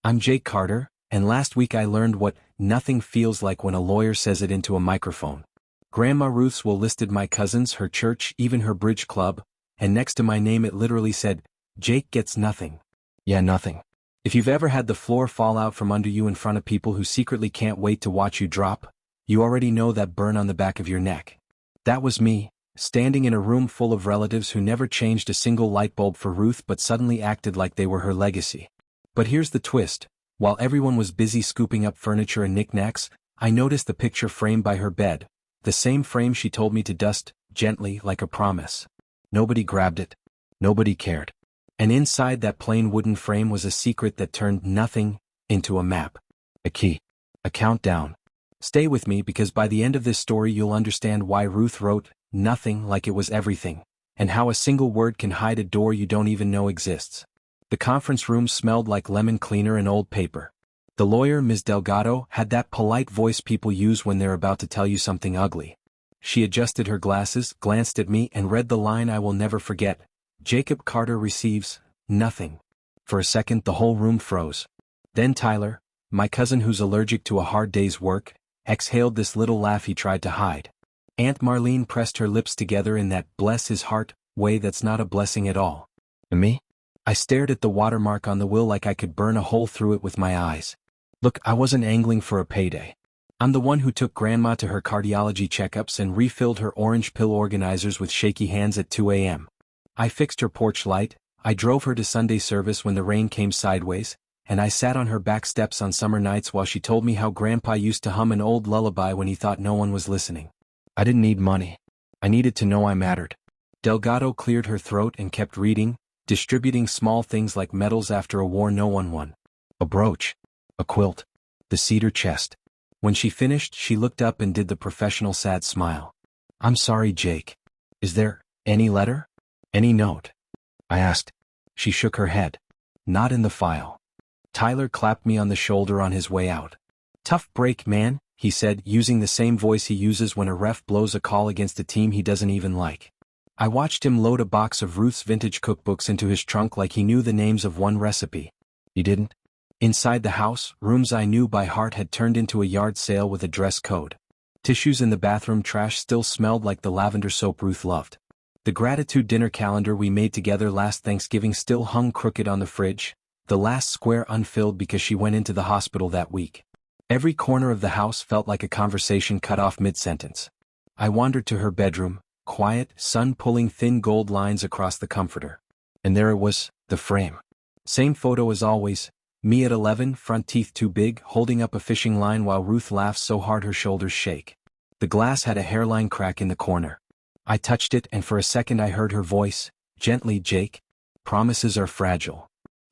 I'm Jake Carter, and last week I learned what nothing feels like when a lawyer says it into a microphone. Grandma Ruth's will listed my cousins, her church, even her bridge club, and next to my name it literally said, Jake gets nothing. Yeah, nothing. If you've ever had the floor fall out from under you in front of people who secretly can't wait to watch you drop, you already know that burn on the back of your neck. That was me, standing in a room full of relatives who never changed a single light bulb for Ruth but suddenly acted like they were her legacy. But here's the twist. While everyone was busy scooping up furniture and knickknacks, I noticed the picture frame by her bed, the same frame she told me to dust, gently, like a promise. Nobody grabbed it. Nobody cared. And inside that plain wooden frame was a secret that turned nothing into a map. A key. A countdown. Stay with me because by the end of this story you'll understand why Ruth wrote nothing like it was everything, and how a single word can hide a door you don't even know exists. The conference room smelled like lemon cleaner and old paper. The lawyer, Ms. Delgado, had that polite voice people use when they're about to tell you something ugly. She adjusted her glasses, glanced at me, and read the line I will never forget. Jacob Carter receives nothing. For a second the whole room froze. Then Tyler, my cousin who's allergic to a hard day's work, exhaled this little laugh he tried to hide. Aunt Marlene pressed her lips together in that bless his heart way that's not a blessing at all. And me? I stared at the watermark on the will like I could burn a hole through it with my eyes. Look, I wasn't angling for a payday. I'm the one who took Grandma to her cardiology checkups and refilled her orange pill organizers with shaky hands at 2 a.m. I fixed her porch light, I drove her to Sunday service when the rain came sideways, and I sat on her back steps on summer nights while she told me how Grandpa used to hum an old lullaby when he thought no one was listening. I didn't need money. I needed to know I mattered. Delgado cleared her throat and kept reading, distributing small things like medals after a war no one won. A brooch. A quilt. The cedar chest. When she finished, she looked up and did the professional sad smile. I'm sorry, Jake. Is there any letter? Any note? I asked. She shook her head. Not in the file. Tyler clapped me on the shoulder on his way out. Tough break, man, he said, using the same voice he uses when a ref blows a call against a team he doesn't even like. I watched him load a box of Ruth's vintage cookbooks into his trunk like he knew the names of one recipe. He didn't. Inside the house, rooms I knew by heart had turned into a yard sale with a dress code. Tissues in the bathroom trash still smelled like the lavender soap Ruth loved. The gratitude dinner calendar we made together last Thanksgiving still hung crooked on the fridge, the last square unfilled because she went into the hospital that week. Every corner of the house felt like a conversation cut off mid-sentence. I wandered to her bedroom, quiet, sun pulling thin gold lines across the comforter. And there it was, the frame. Same photo as always, me at 11, front teeth too big, holding up a fishing line while Ruth laughs so hard her shoulders shake. The glass had a hairline crack in the corner. I touched it and for a second I heard her voice, gently, Jake. Promises are fragile.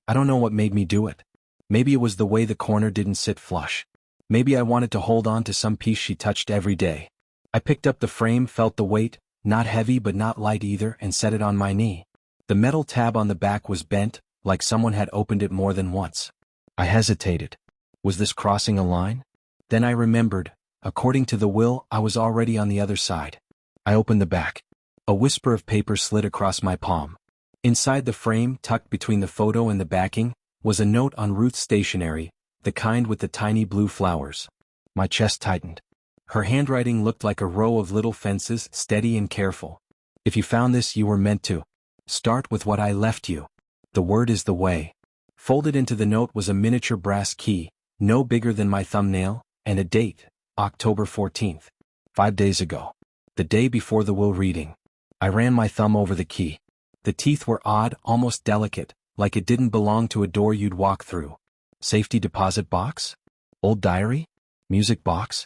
I don't know what made me do it. Maybe it was the way the corner didn't sit flush. Maybe I wanted to hold on to some piece she touched every day. I picked up the frame, felt the weight, not heavy but not light either, and set it on my knee. The metal tab on the back was bent, like someone had opened it more than once. I hesitated. Was this crossing a line? Then I remembered, according to the will, I was already on the other side. I opened the back. A whisper of paper slid across my palm. Inside the frame, tucked between the photo and the backing, was a note on Ruth's stationery, the kind with the tiny blue flowers. My chest tightened. Her handwriting looked like a row of little fences, steady and careful. If you found this, you were meant to. Start with what I left you. The word is the way. Folded into the note was a miniature brass key, no bigger than my thumbnail, and a date, October 14th. 5 days ago. The day before the will reading. I ran my thumb over the key. The teeth were odd, almost delicate, like it didn't belong to a door you'd walk through. Safety deposit box? Old diary? Music box?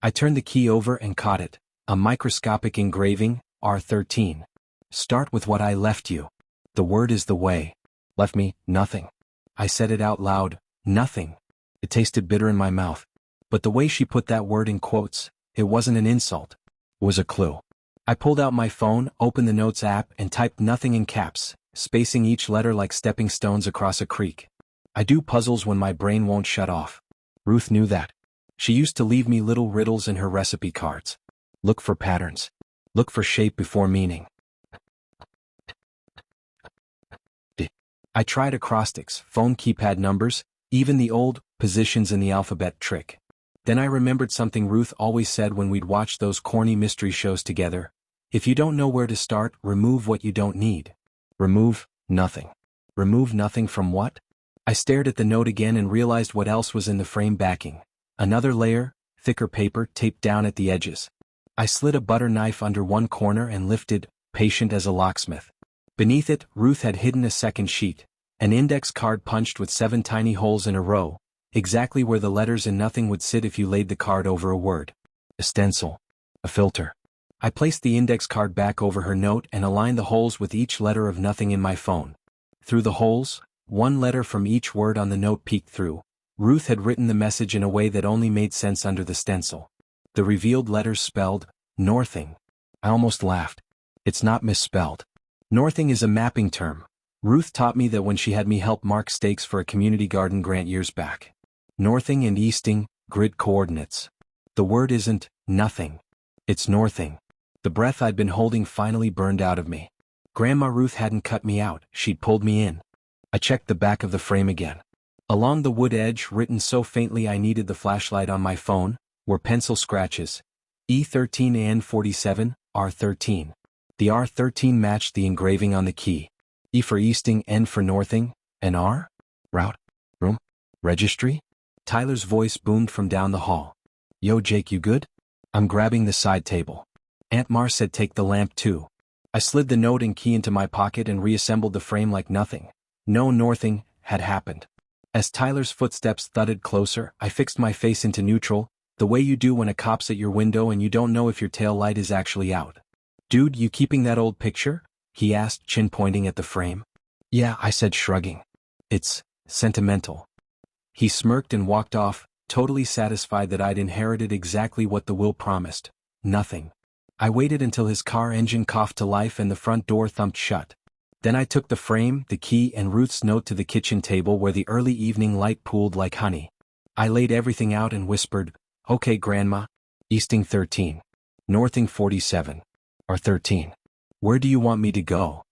I turned the key over and caught it, a microscopic engraving, R13. Start with what I left you. The word is the way. Left me, nothing. I said it out loud, nothing. It tasted bitter in my mouth. But the way she put that word in quotes, it wasn't an insult. It was a clue. I pulled out my phone, opened the Notes app, and typed nothing in caps, spacing each letter like stepping stones across a creek. I do puzzles when my brain won't shut off. Ruth knew that. She used to leave me little riddles in her recipe cards. Look for patterns. Look for shape before meaning. I tried acrostics, phone keypad numbers, Even the old positions in the alphabet trick. Then I remembered something Ruth always said when we'd watch those corny mystery shows together. If you don't know where to start, remove what you don't need. Remove nothing. Remove nothing from what? I stared at the note again and realized what else was in the frame backing. Another layer, thicker paper taped down at the edges. I slid a butter knife under one corner and lifted, patient as a locksmith. Beneath it, Ruth had hidden a second sheet, an index card punched with 7 tiny holes in a row, exactly where the letters in nothing would sit if you laid the card over a word. A stencil. A filter. I placed the index card back over her note and aligned the holes with each letter of nothing in my phone. Through the holes, one letter from each word on the note peeked through. Ruth had written the message in a way that only made sense under the stencil. The revealed letters spelled, Northing. I almost laughed. It's not misspelled. Northing is a mapping term. Ruth taught me that when she had me help mark stakes for a community garden grant years back. Northing and easting, grid coordinates. The word isn't nothing. It's northing. The breath I'd been holding finally burned out of me. Grandma Ruth hadn't cut me out, she'd pulled me in. I checked the back of the frame again. Along the wood edge, written so faintly I needed the flashlight on my phone, were pencil scratches. E13 and 47, R13. The R13 matched the engraving on the key. E for easting, N for northing, and R? Route? Room? Registry? Tyler's voice boomed from down the hall. Yo Jake, you good? I'm grabbing the side table. Aunt Mar said take the lamp too. I slid the note and key into my pocket and reassembled the frame like nothing. No northing had happened. As Tyler's footsteps thudded closer, I fixed my face into neutral, the way you do when a cop's at your window and you don't know if your tail light is actually out. Dude, you keeping that old picture? He asked, chin pointing at the frame. Yeah, I said, shrugging. It's sentimental. He smirked and walked off, totally satisfied that I'd inherited exactly what the will promised. Nothing. I waited until his car engine coughed to life and the front door thumped shut. Then I took the frame, the key, and Ruth's note to the kitchen table where the early evening light pooled like honey. I laid everything out and whispered, Okay, Grandma. Easting 13. Northing 47. Or 13. Where do you want me to go?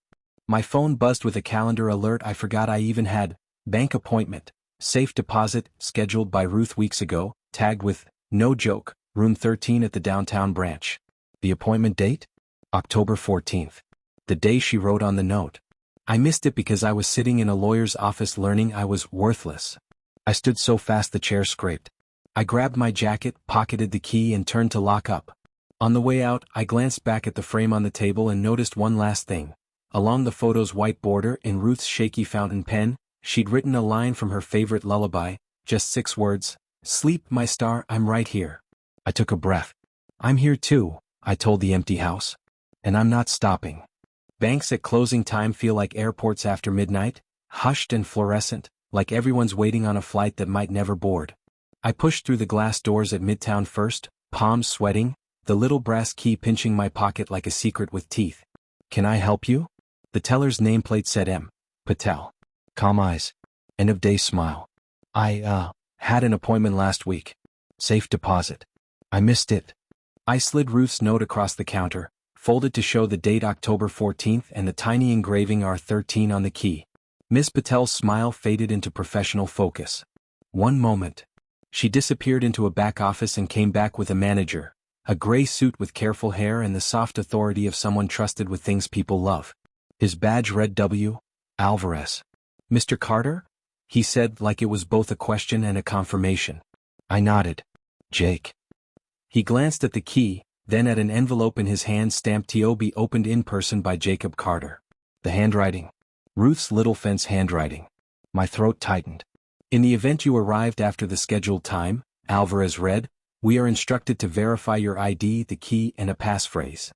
My phone buzzed with a calendar alert. I forgot I even had bank appointment, safe deposit, scheduled by Ruth weeks ago, tagged with, no joke, room 13 at the downtown branch. The appointment date? October 14th. The day she wrote on the note. I missed it because I was sitting in a lawyer's office learning I was worthless. I stood so fast the chair scraped. I grabbed my jacket, pocketed the key and turned to lock up. On the way out, I glanced back at the frame on the table and noticed one last thing. Along the photo's white border, in Ruth's shaky fountain pen, she'd written a line from her favorite lullaby, just 6 words, Sleep, my star, I'm right here. I took a breath. I'm here too, I told the empty house. And I'm not stopping. Banks at closing time feel like airports after midnight, hushed and fluorescent, like everyone's waiting on a flight that might never board. I pushed through the glass doors at Midtown First, palms sweating, the little brass key pinching my pocket like a secret with teeth. Can I help you? The teller's nameplate said M. Patel. Calm eyes. End of day smile. I, had an appointment last week. Safe deposit. I missed it. I slid Ruth's note across the counter, folded to show the date October 14th and the tiny engraving R13 on the key. Miss Patel's smile faded into professional focus. One moment. She disappeared into a back office and came back with a manager, a gray suit with careful hair and the soft authority of someone trusted with things people love. His badge read W. Alvarez. Mr. Carter? He said like it was both a question and a confirmation. I nodded. Jake. He glanced at the key, then at an envelope in his hand stamped "To-be opened in person by Jacob Carter." The handwriting. Ruth's little fence handwriting. My throat tightened. In the event you arrived after the scheduled time, Alvarez read, we are instructed to verify your ID, the key, and a passphrase.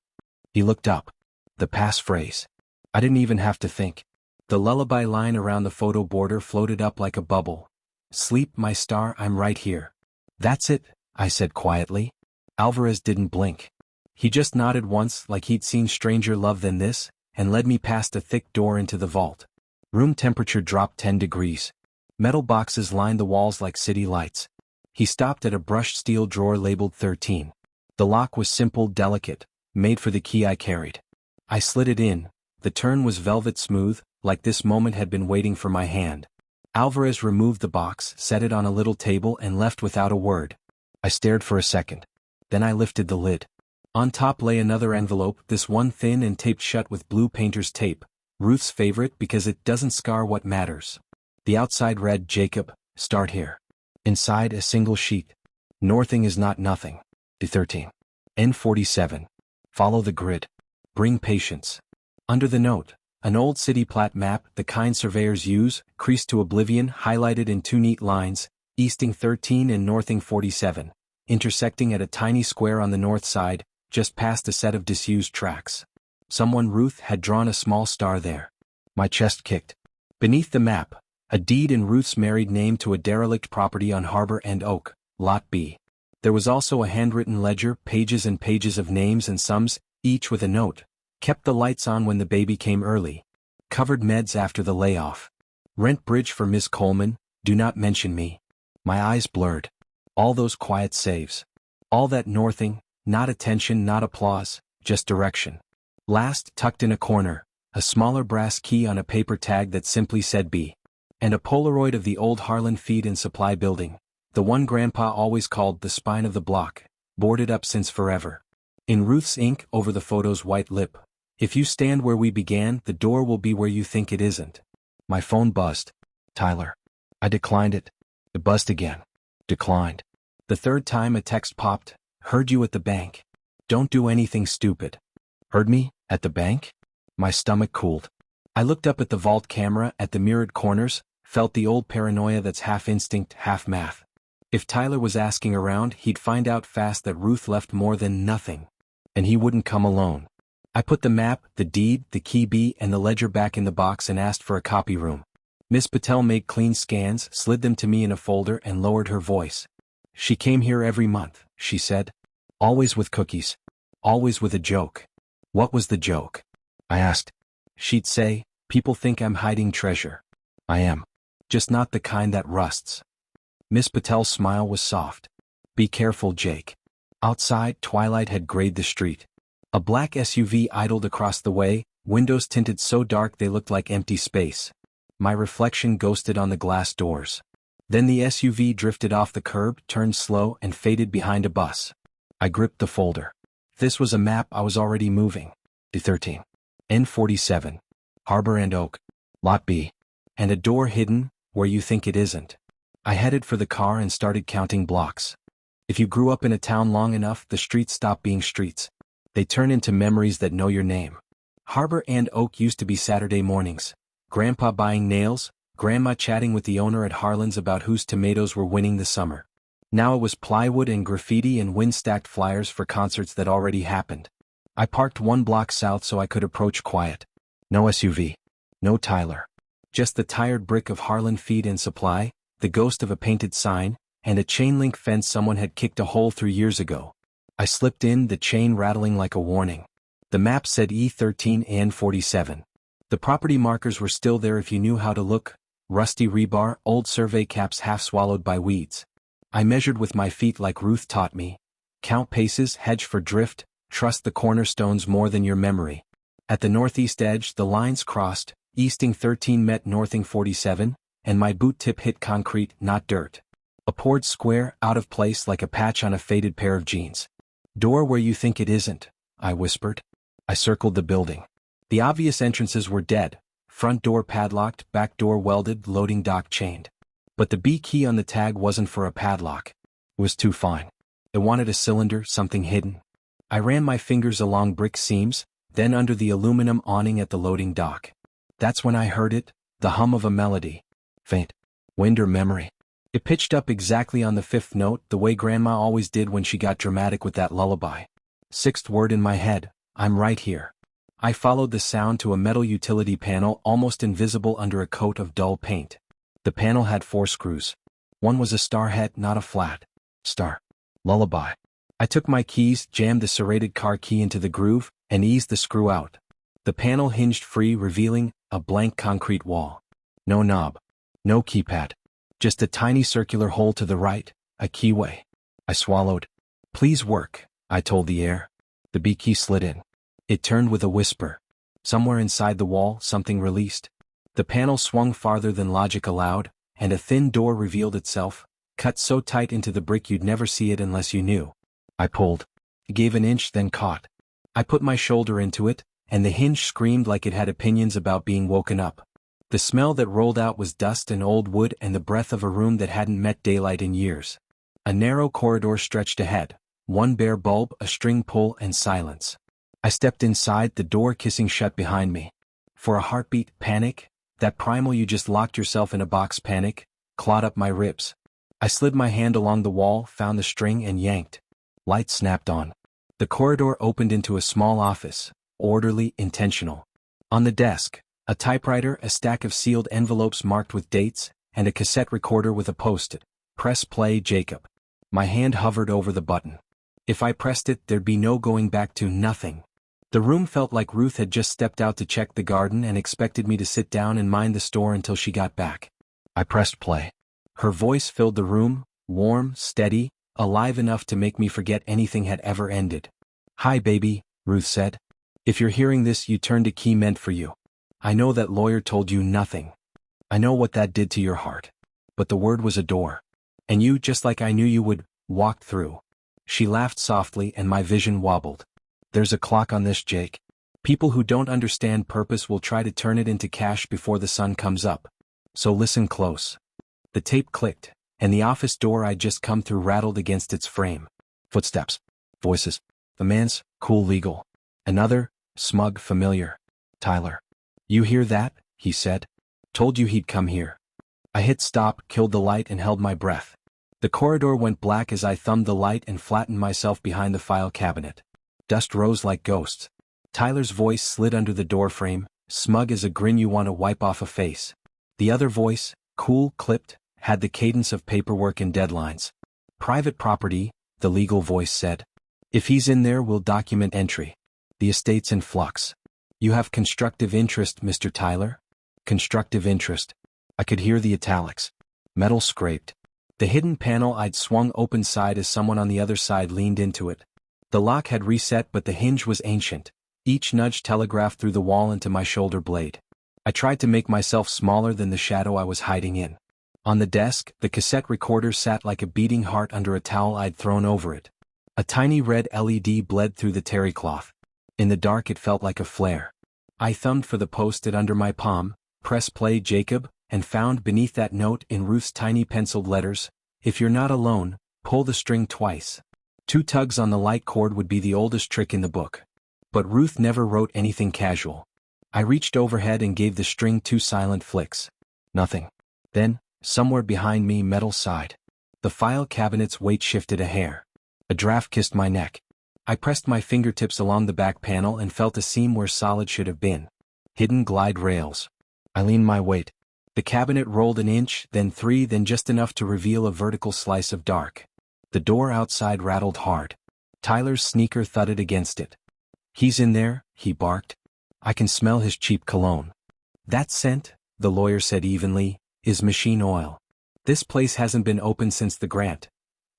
He looked up. The passphrase. I didn't even have to think. The lullaby line around the photo border floated up like a bubble. Sleep, my star, I'm right here. That's it, I said quietly. Alvarez didn't blink. He just nodded once like he'd seen stranger love than this, and led me past a thick door into the vault. Room temperature dropped 10 degrees. Metal boxes lined the walls like city lights. He stopped at a brushed steel drawer labeled 13. The lock was simple, delicate, made for the key I carried. I slid it in. The turn was velvet smooth, like this moment had been waiting for my hand. Alvarez removed the box, set it on a little table and left without a word. I stared for a second. Then I lifted the lid. On top lay another envelope, this one thin and taped shut with blue painter's tape, Ruth's favorite because it doesn't scar what matters. The outside read, Jacob, start here. Inside a single sheet. Northing is not nothing. D13. N47. Follow the grid. Bring patience. Under the note, an old city plat map, the kind surveyors use, creased to oblivion, highlighted in two neat lines, easting 13 and northing 47, intersecting at a tiny square on the north side, just past a set of disused tracks. Someone Ruth had drawn a small star there. My chest kicked. Beneath the map, a deed in Ruth's married name to a derelict property on Harbor and Oak, Lot B. There was also a handwritten ledger, pages and pages of names and sums, each with a note. Kept the lights on when the baby came early. Covered meds after the layoff. Rent bridge for Miss Coleman, do not mention me. My eyes blurred. All those quiet saves. All that northing, not attention, not applause, just direction. Last, tucked in a corner, a smaller brass key on a paper tag that simply said B. And a Polaroid of the old Harlan Feed and Supply building, the one Grandpa always called the spine of the block, boarded up since forever. In Ruth's ink over the photo's white lip. If you stand where we began, the door will be where you think it isn't. My phone buzzed. Tyler. I declined it. It buzzed again. Declined. The third time a text popped. Heard you at the bank. Don't do anything stupid. Heard me? At the bank? My stomach cooled. I looked up at the vault camera, at the mirrored corners, felt the old paranoia that's half instinct, half math. If Tyler was asking around, he'd find out fast that Ruth left more than nothing. And he wouldn't come alone. I put the map, the deed, the key B and the ledger back in the box and asked for a copy room. Miss Patel made clean scans, slid them to me in a folder and lowered her voice. She came here every month, she said. Always with cookies. Always with a joke. What was the joke? I asked. She'd say, people think I'm hiding treasure. I am. Just not the kind that rusts. Miss Patel's smile was soft. Be careful, Jake. Outside, twilight had grayed the street. A black SUV idled across the way, windows tinted so dark they looked like empty space. My reflection ghosted on the glass doors. Then the SUV drifted off the curb, turned slow, and faded behind a bus. I gripped the folder. This was a map I was already moving. D13. N47. Harbor and Oak. Lot B. And a door hidden, where you think it isn't. I headed for the car and started counting blocks. If you grew up in a town long enough, the streets stop being streets. They turn into memories that know your name. Harbor and Oak used to be Saturday mornings. Grandpa buying nails, Grandma chatting with the owner at Harlan's about whose tomatoes were winning the summer. Now it was plywood and graffiti and wind-stacked flyers for concerts that already happened. I parked one block south so I could approach quiet. No SUV. No Tyler. Just the tired brick of Harlan Feed and Supply, the ghost of a painted sign, and a chain-link fence someone had kicked a hole through years ago. I slipped in, the chain rattling like a warning. The map said E13 and 47. The property markers were still there if you knew how to look, rusty rebar, old survey caps half swallowed by weeds. I measured with my feet like Ruth taught me. Count paces, hedge for drift, trust the cornerstones more than your memory. At the northeast edge, the lines crossed, easting 13 met northing 47, and my boot tip hit concrete, not dirt. A poured square, out of place like a patch on a faded pair of jeans. Door where you think it isn't, I whispered. I circled the building. The obvious entrances were dead, front door padlocked, back door welded, loading dock chained. But the B key on the tag wasn't for a padlock. It was too fine. It wanted a cylinder, something hidden. I ran my fingers along brick seams, then under the aluminum awning at the loading dock. That's when I heard it, the hum of a melody. Faint. Wind or memory. It pitched up exactly on the fifth note, the way Grandma always did when she got dramatic with that lullaby. Sixth word in my head, I'm right here. I followed the sound to a metal utility panel almost invisible under a coat of dull paint. The panel had 4 screws. One was a star head, not a flat. Star. Lullaby. I took my keys, jammed the serrated car key into the groove, and eased the screw out. The panel hinged free, revealing a blank concrete wall. No knob. No keypad. Just a tiny circular hole to the right, a keyway. I swallowed. Please work, I told the air. The B key slid in. It turned with a whisper. Somewhere inside the wall, something released. The panel swung farther than logic allowed, and a thin door revealed itself, cut so tight into the brick you'd never see it unless you knew. I pulled. Gave an inch, then caught. I put my shoulder into it, and the hinge screamed like it had opinions about being woken up. The smell that rolled out was dust and old wood and the breath of a room that hadn't met daylight in years. A narrow corridor stretched ahead, one bare bulb, a string pull, and silence. I stepped inside, the door kissing shut behind me. For a heartbeat, panic, that primal you just locked yourself in a box panic, clawed up my ribs. I slid my hand along the wall, found the string, and yanked. Light snapped on. The corridor opened into a small office, orderly, intentional. On the desk, a typewriter, a stack of sealed envelopes marked with dates, and a cassette recorder with a post-it. Press play, Jacob. My hand hovered over the button. If I pressed it, there'd be no going back to nothing. The room felt like Ruth had just stepped out to check the garden and expected me to sit down and mind the store until she got back. I pressed play. Her voice filled the room, warm, steady, alive enough to make me forget anything had ever ended. "Hi, baby," Ruth said. "If you're hearing this, you turned a key meant for you. I know that lawyer told you nothing. I know what that did to your heart. But the word was a door. And you, just like I knew you would, walked through." She laughed softly and my vision wobbled. "There's a clock on this, Jake. People who don't understand purpose will try to turn it into cash before the sun comes up. So listen close." The tape clicked, and the office door I'd just come through rattled against its frame. Footsteps. Voices. A man's, cool, legal. Another, smug, familiar. "Tyler. You hear that?" he said. "Told you he'd come here." I hit stop, killed the light, and held my breath. The corridor went black as I thumbed the light and flattened myself behind the file cabinet. Dust rose like ghosts. Tyler's voice slid under the doorframe, smug as a grin you want to wipe off a face. The other voice, cool, clipped, had the cadence of paperwork and deadlines. "Private property," the legal voice said. "If he's in there, we'll document entry. The estate's in flux. You have constructive interest, Mr. Tyler?" Constructive interest. I could hear the italics. Metal scraped. The hidden panel I'd swung open side as someone on the other side leaned into it. The lock had reset, but the hinge was ancient. Each nudge telegraphed through the wall into my shoulder blade. I tried to make myself smaller than the shadow I was hiding in. On the desk, the cassette recorder sat like a beating heart under a towel I'd thrown over it. A tiny red LED bled through the terry cloth. In the dark it felt like a flare. I thumbed for the post-it under my palm, "Press play, Jacob," and found beneath that note in Ruth's tiny penciled letters, "If you're not alone, pull the string twice." 2 tugs on the light cord would be the oldest trick in the book. But Ruth never wrote anything casual. I reached overhead and gave the string 2 silent flicks. Nothing. Then, somewhere behind me, metal sighed. The file cabinet's weight shifted a hair. A draft kissed my neck. I pressed my fingertips along the back panel and felt a seam where solid should have been. Hidden glide rails. I leaned my weight. The cabinet rolled an inch, then 3, then just enough to reveal a vertical slice of dark. The door outside rattled hard. Tyler's sneaker thudded against it. "He's in there," he barked. "I can smell his cheap cologne." "That scent," the lawyer said evenly, "is machine oil. This place hasn't been open since the grant,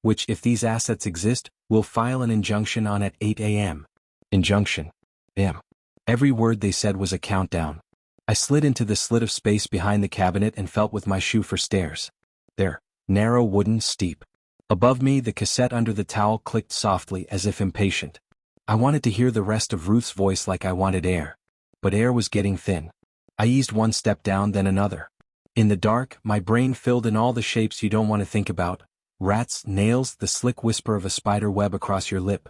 which, if these assets exist, we'll file an injunction on at 8 a.m. Injunction. Damn. Every word they said was a countdown. I slid into the slit of space behind the cabinet and felt with my shoe for stairs. There, narrow, wooden, steep. Above me, the cassette under the towel clicked softly as if impatient. I wanted to hear the rest of Ruth's voice like I wanted air. But air was getting thin. I eased 1 step down, then another. In the dark, my brain filled in all the shapes you don't want to think about. Rats, nails, the slick whisper of a spider web across your lip.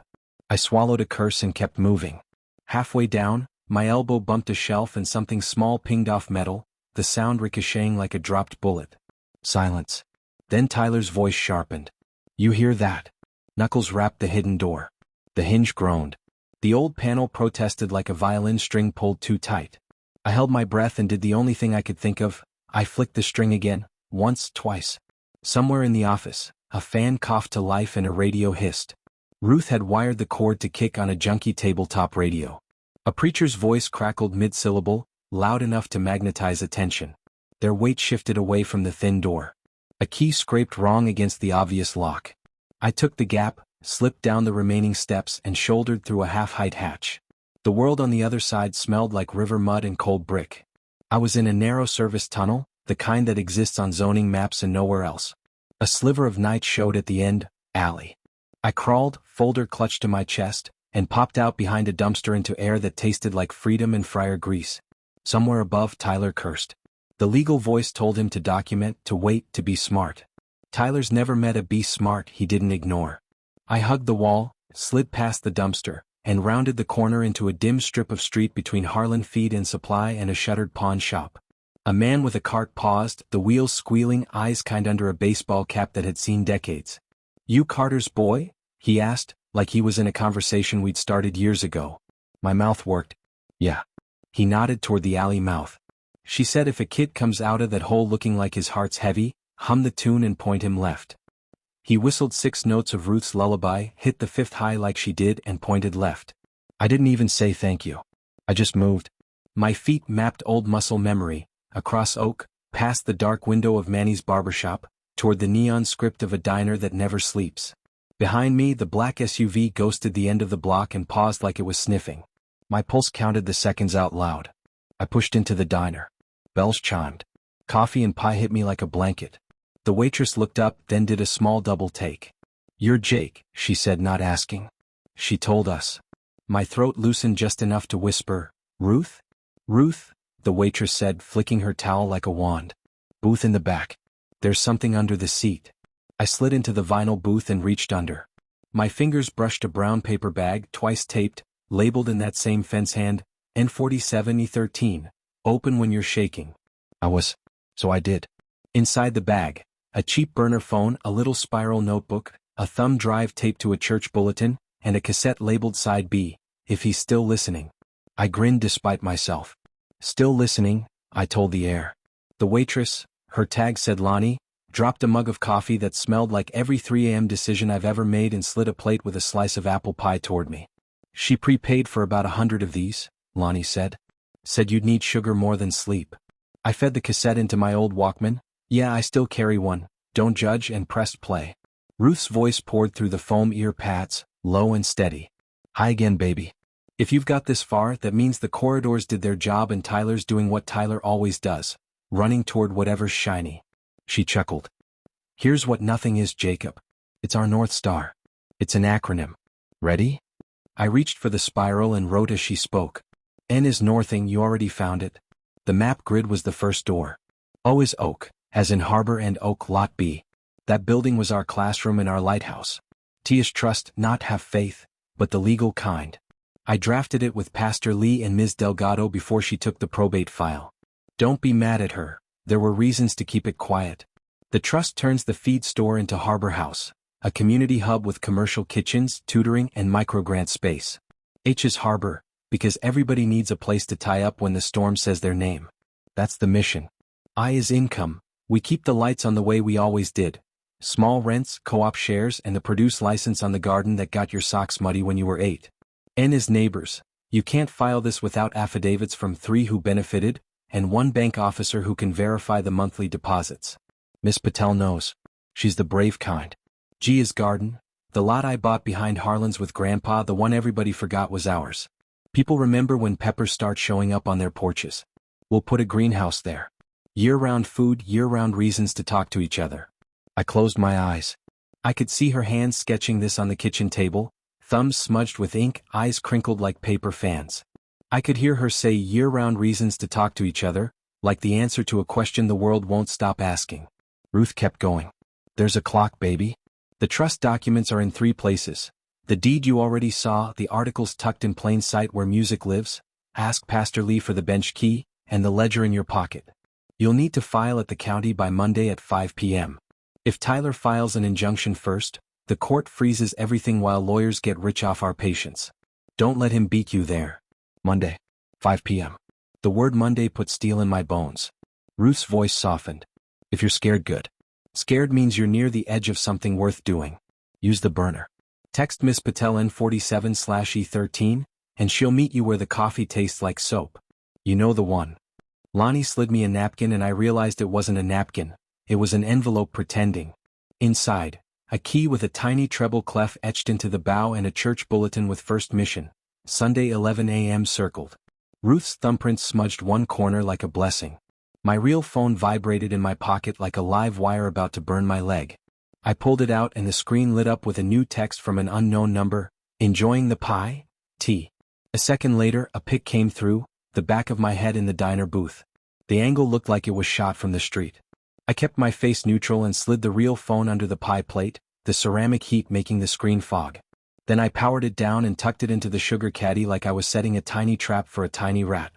I swallowed a curse and kept moving. Halfway down, my elbow bumped a shelf and something small pinged off metal, the sound ricocheting like a dropped bullet. Silence. Then Tyler's voice sharpened. "You hear that?" Knuckles rapped the hidden door. The hinge groaned. The old panel protested like a violin string pulled too tight. I held my breath and did the only thing I could think of. I flicked the string again, once, twice. Somewhere in the office, a fan coughed to life and a radio hissed. Ruth had wired the cord to kick on a junky tabletop radio. A preacher's voice crackled mid-syllable, loud enough to magnetize attention. Their weight shifted away from the thin door. A key scraped wrong against the obvious lock. I took the gap, slipped down the remaining steps and shouldered through a half-height hatch. The world on the other side smelled like river mud and cold brick. I was in a narrow service tunnel, the kind that exists on zoning maps and nowhere else. A sliver of night showed at the end, alley. I crawled, folder clutched to my chest, and popped out behind a dumpster into air that tasted like freedom and fryer grease. Somewhere above, Tyler cursed. The legal voice told him to document, to wait, to be smart. Tyler's never met a be smart he didn't ignore. I hugged the wall, slid past the dumpster, and rounded the corner into a dim strip of street between Harlan Feed and Supply and a shuttered pawn shop. A man with a cart paused, the wheels squealing, eyes kind under a baseball cap that had seen decades. "You Carter's boy?" he asked, like he was in a conversation we'd started years ago. My mouth worked. "Yeah." He nodded toward the alley mouth. "She said if a kid comes out of that hole looking like his heart's heavy, hum the tune and point him left." He whistled 6 notes of Ruth's lullaby, hit the 5th high like she did, and pointed left. I didn't even say thank you. I just moved. My feet mapped old muscle memory, across Oak, past the dark window of Manny's barbershop, toward the neon script of a diner that never sleeps. Behind me, the black SUV ghosted the end of the block and paused like it was sniffing. My pulse counted the seconds out loud. I pushed into the diner. Bells chimed. Coffee and pie hit me like a blanket. The waitress looked up, then did a small double take. "You're Jake," she said, not asking. "She told us." My throat loosened just enough to whisper, "Ruth?" "Ruth," the waitress said, flicking her towel like a wand. "Booth in the back. There's something under the seat." I slid into the vinyl booth and reached under. My fingers brushed a brown paper bag, twice taped, labeled in that same fence hand, N47E13, open when you're shaking. So I did. Inside the bag, a cheap burner phone, a little spiral notebook, a thumb drive taped to a church bulletin, and a cassette labeled Side B, if he's still listening. I grinned despite myself. "Still listening," I told the air. The waitress, her tag said Lonnie, dropped a mug of coffee that smelled like every 3 a.m. decision I've ever made and slid a plate with a slice of apple pie toward me. "She prepaid for about 100 of these," Lonnie said. "Said you'd need sugar more than sleep." I fed the cassette into my old Walkman. "Yeah, I still carry one, don't judge," and pressed play. Ruth's voice poured through the foam ear pads, low and steady. "Hi again, baby. If you've got this far, that means the corridors did their job and Tyler's doing what Tyler always does, running toward whatever's shiny." She chuckled. "Here's what nothing is, Jacob. It's our North Star. It's an acronym. Ready?" I reached for the spiral and wrote as she spoke. N is northing, you already found it. The map grid was the first door. O is Oak, as in Harbor and Oak Lot B. That building was our classroom and our lighthouse. T is trust, not have faith, but the legal kind. I drafted it with Pastor Lee and Ms. Delgado before she took the probate file. Don't be mad at her, there were reasons to keep it quiet. The trust turns the feed store into Harbor House, a community hub with commercial kitchens, tutoring, and microgrant space. H is Harbor, because everybody needs a place to tie up when the storm says their name. That's the mission. I is income, we keep the lights on the way we always did. Small rents, co-op shares, and the produce license on the garden that got your socks muddy when you were 8. N is neighbors, you can't file this without affidavits from 3 who benefited, and 1 bank officer who can verify the monthly deposits. Miss Patel knows. She's the brave kind. G is garden, the lot I bought behind Harlan's with Grandpa, the one everybody forgot was ours. People remember when peppers start showing up on their porches. We'll put a greenhouse there. Year-round food, year-round reasons to talk to each other. I closed my eyes. I could see her hands sketching this on the kitchen table, thumbs smudged with ink, eyes crinkled like paper fans. I could hear her say year-round reasons to talk to each other, like the answer to a question the world won't stop asking. Ruth kept going. There's a clock, baby. The trust documents are in 3 places. The deed you already saw, the articles tucked in plain sight where music lives, ask Pastor Lee for the bench key, and the ledger in your pocket. You'll need to file at the county by Monday at 5 p.m. If Tyler files an injunction first, the court freezes everything while lawyers get rich off our patience. Don't let him beat you there. Monday, 5 p.m. The word Monday put steel in my bones. Ruth's voice softened. If you're scared, good. Scared means you're near the edge of something worth doing. Use the burner. Text Miss Patel N47/E13, and she'll meet you where the coffee tastes like soap. You know the one. Lonnie slid me a napkin and I realized it wasn't a napkin, it was an envelope pretending. Inside, a key with a tiny treble clef etched into the bow and a church bulletin with First Mission, Sunday 11 a.m. circled. Ruth's thumbprint smudged one corner like a blessing. My real phone vibrated in my pocket like a live wire about to burn my leg. I pulled it out and the screen lit up with a new text from an unknown number. Enjoying the pie? T. A second later, a pic came through, the back of my head in the diner booth. The angle looked like it was shot from the street. I kept my face neutral and slid the real phone under the pie plate, the ceramic heat making the screen fog. Then I powered it down and tucked it into the sugar caddy like I was setting a tiny trap for a tiny rat.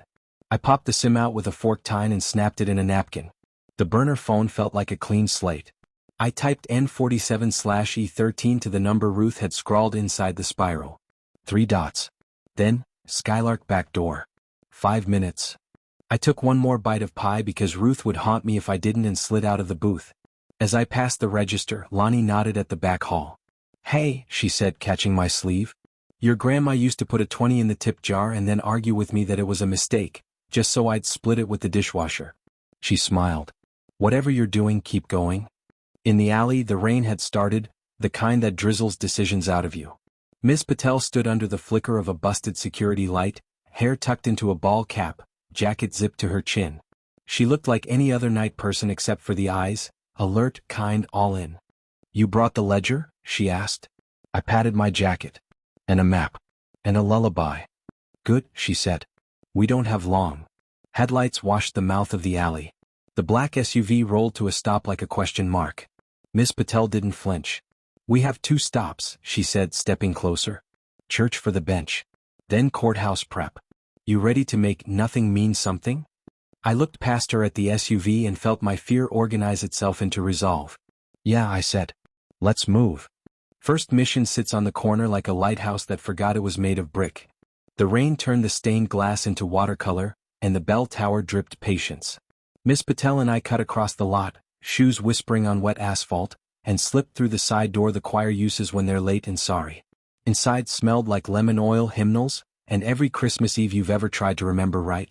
I popped the SIM out with a fork tine and snapped it in a napkin. The burner phone felt like a clean slate. I typed N47/E13 to the number Ruth had scrawled inside the spiral. 3 dots. Then, Skylark back door. 5 minutes. I took one more bite of pie because Ruth would haunt me if I didn't and slid out of the booth. As I passed the register, Lonnie nodded at the back hall. "Hey," she said, catching my sleeve. "Your grandma used to put a 20 in the tip jar and then argue with me that it was a mistake, just so I'd split it with the dishwasher." She smiled. "Whatever you're doing, keep going." In the alley, the rain had started, the kind that drizzles decisions out of you. Miss Patel stood under the flicker of a busted security light, hair tucked into a ball cap, jacket zipped to her chin. She looked like any other night person except for the eyes, alert, kind, all in. "You brought the ledger?" she asked. I patted my jacket. "And a map. And a lullaby." "Good," she said. "We don't have long." Headlights washed the mouth of the alley. The black SUV rolled to a stop like a question mark. Miss Patel didn't flinch. "We have 2 stops," she said, stepping closer. "Church for the bench. Then courthouse prep. You ready to make nothing mean something?" I looked past her at the SUV and felt my fear organize itself into resolve. "Yeah," I said. "Let's move." First Mission sits on the corner like a lighthouse that forgot it was made of brick. The rain turned the stained glass into watercolor, and the bell tower dripped patience. Miss Patel and I cut across the lot, shoes whispering on wet asphalt, and slipped through the side door the choir uses when they're late and sorry. Inside smelled like lemon oil, hymnals, and every Christmas Eve you've ever tried to remember right.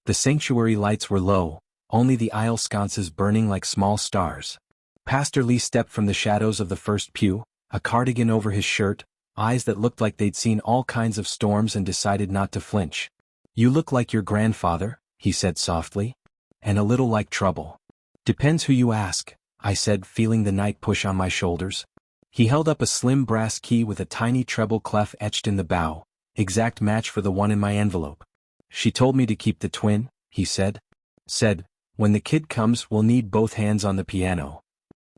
The sanctuary lights were low, only the aisle sconces burning like small stars. Pastor Lee stepped from the shadows of the first pew, a cardigan over his shirt, eyes that looked like they'd seen all kinds of storms and decided not to flinch. "You look like your grandfather," he said softly. "And a little like trouble." "Depends who you ask," I said, feeling the night push on my shoulders. He held up a slim brass key with a tiny treble clef etched in the bow, exact match for the one in my envelope. "She told me to keep the twin," he said. "Said, when the kid comes we'll need both hands on the piano."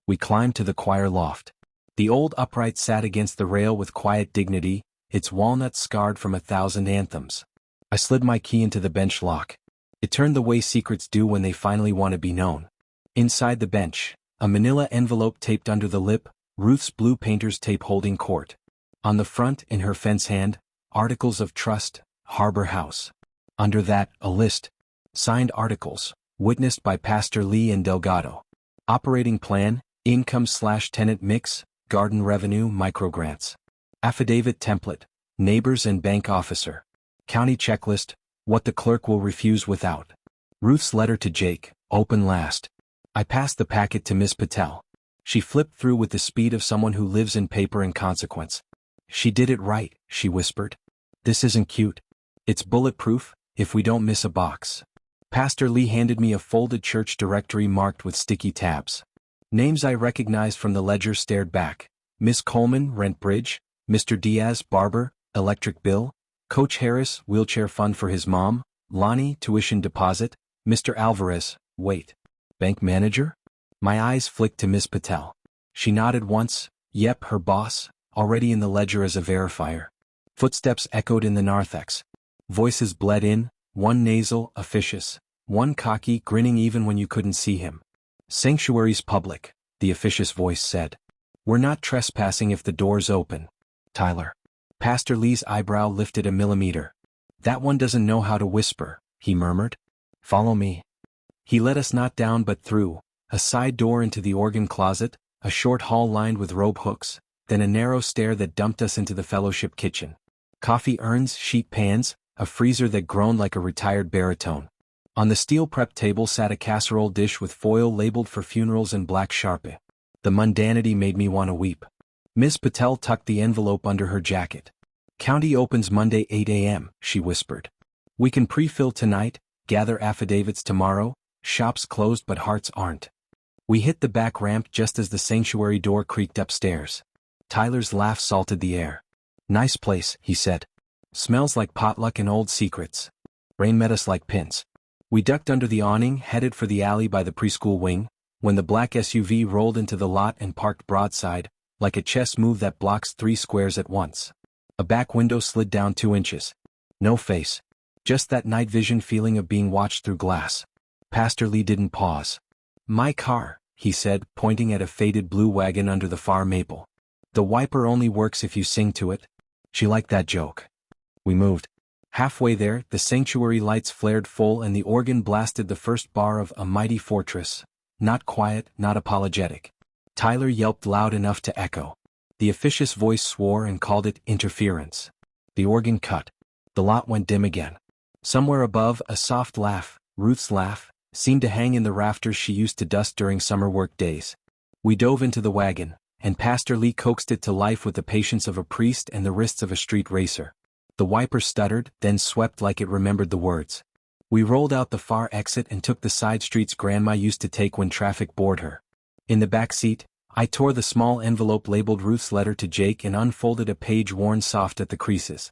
We climbed to the choir loft. The old upright sat against the rail with quiet dignity, its walnuts scarred from 1,000 anthems. I slid my key into the bench lock. It turned the way secrets do when they finally want to be known. Inside the bench, a manila envelope taped under the lip, Ruth's blue painter's tape holding court. On the front, in her fence hand, Articles of Trust, Harbor House. Under that, a list. Signed articles, witnessed by Pastor Lee and Delgado. Operating plan, income/tenant mix, garden revenue, microgrants. Affidavit template, neighbors and bank officer. County checklist, what the clerk will refuse without. Ruth's letter to Jake, open last. I passed the packet to Miss Patel. She flipped through with the speed of someone who lives in paper and consequence. "She did it right," she whispered. "This isn't cute. It's bulletproof, if we don't miss a box." Pastor Lee handed me a folded church directory marked with sticky tabs. Names I recognized from the ledger stared back. Miss Coleman, rent bridge. Mr. Diaz, barber, electric bill. Coach Harris, wheelchair fund for his mom. Lonnie, tuition deposit. Mr. Alvarez, wait. Bank manager? My eyes flicked to Miss Patel. She nodded once. Yep, her boss, already in the ledger as a verifier. Footsteps echoed in the narthex. Voices bled in, one nasal, officious, one cocky, grinning even when you couldn't see him. "Sanctuary's public," the officious voice said. "We're not trespassing if the door's open." "Tyler." Pastor Lee's eyebrow lifted a millimeter. "That one doesn't know how to whisper," he murmured. "Follow me." He led us not down but through, a side door into the organ closet, a short hall lined with robe hooks, then a narrow stair that dumped us into the fellowship kitchen. Coffee urns, sheet pans, a freezer that groaned like a retired baritone. On the steel prep table sat a casserole dish with foil labeled for funerals and black Sharpie. The mundanity made me want to weep. Miss Patel tucked the envelope under her jacket. "County opens Monday 8 a.m., she whispered. "We can pre-fill tonight, gather affidavits tomorrow, shops closed but hearts aren't. We hit the back ramp just as the sanctuary door creaked upstairs. Tyler's laugh salted the air. "Nice place," he said. "Smells like potluck and old secrets." Rain met us like pins. We ducked under the awning, headed for the alley by the preschool wing, when the black SUV rolled into the lot and parked broadside, like a chess move that blocks 3 squares at once. A back window slid down 2 inches. No face. Just that night vision feeling of being watched through glass. Pastor Lee didn't pause. "My car," he said, pointing at a faded blue wagon under the far maple. "The wiper only works if you sing to it." She liked that joke. We moved. Halfway there, the sanctuary lights flared full and the organ blasted the first bar of A Mighty Fortress. Not quiet, not apologetic. Tyler yelped loud enough to echo. The officious voice swore and called it interference. The organ cut. The lot went dim again. Somewhere above, a soft laugh, Ruth's laugh, seemed to hang in the rafters she used to dust during summer work days. We dove into the wagon, and Pastor Lee coaxed it to life with the patience of a priest and the wrists of a street racer. The wiper stuttered, then swept like it remembered the words. We rolled out the far exit and took the side streets Grandma used to take when traffic bored her. In the back seat, I tore the small envelope labeled Ruth's letter to Jake and unfolded a page worn soft at the creases.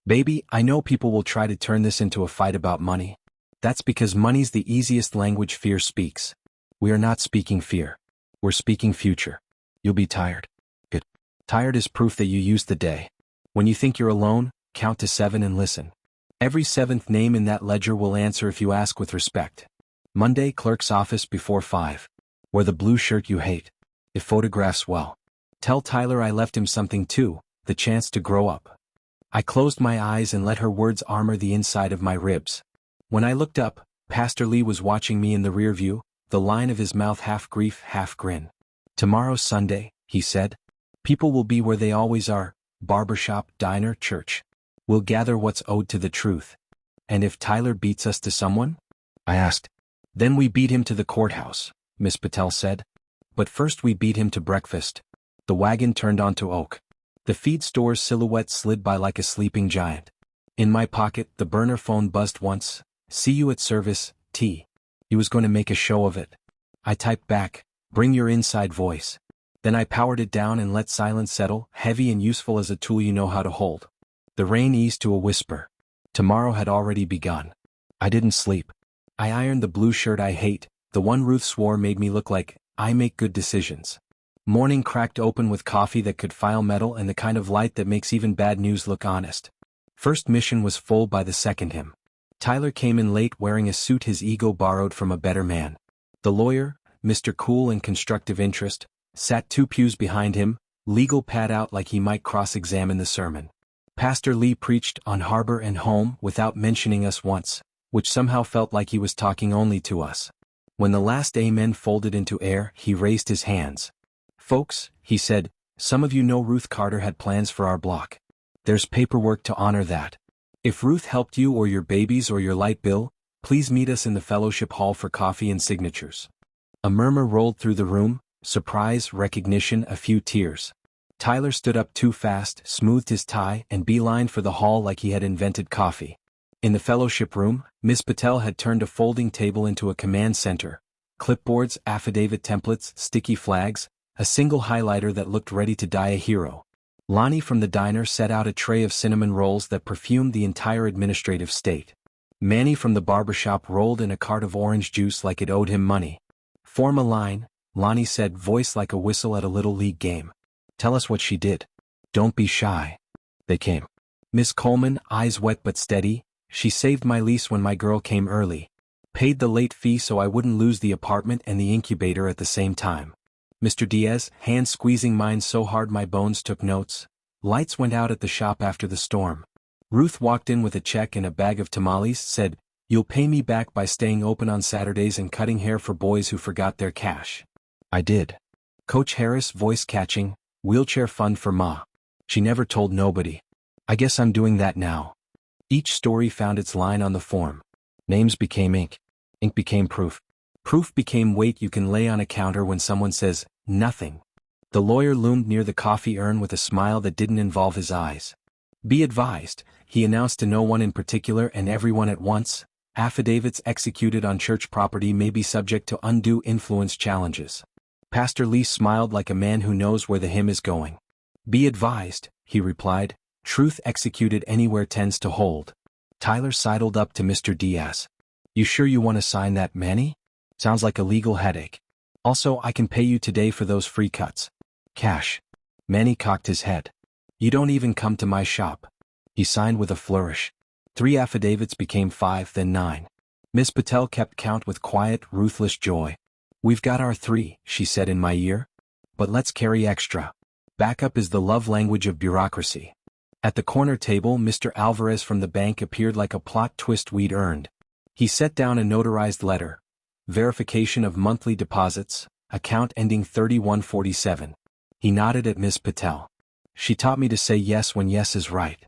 "Baby, I know people will try to turn this into a fight about money. That's because money's the easiest language fear speaks. We are not speaking fear. We're speaking future. You'll be tired. Good. Tired is proof that you used the day. When you think you're alone, count to 7 and listen. Every 7th name in that ledger will answer if you ask with respect. Monday, clerk's office before 5. Wear the blue shirt you hate. It photographs well. Tell Tyler I left him something too, the chance to grow up." I closed my eyes and let her words armor the inside of my ribs. When I looked up, Pastor Lee was watching me in the rear view, the line of his mouth half grief, half grin. "Tomorrow's Sunday," he said. "People will be where they always are, barbershop, diner, church. We'll gather what's owed to the truth." "And if Tyler beats us to someone?" I asked. "Then we beat him to the courthouse," Miss Patel said. "But first we beat him to breakfast." The wagon turned onto Oak. The feed store's silhouette slid by like a sleeping giant. In my pocket, the burner phone buzzed once. "See you at service, T." He was going to make a show of it. I typed back, "Bring your inside voice." Then I powered it down and let silence settle, heavy and useful as a tool you know how to hold. The rain eased to a whisper. Tomorrow had already begun. I didn't sleep. I ironed the blue shirt I hate, the one Ruth swore made me look like I make good decisions. Morning cracked open with coffee that could file metal and the kind of light that makes even bad news look honest. First mission was full by the second him. Tyler came in late wearing a suit his ego borrowed from a better man. The lawyer, Mr. Cool and Constructive Interest, sat 2 pews behind him, legal pad out like he might cross-examine the sermon. Pastor Lee preached on harbor and home without mentioning us once, which somehow felt like he was talking only to us. When the last amen folded into air, he raised his hands. "Folks," he said, "some of you know Ruth Carter had plans for our block. There's paperwork to honor that. If Ruth helped you or your babies or your light bill, please meet us in the fellowship hall for coffee and signatures." A murmur rolled through the room, surprise, recognition, a few tears. Tyler stood up too fast, smoothed his tie, and beelined for the hall like he had invented coffee. In the fellowship room, Miss Patel had turned a folding table into a command center. Clipboards, affidavit templates, sticky flags, a single highlighter that looked ready to die a hero. Lonnie from the diner set out a tray of cinnamon rolls that perfumed the entire administrative state. Manny from the barbershop rolled in a cart of orange juice like it owed him money. "Form a line," Lonnie said, voice like a whistle at a little league game. "Tell us what she did. Don't be shy." They came. Miss Coleman, eyes wet but steady, "She saved my lease when my girl came early. Paid the late fee so I wouldn't lose the apartment and the incubator at the same time." Mr. Diaz, hand squeezing mine so hard my bones took notes. "Lights went out at the shop after the storm. Ruth walked in with a check and a bag of tamales, said, 'You'll pay me back by staying open on Saturdays and cutting hair for boys who forgot their cash.' I did." Coach Harris, voice catching, "Wheelchair fund for Ma. She never told nobody. I guess I'm doing that now." Each story found its line on the form. Names became ink. Ink became proof. Proof became weight you can lay on a counter when someone says, "Nothing." The lawyer loomed near the coffee urn with a smile that didn't involve his eyes. "Be advised," he announced to no one in particular and everyone at once, Affidavits executed on church property may be subject to undue influence challenges. Pastor Lee smiled like a man who knows where the hymn is going. Be advised, he replied, truth executed anywhere tends to hold. Tyler sidled up to Mr. Diaz. You sure you want to sign that, Manny? Sounds like a legal headache. Also, I can pay you today for those free cuts. Cash. Manny cocked his head. You don't even come to my shop. He signed with a flourish. 3 affidavits became 5, then 9. Miss Patel kept count with quiet, ruthless joy. We've got our 3, she said in my ear. But let's carry extra. Backup is the love language of bureaucracy. At the corner table, Mr. Alvarez from the bank appeared like a plot twist we'd earned. He set down a notarized letter. Verification of monthly deposits, account ending 3147. He nodded at Miss Patel. She taught me to say yes when yes is right.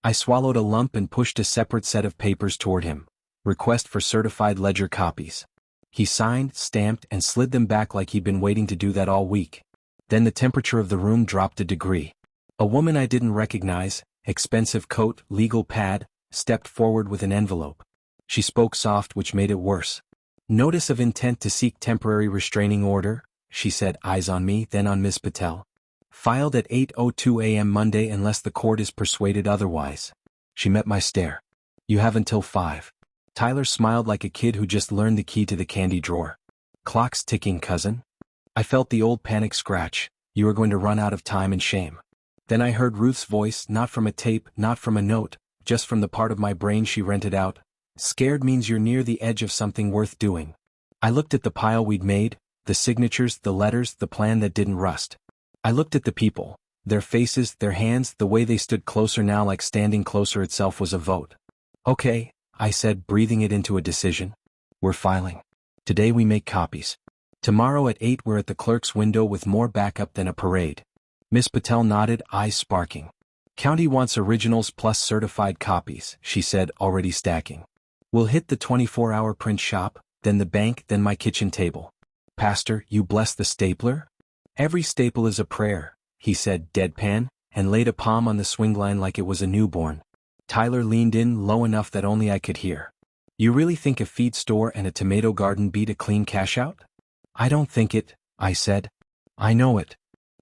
I swallowed a lump and pushed a separate set of papers toward him. Request for certified ledger copies. He signed, stamped, and slid them back like he'd been waiting to do that all week. Then the temperature of the room dropped a degree. A woman I didn't recognize, expensive coat, legal pad, stepped forward with an envelope. She spoke soft, which made it worse. Notice of intent to seek temporary restraining order, she said, eyes on me, then on Miss Patel. Filed at 8:02 a.m. Monday unless the court is persuaded otherwise. She met my stare. You have until 5. Tyler smiled like a kid who just learned the key to the candy drawer. Clock's ticking, cousin. I felt the old panic scratch. You are going to run out of time and shame. Then I heard Ruth's voice, not from a tape, not from a note, just from the part of my brain she rented out. Scared means you're near the edge of something worth doing. I looked at the pile we'd made, the signatures, the letters, the plan that didn't rust. I looked at the people, their faces, their hands, the way they stood closer now, like standing closer itself was a vote. Okay, I said, breathing it into a decision. We're filing. Today we make copies. Tomorrow at 8 we're at the clerk's window with more backup than a parade. Miss Patel nodded, eyes sparking. County wants originals plus certified copies, she said, already stacking. We'll hit the 24-hour print shop, then the bank, then my kitchen table. Pastor, you bless the stapler? Every staple is a prayer, he said, deadpan, and laid a palm on the swing line like it was a newborn. Tyler leaned in low enough that only I could hear. You really think a feed store and a tomato garden beat a clean cash-out? I don't think it, I said. I know it.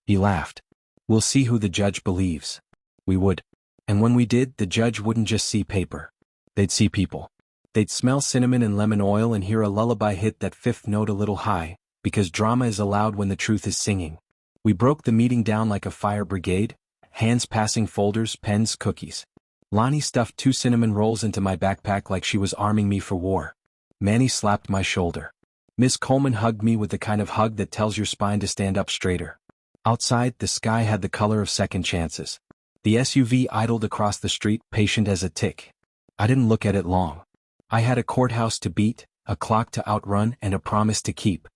He laughed. We'll see who the judge believes. We would. And when we did, the judge wouldn't just see paper. They'd see people. They'd smell cinnamon and lemon oil and hear a lullaby hit that 5th note a little high, because drama is allowed when the truth is singing. We broke the meeting down like a fire brigade, hands passing folders, pens, cookies. Lonnie stuffed 2 cinnamon rolls into my backpack like she was arming me for war. Manny slapped my shoulder. Miss Coleman hugged me with the kind of hug that tells your spine to stand up straighter. Outside, the sky had the color of second chances. The SUV idled across the street, patient as a tick. I didn't look at it long. I had a courthouse to beat, a clock to outrun, and a promise to keep.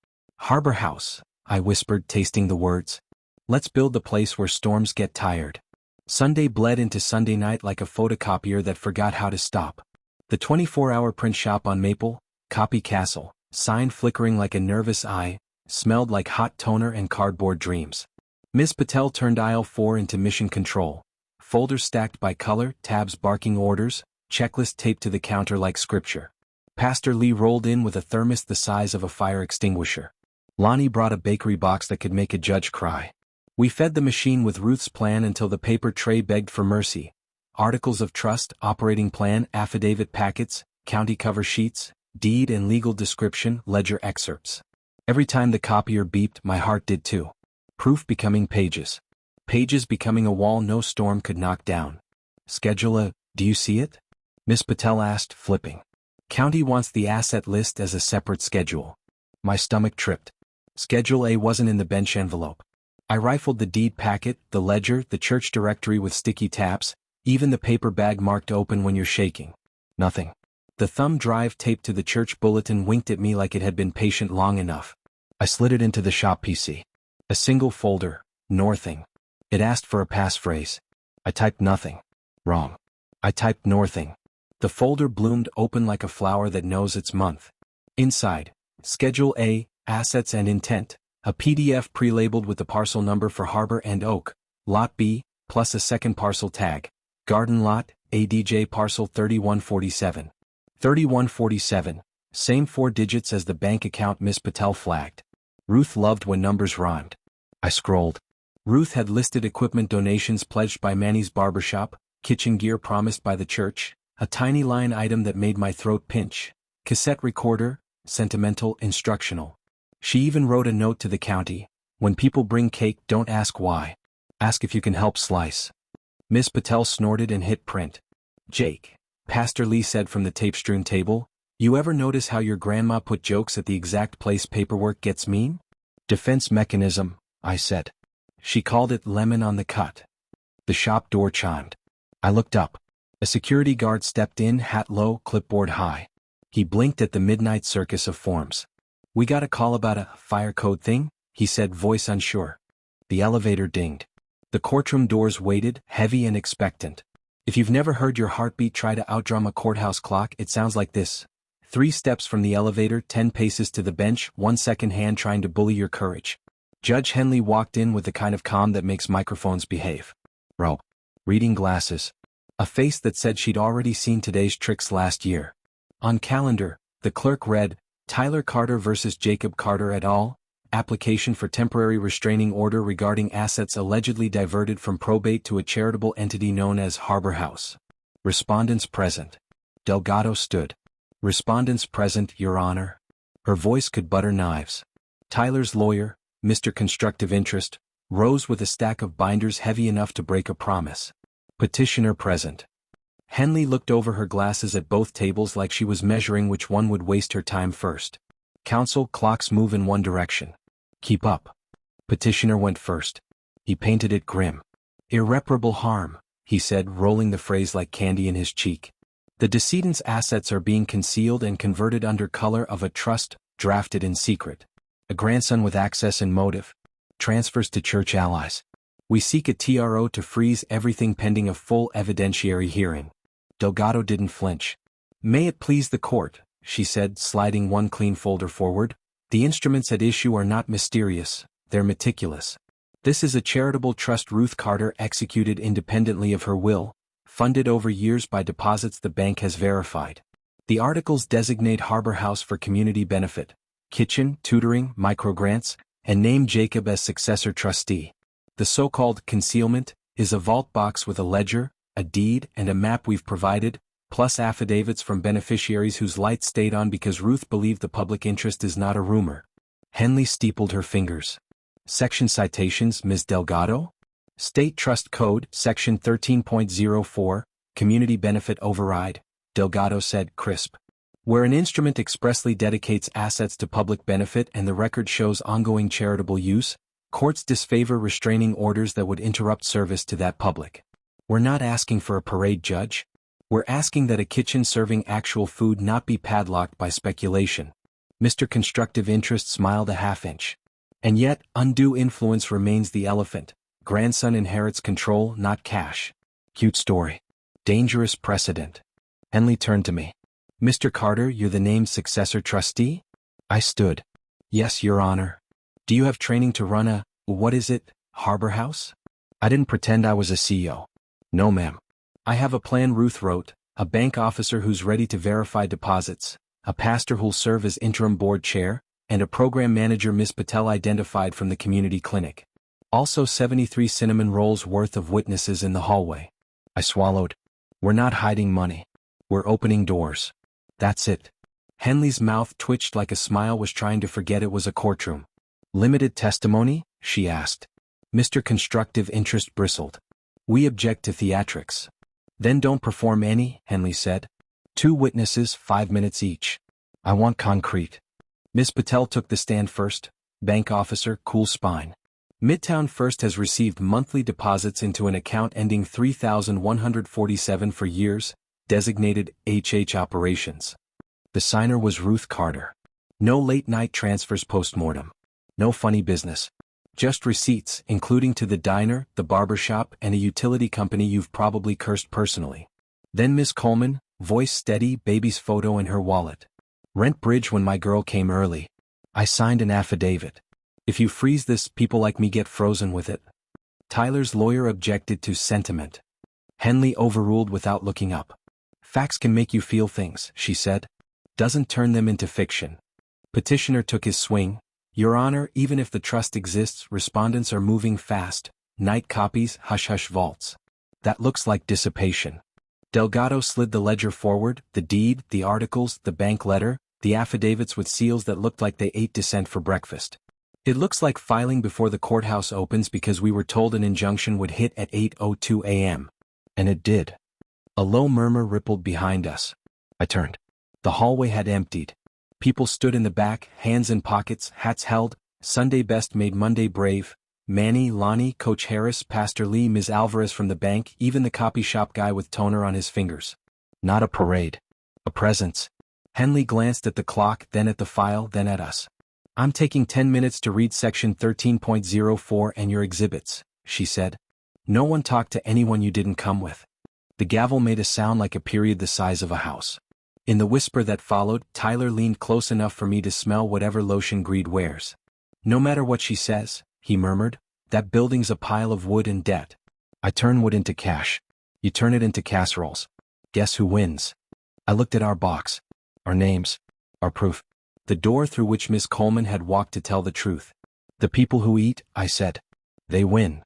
Harbor House, I whispered, tasting the words. Let's build the place where storms get tired. Sunday bled into Sunday night like a photocopier that forgot how to stop. The 24-hour print shop on Maple, Copy Castle, sign flickering like a nervous eye, smelled like hot toner and cardboard dreams. Miss Patel turned aisle 4 into mission control. Folders stacked by color, tabs barking orders, checklist taped to the counter like scripture. Pastor Lee rolled in with a thermos the size of a fire extinguisher. Lonnie brought a bakery box that could make a judge cry. We fed the machine with Ruth's plan until the paper tray begged for mercy. Articles of trust, operating plan, affidavit packets, county cover sheets, deed and legal description, ledger excerpts. Every time the copier beeped, my heart did too. Proof becoming pages. Pages becoming a wall no storm could knock down. Schedule A, do you see it? Miss Patel asked, flipping. County wants the asset list as a separate schedule. My stomach tripped. Schedule A wasn't in the bench envelope. I rifled the deed packet, the ledger, the church directory with sticky tabs, even the paper bag marked open when you're shaking. Nothing. The thumb drive taped to the church bulletin winked at me like it had been patient long enough. I slid it into the shop PC. A single folder, Northing. It asked for a passphrase. I typed nothing. Wrong. I typed Northing. The folder bloomed open like a flower that knows its month. Inside, Schedule A, Assets and Intent, a PDF pre-labeled with the parcel number for Harbor and Oak, Lot B, plus a second parcel tag, Garden Lot, ADJ Parcel 3147. 3147. Same 4 digits as the bank account Miss Patel flagged. Ruth loved when numbers rhymed. I scrolled. Ruth had listed equipment donations pledged by Manny's barbershop, kitchen gear promised by the church, a tiny line item that made my throat pinch, cassette recorder, sentimental, instructional. She even wrote a note to the county: when people bring cake, don't ask why. Ask if you can help slice. Miss Patel snorted and hit print. Jake, Pastor Lee said from the tape-strewn table, you ever notice how your grandma put jokes at the exact place paperwork gets mean? Defense mechanism, I said. She called it lemon on the cut. The shop door chimed. I looked up. A security guard stepped in, hat low, clipboard high. He blinked at the midnight circus of forms. We got a call about a fire code thing, he said, voice unsure. The elevator dinged. The courtroom doors waited, heavy and expectant. If you've never heard your heartbeat try to outdrum a courthouse clock, it sounds like this. 3 steps from the elevator, 10 paces to the bench, 1 second hand trying to bully your courage. Judge Henley walked in with the kind of calm that makes microphones behave. Bro. Reading glasses. A face that said she'd already seen today's tricks last year. On calendar, the clerk read, Tyler Carter versus Jacob Carter et al., application for temporary restraining order regarding assets allegedly diverted from probate to a charitable entity known as Harbor House. Respondents present. Delgado stood. Respondents present, Your Honor. Her voice could butter knives. Tyler's lawyer, Mr. Constructive Interest, rose with a stack of binders heavy enough to break a promise. Petitioner present. Henley looked over her glasses at both tables like she was measuring which one would waste her time first. Counsel, clocks move in one direction. Keep up. Petitioner went first. He painted it grim. Irreparable harm, he said, rolling the phrase like candy in his cheek. The decedent's assets are being concealed and converted under color of a trust, drafted in secret. A grandson with access and motive. Transfers to church allies. We seek a TRO to freeze everything pending a full evidentiary hearing. Delgado didn't flinch. May it please the court, she said, sliding one clean folder forward. The instruments at issue are not mysterious, they're meticulous. This is a charitable trust Ruth Carter executed independently of her will, funded over years by deposits the bank has verified. The articles designate Harbor House for community benefit, kitchen, tutoring, microgrants, and name Jacob as successor trustee. The so-called concealment is a vault box with a ledger, a deed, and a map we've provided, plus affidavits from beneficiaries whose light stayed on because Ruth believed the public interest is not a rumor. Henley steepled her fingers. Section citations, Ms. Delgado? State Trust Code, Section 13.04, Community Benefit Override, Delgado said, crisp. Where an instrument expressly dedicates assets to public benefit and the record shows ongoing charitable use, courts disfavor restraining orders that would interrupt service to that public. We're not asking for a parade, Judge. We're asking that a kitchen serving actual food not be padlocked by speculation. Mr. Constructive Interest smiled a half-inch. And yet, undue influence remains the elephant. Grandson inherits control, not cash. Cute story. Dangerous precedent. Henley turned to me. Mr. Carter, you're the named successor trustee? I stood. Yes, Your Honor. Do you have training to run a, what is it, Harbor House? I didn't pretend I was a CEO. No, ma'am. I have a plan Ruth wrote, a bank officer who's ready to verify deposits, a pastor who'll serve as interim board chair, and a program manager Miss Patel identified from the community clinic. Also 73 cinnamon rolls worth of witnesses in the hallway. I swallowed. We're not hiding money. We're opening doors. That's it. Henley's mouth twitched like a smile was trying to forget it was a courtroom. Limited testimony? She asked. Mr. Constructive Interest bristled. We object to theatrics. Then don't perform any, Henley said. 2 witnesses, 5 minutes each. I want concrete. Miss Patel took the stand first. Bank officer, cool spine. Midtown First has received monthly deposits into an account ending 3147 for years, designated HH operations. The signer was Ruth Carter. No late-night transfers post-mortem. No funny business. Just receipts, including to the diner, the barbershop, and a utility company you've probably cursed personally. Then Miss Coleman, voice steady, baby's photo in her wallet. Rent bridge when my girl came early. I signed an affidavit. If you freeze this, people like me get frozen with it. Tyler's lawyer objected to sentiment. Henley overruled without looking up. Facts can make you feel things, she said. Doesn't turn them into fiction. Petitioner took his swing. Your Honor, even if the trust exists, respondents are moving fast. Night copies, hush-hush vaults. That looks like dissipation. Delgado slid the ledger forward, the deed, the articles, the bank letter, the affidavits with seals that looked like they ate dissent for breakfast. It looks like filing before the courthouse opens because we were told an injunction would hit at 8:02 a.m. And it did. A low murmur rippled behind us. I turned. The hallway had emptied. People stood in the back, hands in pockets, hats held. Sunday best made Monday brave. Manny, Lonnie, Coach Harris, Pastor Lee, Ms. Alvarez from the bank, even the copy shop guy with toner on his fingers. Not a parade. A presence. Henley glanced at the clock, then at the file, then at us. I'm taking 10 minutes to read section 13.04 and your exhibits, she said. No one talked to anyone you didn't come with. The gavel made a sound like a period the size of a house. In the whisper that followed, Tyler leaned close enough for me to smell whatever lotion greed wears. No matter what she says, he murmured, that building's a pile of wood and debt. I turn wood into cash. You turn it into casseroles. Guess who wins? I looked at our box. Our names. Our proof. The door through which Miss Coleman had walked to tell the truth. The people who eat, I said. They win.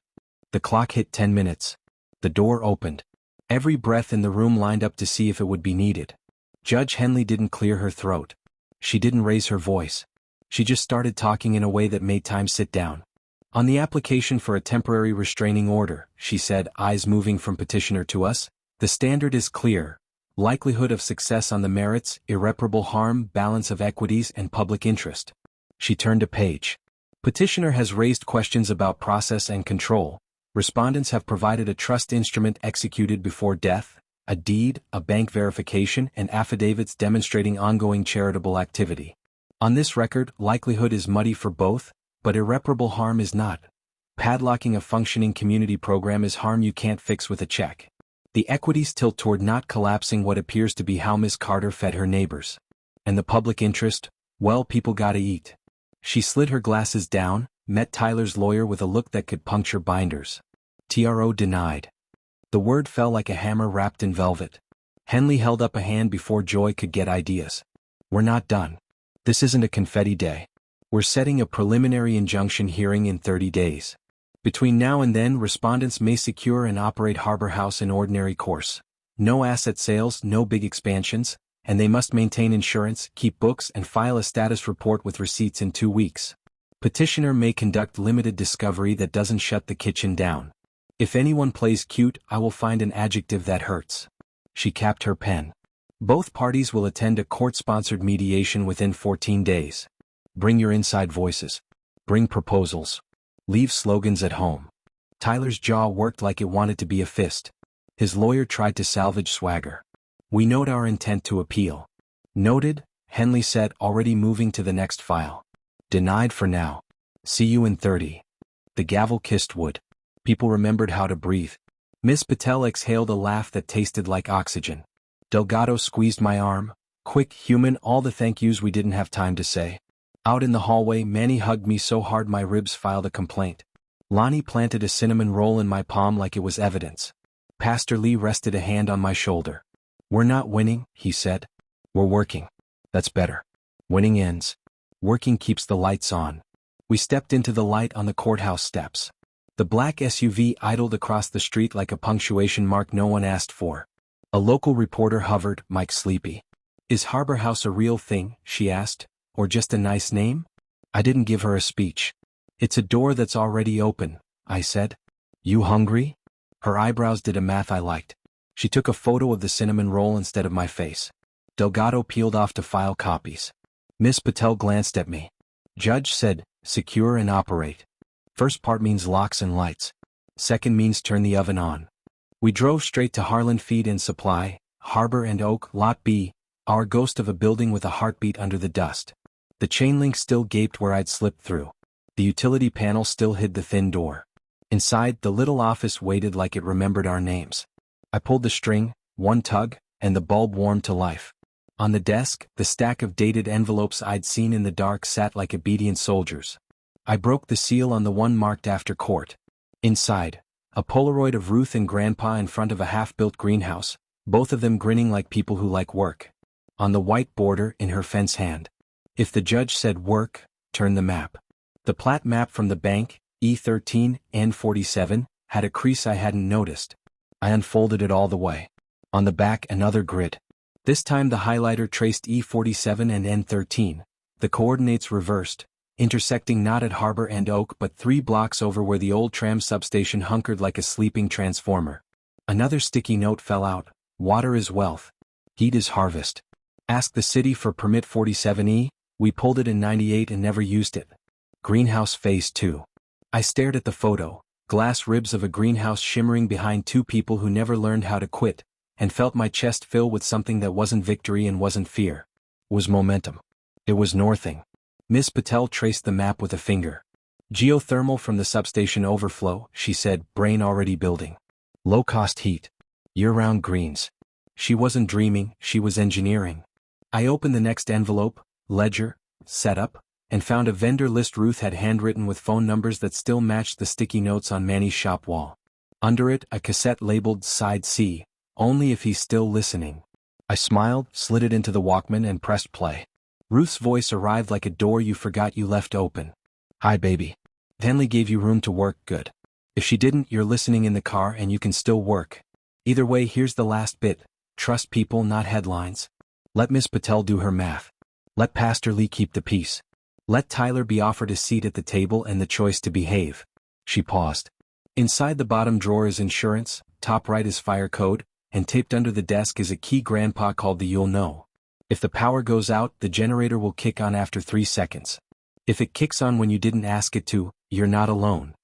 The clock hit 10 minutes. The door opened. Every breath in the room lined up to see if it would be needed. Judge Henley didn't clear her throat. She didn't raise her voice. She just started talking in a way that made time sit down. On the application for a temporary restraining order, she said, eyes moving from petitioner to us, the standard is clear. Likelihood of success on the merits, irreparable harm, balance of equities, and public interest. She turned a page. Petitioner has raised questions about process and control. Respondents have provided a trust instrument executed before death, a deed, a bank verification, and affidavits demonstrating ongoing charitable activity. On this record, likelihood is muddy for both, but irreparable harm is not. Padlocking a functioning community program is harm you can't fix with a check. The equities tilt toward not collapsing what appears to be how Miss Carter fed her neighbors. And the public interest? Well, people gotta eat. She slid her glasses down, met Tyler's lawyer with a look that could puncture binders. TRO denied. The word fell like a hammer wrapped in velvet. Henley held up a hand before Joy could get ideas. We're not done. This isn't a confetti day. We're setting a preliminary injunction hearing in 30 days. Between now and then, respondents may secure and operate Harbor House in ordinary course. No asset sales, no big expansions, and they must maintain insurance, keep books, and file a status report with receipts in 2 weeks. Petitioner may conduct limited discovery that doesn't shut the kitchen down. If anyone plays cute, I will find an adjective that hurts. She capped her pen. Both parties will attend a court-sponsored mediation within 14 days. Bring your inside voices. Bring proposals. Leave slogans at home. Tyler's jaw worked like it wanted to be a fist. His lawyer tried to salvage swagger. We note our intent to appeal. Noted, Henley said, already moving to the next file. Denied for now. See you in 30. The gavel kissed wood. People remembered how to breathe. Miss Patel exhaled a laugh that tasted like oxygen. Delgado squeezed my arm. Quick, human, all the thank yous we didn't have time to say. Out in the hallway, Manny hugged me so hard my ribs filed a complaint. Lonnie planted a cinnamon roll in my palm like it was evidence. Pastor Lee rested a hand on my shoulder. We're not winning, he said. We're working. That's better. Winning ends. Working keeps the lights on. We stepped into the light on the courthouse steps. The black SUV idled across the street like a punctuation mark no one asked for. A local reporter hovered, Mike Sleepy. Is Harbor House a real thing, she asked, or just a nice name? I didn't give her a speech. It's a door that's already open, I said. You hungry? Her eyebrows did a math I liked. She took a photo of the cinnamon roll instead of my face. Delgado peeled off to file copies. Miss Patel glanced at me. Judge said, secure and operate. First part means locks and lights. Second means turn the oven on. We drove straight to Harlan Feed and Supply, Harbor and Oak, Lot B, our ghost of a building with a heartbeat under the dust. The chain link still gaped where I'd slipped through. The utility panel still hid the thin door. Inside, the little office waited like it remembered our names. I pulled the string, one tug, and the bulb warmed to life. On the desk, the stack of dated envelopes I'd seen in the dark sat like obedient soldiers. I broke the seal on the one marked after court. Inside, a Polaroid of Ruth and Grandpa in front of a half-built greenhouse, both of them grinning like people who like work. On the white border in her fence hand. If the judge said work, turn the map. The plat map from the bank, E13, N47, had a crease I hadn't noticed. I unfolded it all the way. On the back another grid. This time the highlighter traced E47 and N13, the coordinates reversed, intersecting not at Harbor and Oak but 3 blocks over where the old tram substation hunkered like a sleeping transformer. Another sticky note fell out. Water is wealth. Heat is harvest. Ask the city for permit 47E, we pulled it in 98 and never used it. Greenhouse phase 2. I stared at the photo, glass ribs of a greenhouse shimmering behind 2 people who never learned how to quit, and felt my chest fill with something that wasn't victory and wasn't fear. It was momentum. It was northing. Miss Patel traced the map with a finger. Geothermal from the substation overflow, she said, brain already building. Low-cost heat. Year-round greens. She wasn't dreaming, she was engineering. I opened the next envelope, ledger, setup, and found a vendor list Ruth had handwritten with phone numbers that still matched the sticky notes on Manny's shop wall. Under it, a cassette labeled Side C, only if he's still listening. I smiled, slid it into the Walkman and pressed play. Ruth's voice arrived like a door you forgot you left open. Hi baby. Henley gave you room to work, good. If she didn't, you're listening in the car and you can still work. Either way, here's the last bit. Trust people, not headlines. Let Miss Patel do her math. Let Pastor Lee keep the peace. Let Tyler be offered a seat at the table and the choice to behave. She paused. Inside the bottom drawer is insurance, top right is fire code, and taped under the desk is a key Grandpa called the You'll Know. If the power goes out, the generator will kick on after 3 seconds. If it kicks on when you didn't ask it to, you're not alone.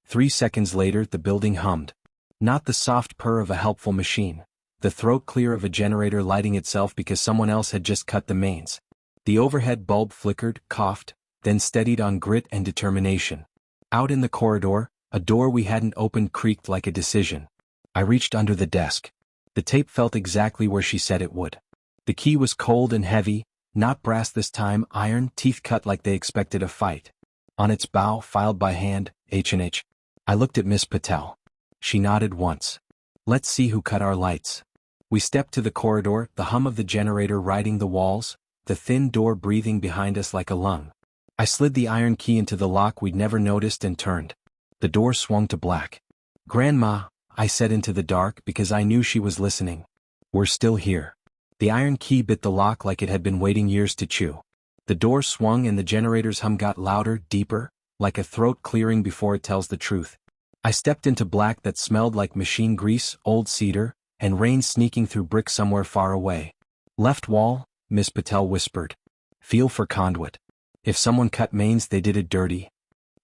3 seconds later, the building hummed. Not the soft purr of a helpful machine. The throat clear of a generator lighting itself because someone else had just cut the mains. The overhead bulb flickered, coughed, then steadied on grit and determination. Out in the corridor, a door we hadn't opened creaked like a decision. I reached under the desk. The tape felt exactly where she said it would. The key was cold and heavy, not brass this time, iron, teeth cut like they expected a fight. On its bow, filed by hand, H&H. I looked at Miss Patel. She nodded once. Let's see who cut our lights. We stepped to the corridor, the hum of the generator riding the walls, the thin door breathing behind us like a lung. I slid the iron key into the lock we'd never noticed and turned. The door swung to black. Grandma, I said into the dark because I knew she was listening. We're still here. The iron key bit the lock like it had been waiting years to chew. The door swung and the generator's hum got louder, deeper, like a throat clearing before it tells the truth. I stepped into black that smelled like machine grease, old cedar, and rain sneaking through brick somewhere far away. Left wall, Miss Patel whispered. Feel for conduit. If someone cut mains, they did it dirty.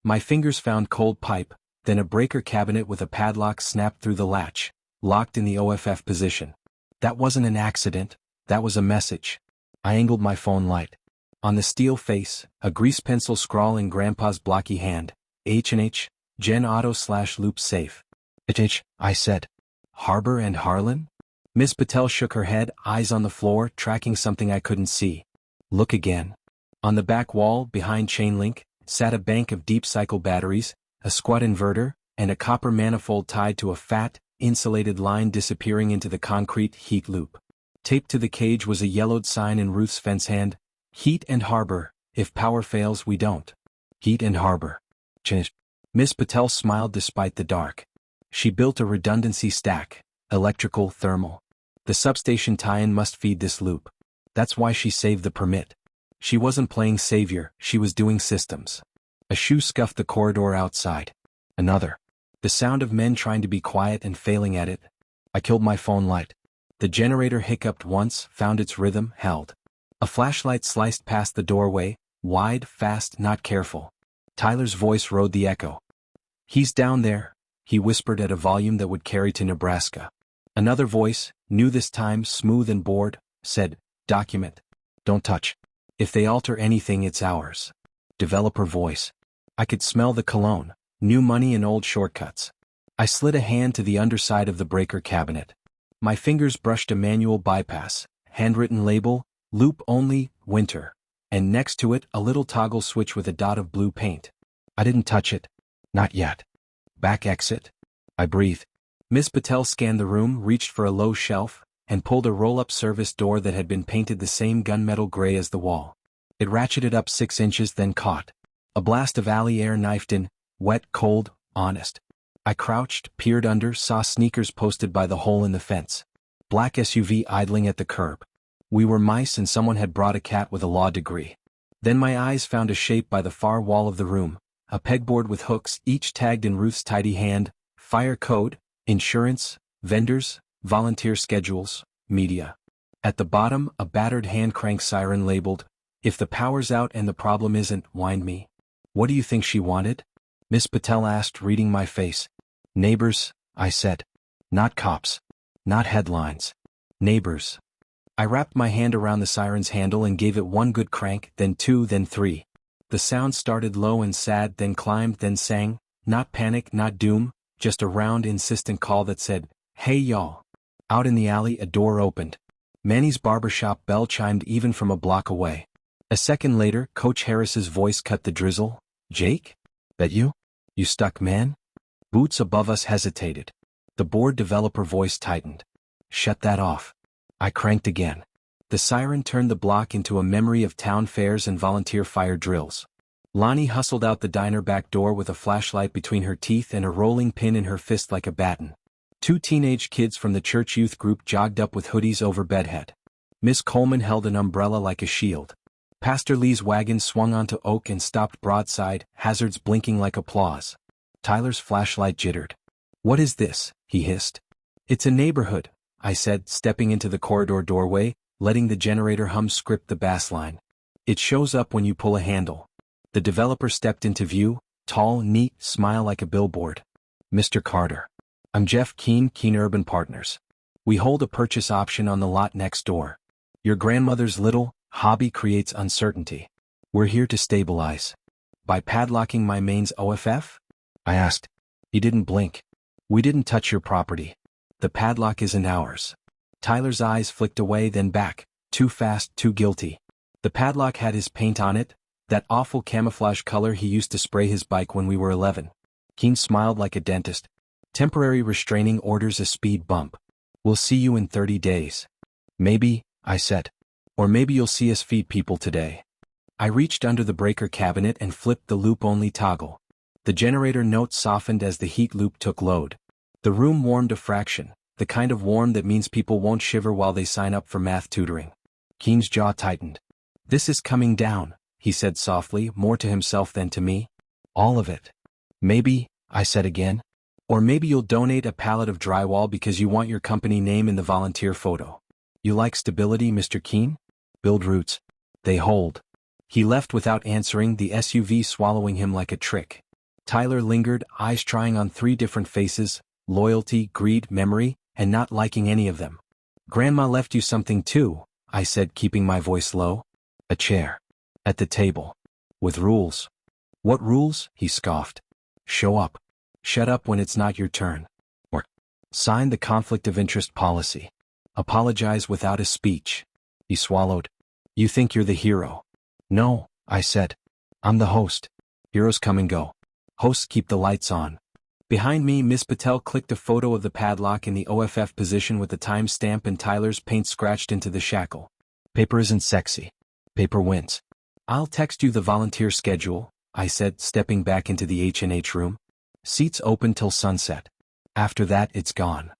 My fingers found cold pipe, then a breaker cabinet with a padlock snapped through the latch, locked in the OFF position. That wasn't an accident, that was a message. I angled my phone light. On the steel face, a grease pencil scrawl in Grandpa's blocky hand. H&H, Gen Auto/Loop Safe. H, I said. Harbor and Harlan? Miss Patel shook her head, eyes on the floor, tracking something I couldn't see. Look again. On the back wall, behind chain link, sat a bank of deep cycle batteries, a squat inverter, and a copper manifold tied to a fat, insulated line disappearing into the concrete heat loop. Taped to the cage was a yellowed sign in Ruth's fence hand. Heat and harbor, if power fails we don't. Heat and harbor. Miss Patel smiled despite the dark. She built a redundancy stack, electrical, thermal. The substation tie-in must feed this loop. That's why she saved the permit. She wasn't playing savior, she was doing systems. A shoe scuffed the corridor outside. Another. The sound of men trying to be quiet and failing at it. I killed my phone light. The generator hiccuped once, found its rhythm, held. A flashlight sliced past the doorway, wide, fast, not careful. Tyler's voice rode the echo. He's down there, he whispered at a volume that would carry to Nebraska. Another voice, new this time, smooth and bored, said, document. Don't touch. If they alter anything, it's ours. Developer voice. I could smell the cologne, new money and old shortcuts. I slid a hand to the underside of the breaker cabinet. My fingers brushed a manual bypass, handwritten label, loop only, winter. And next to it, a little toggle switch with a dot of blue paint. I didn't touch it. Not yet. Back exit. I breathed. Miss Patel scanned the room, reached for a low shelf, and pulled a roll-up service door that had been painted the same gunmetal gray as the wall. It ratcheted up 6 inches, then caught. A blast of alley air knifed in, wet, cold, honest. I crouched, peered under, saw sneakers posted by the hole in the fence. Black SUV idling at the curb. We were mice and someone had brought a cat with a law degree. Then my eyes found a shape by the far wall of the room, a pegboard with hooks, each tagged in Ruth's tidy hand: fire code, insurance, vendors, volunteer schedules, media. At the bottom, a battered hand crank siren labeled, "If the power's out and the problem isn't, wind me." What do you think she wanted? Miss Patel asked, reading my face. Neighbors, I said. Not cops. Not headlines. Neighbors. I wrapped my hand around the siren's handle and gave it one good crank, then 2, then 3. The sound started low and sad, then climbed, then sang. Not panic, not doom, just a round, insistent call that said, "Hey y'all." Out in the alley, a door opened. Manny's barbershop bell chimed even from a block away. A second later, Coach Harris's voice cut the drizzle. "Jake? That you? You stuck, man?" Boots above us hesitated. The board developer voice tightened. "Shut that off." I cranked again. The siren turned the block into a memory of town fairs and volunteer fire drills. Lonnie hustled out the diner back door with a flashlight between her teeth and a rolling pin in her fist like a baton. 2 teenage kids from the church youth group jogged up with hoodies over bedhead. Miss Coleman held an umbrella like a shield. Pastor Lee's wagon swung onto Oak and stopped broadside, hazards blinking like applause. Tyler's flashlight jittered. "What is this?" he hissed. "It's a neighborhood," I said, stepping into the corridor doorway, letting the generator hum script the bass line. "It shows up when you pull a handle." The developer stepped into view, tall, neat, smile like a billboard. "Mr. Carter. I'm Jeff Keen Urban Partners. We hold a purchase option on the lot next door. Your grandmother's little hobby creates uncertainty. We're here to stabilize." "By padlocking my main's OFF?" I asked. He didn't blink. "We didn't touch your property. The padlock isn't ours." Tyler's eyes flicked away, then back, too fast, too guilty. "The padlock had his paint on it, that awful camouflage color he used to spray his bike when we were 11. Keen smiled like a dentist. "Temporary restraining orders, a speed bump. We'll see you in 30 days. Maybe," I said. "Or maybe you'll see us feed people today." I reached under the breaker cabinet and flipped the loop-only toggle. The generator note softened as the heat loop took load. The room warmed a fraction, the kind of warm that means people won't shiver while they sign up for math tutoring. Keen's jaw tightened. "This is coming down," he said softly, more to himself than to me. "All of it." "Maybe," I said again. "Or maybe you'll donate a pallet of drywall because you want your company name in the volunteer photo. You like stability, Mr. Keen? Build roots. They hold." He left without answering, the SUV swallowing him like a trick. Tyler lingered, eyes trying on 3 different faces: loyalty, greed, memory, and not liking any of them. "Grandma left you something too," I said, keeping my voice low. "A chair. At the table. With rules." "What rules?" he scoffed. "Show up. Shut up when it's not your turn. Or sign the conflict of interest policy. Apologize without a speech." He swallowed. "You think you're the hero." "No," I said. "I'm the host. Heroes come and go. Hosts keep the lights on." Behind me, Miss Patel clicked a photo of the padlock in the OFF position with the time stamp and Tyler's paint scratched into the shackle. "Paper isn't sexy. Paper wins." "I'll text you the volunteer schedule," I said, stepping back into the H&H room. "Seats open till sunset. After that, it's gone."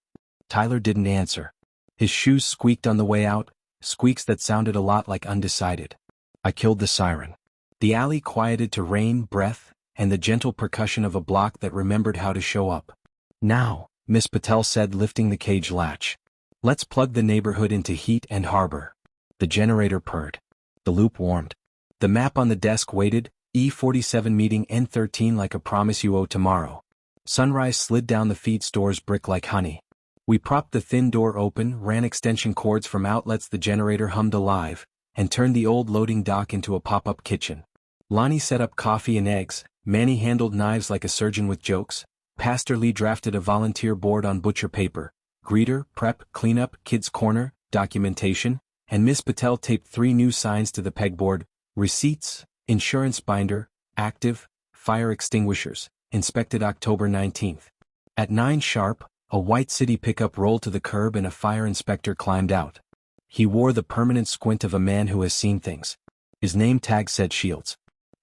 Tyler didn't answer. His shoes squeaked on the way out, squeaks that sounded a lot like undecided. I killed the siren. The alley quieted to rain, breath, and the gentle percussion of a block that remembered how to show up. "Now," Miss Patel said, lifting the cage latch. "Let's plug the neighborhood into heat and harbor." The generator purred. The loop warmed. The map on the desk waited, E47 meeting N13 like a promise you owe tomorrow. Sunrise slid down the feed store's brick like honey. We propped the thin door open, ran extension cords from outlets, the generator hummed alive, and turned the old loading dock into a pop-up kitchen. Lonnie set up coffee and eggs, Manny handled knives like a surgeon with jokes, Pastor Lee drafted a volunteer board on butcher paper, greeter, prep, cleanup, kids' corner, documentation, and Miss Patel taped 3 new signs to the pegboard: receipts, insurance binder, active, fire extinguishers, inspected October 19th. At 9 sharp, A white city pickup rolled to the curb and a fire inspector climbed out. He wore the permanent squint of a man who has seen things. His name tag said Shields.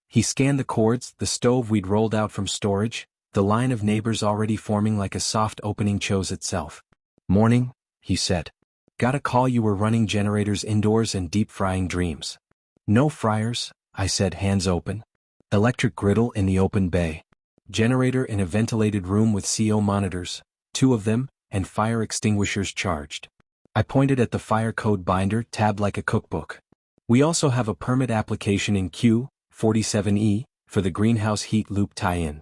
He scanned the cords, the stove we'd rolled out from storage, the line of neighbors already forming like a soft opening chose itself. "Morning," he said. "Got a call you were running generators indoors and deep-frying dreams." "No fryers," I said, hands open. "Electric griddle in the open bay. Generator in a ventilated room with CO monitors, 2 of them, and fire extinguishers charged." I pointed at the fire code binder tabbed like a cookbook. "We also have a permit application in Q47E for the greenhouse heat loop tie-in."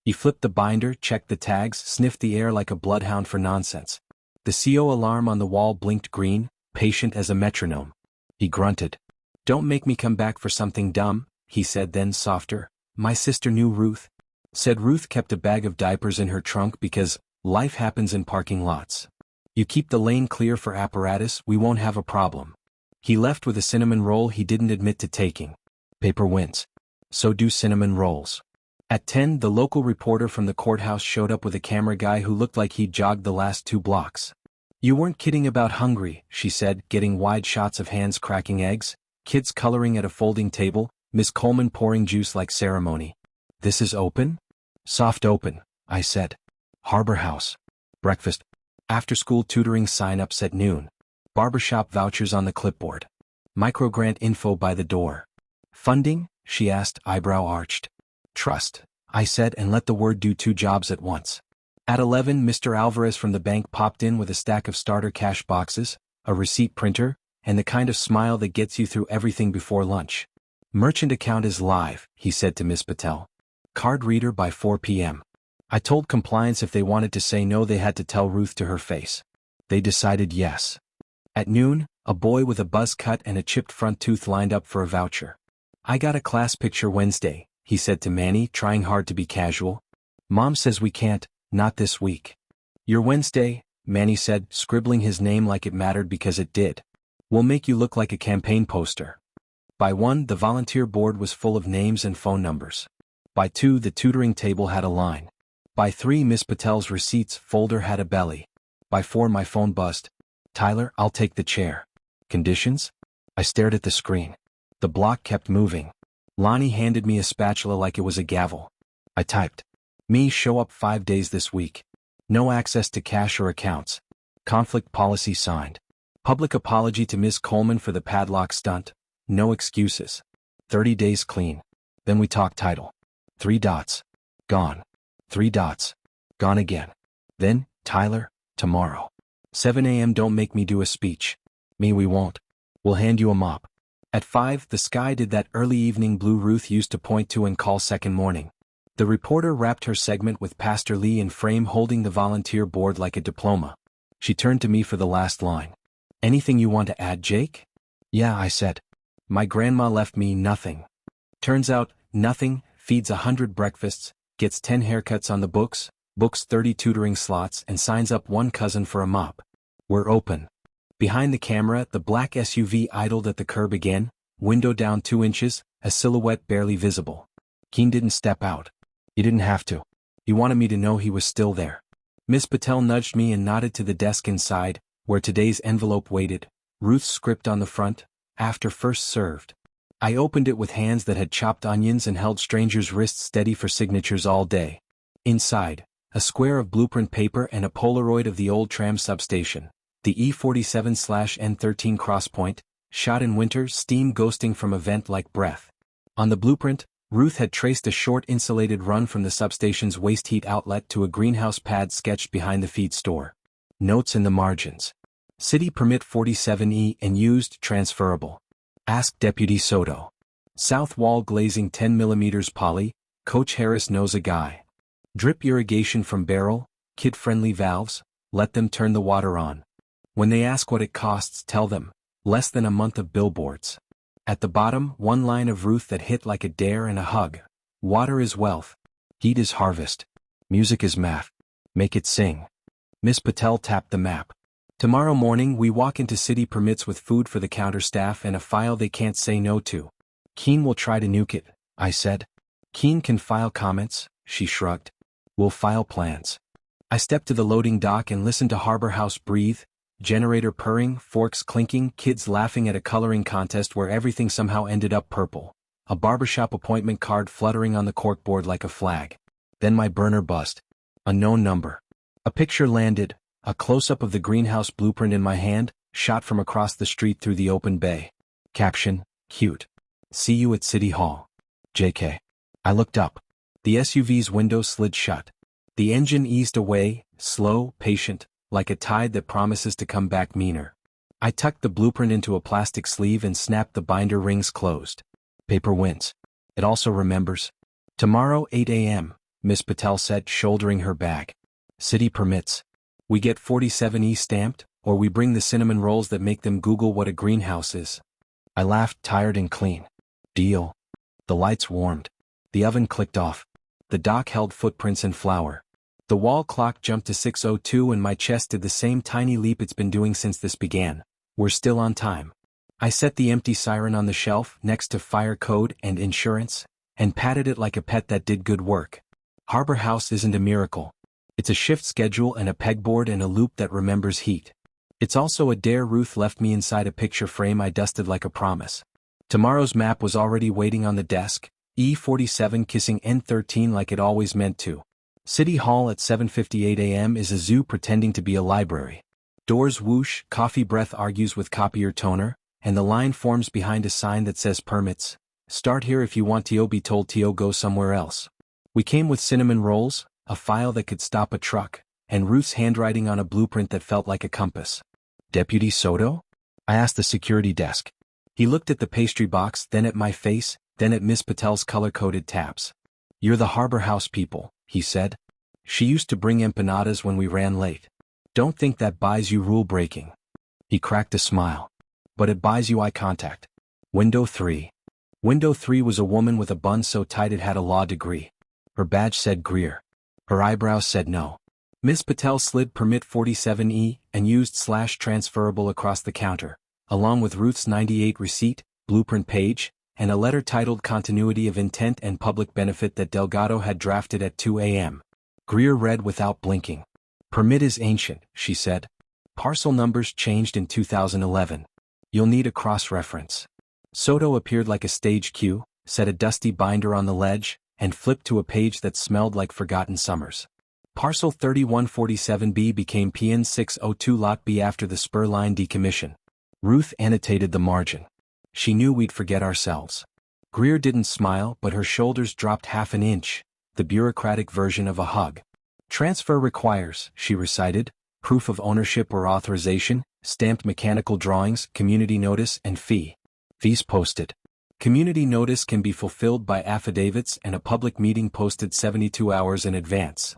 He flipped the binder, checked the tags, sniffed the air like a bloodhound for nonsense. The CO alarm on the wall blinked green, patient as a metronome. He grunted. "Don't make me come back for something dumb," he said, then softer. "My sister knew Ruth. Said Ruth kept a bag of diapers in her trunk because life happens in parking lots. You keep the lane clear for apparatus, we won't have a problem." He left with a cinnamon roll he didn't admit to taking. Paper wins. So do cinnamon rolls. At 10, the local reporter from the courthouse showed up with a camera guy who looked like he'd jogged the last 2 blocks. "You weren't kidding about hungry," she said, getting wide shots of hands cracking eggs, kids coloring at a folding table, Miss Coleman pouring juice like ceremony. "This is open?" "Soft open," I said. "Harbor House. Breakfast. After-school tutoring sign-ups at noon. Barbershop vouchers on the clipboard. Microgrant info by the door." "Funding?" she asked, eyebrow arched. "Trust," I said, and let the word do 2 jobs at once. At 11, Mr. Alvarez from the bank popped in with a stack of starter cash boxes, a receipt printer, and the kind of smile that gets you through everything before lunch. "Merchant account is live," he said to Miss Patel. "Card reader by 4 p.m. I told compliance if they wanted to say no they had to tell Ruth to her face. They decided yes. At noon, a boy with a buzz cut and a chipped front tooth lined up for a voucher. "I got a class picture Wednesday," he said to Manny, trying hard to be casual. "Mom says we can't, not this week." "Your Wednesday," Manny said, scribbling his name like it mattered because it did. "We'll make you look like a campaign poster." By 1, the volunteer board was full of names and phone numbers. By 2, the tutoring table had a line. By 3, Miss Patel's receipts folder had a belly. By 4, my phone buzzed. "Tyler, I'll take the chair." "Conditions?" I stared at the screen. The block kept moving. Lonnie handed me a spatula like it was a gavel. I typed. "Me show up 5 days this week. No access to cash or accounts. Conflict policy signed. Public apology to Miss Coleman for the padlock stunt. No excuses. 30 days clean." Then we talked title. 3 dots. Gone. 3 dots. Gone again. Then, "Tyler, tomorrow. 7 a.m. Don't make me do a speech." "Me we won't. We'll hand you a mop." At 5, the sky did that early evening blue Ruth used to point to and call second morning. The reporter wrapped her segment with Pastor Lee in frame holding the volunteer board like a diploma. She turned to me for the last line. "Anything you want to add, Jake?" "Yeah," I said. "My grandma left me nothing. Turns out, nothing, feeds 100 breakfasts, gets 10 haircuts on the books 30 tutoring slots and signs up 1 cousin for a mop. We're open." Behind the camera, the black SUV idled at the curb again, window down 2 inches, a silhouette barely visible. Keen didn't step out. He didn't have to. He wanted me to know he was still there. Miss Patel nudged me and nodded to the desk inside, where today's envelope waited, Ruth's script on the front, "After first served." I opened it with hands that had chopped onions and held strangers' wrists steady for signatures all day. Inside, a square of blueprint paper and a Polaroid of the old tram substation, the E47/N13 crosspoint, shot in winter, steam ghosting from a vent like breath. On the blueprint, Ruth had traced a short insulated run from the substation's waste heat outlet to a greenhouse pad sketched behind the feed store. Notes in the margins. City permit 47E and used transferable. Ask Deputy Soto. South wall glazing 10 mm poly, Coach Harris knows a guy. Drip irrigation from barrel, kid-friendly valves, let them turn the water on. When they ask what it costs, tell them, less than a month of billboards. At the bottom, 1 line of Ruth that hit like a dare and a hug. Water is wealth. Heat is harvest. Music is math. Make it sing. Miss Patel tapped the map. Tomorrow morning we walk into city permits with food for the counter staff and a file they can't say no to. Keen will try to nuke it, I said. Keen can file comments, she shrugged. We'll file plans. I stepped to the loading dock and listened to Harbor House breathe, generator purring, forks clinking, kids laughing at a coloring contest where everything somehow ended up purple, a barbershop appointment card fluttering on the corkboard like a flag. Then my burner buzzed. Unknown number. A picture landed, a close-up of the greenhouse blueprint in my hand, shot from across the street through the open bay. Caption, cute. See you at City Hall. JK. I looked up. The SUV's window slid shut. The engine eased away, slow, patient, like a tide that promises to come back meaner. I tucked the blueprint into a plastic sleeve and snapped the binder rings closed. Paper wins. It also remembers. Tomorrow 8 a.m., Miss Patel said, shouldering her bag. City permits. We get 47E stamped, or we bring the cinnamon rolls that make them Google what a greenhouse is. I laughed, tired and clean. Deal. The lights warmed. The oven clicked off. The dock held footprints and flour. The wall clock jumped to 6:02 and my chest did the same tiny leap it's been doing since this began. We're still on time. I set the empty siren on the shelf next to fire code and insurance, and patted it like a pet that did good work. Harbor House isn't a miracle. It's a shift schedule and a pegboard and a loop that remembers heat. It's also a dare Ruth left me inside a picture frame I dusted like a promise. Tomorrow's map was already waiting on the desk, E47 kissing N13 like it always meant to. City Hall at 7:58 a.m. is a zoo pretending to be a library. Doors whoosh, coffee breath argues with copier toner, and the line forms behind a sign that says permits. Start here if you want to be told to go somewhere else. We came with cinnamon rolls, a file that could stop a truck, and Ruth's handwriting on a blueprint that felt like a compass. Deputy Soto? I asked the security desk. He looked at the pastry box, then at my face, then at Miss Patel's color-coded tabs. You're the Harbor House people, he said. She used to bring empanadas when we ran late. Don't think that buys you rule-breaking. He cracked a smile. But it buys you eye contact. Window 3. Window 3 was a woman with a bun so tight it had a law degree. Her badge said Greer. Her eyebrows said no. Miss Patel slid permit 47E and used /transferable across the counter, along with Ruth's 98 receipt, blueprint page, and a letter titled Continuity of Intent and Public Benefit that Delgado had drafted at 2 a.m. Greer read without blinking. Permit is ancient, she said. Parcel numbers changed in 2011. You'll need a cross-reference. Soto appeared like a stage cue, set a dusty binder on the ledge, and flipped to a page that smelled like forgotten summers. Parcel 3147B became PN 602 Lot B after the spur line decommission. Ruth annotated the margin. She knew we'd forget ourselves. Greer didn't smile, but her shoulders dropped half an inch, the bureaucratic version of a hug. Transfer requires, she recited, proof of ownership or authorization, stamped mechanical drawings, community notice, and fee. Fees posted. Community notice can be fulfilled by affidavits and a public meeting posted 72 hours in advance.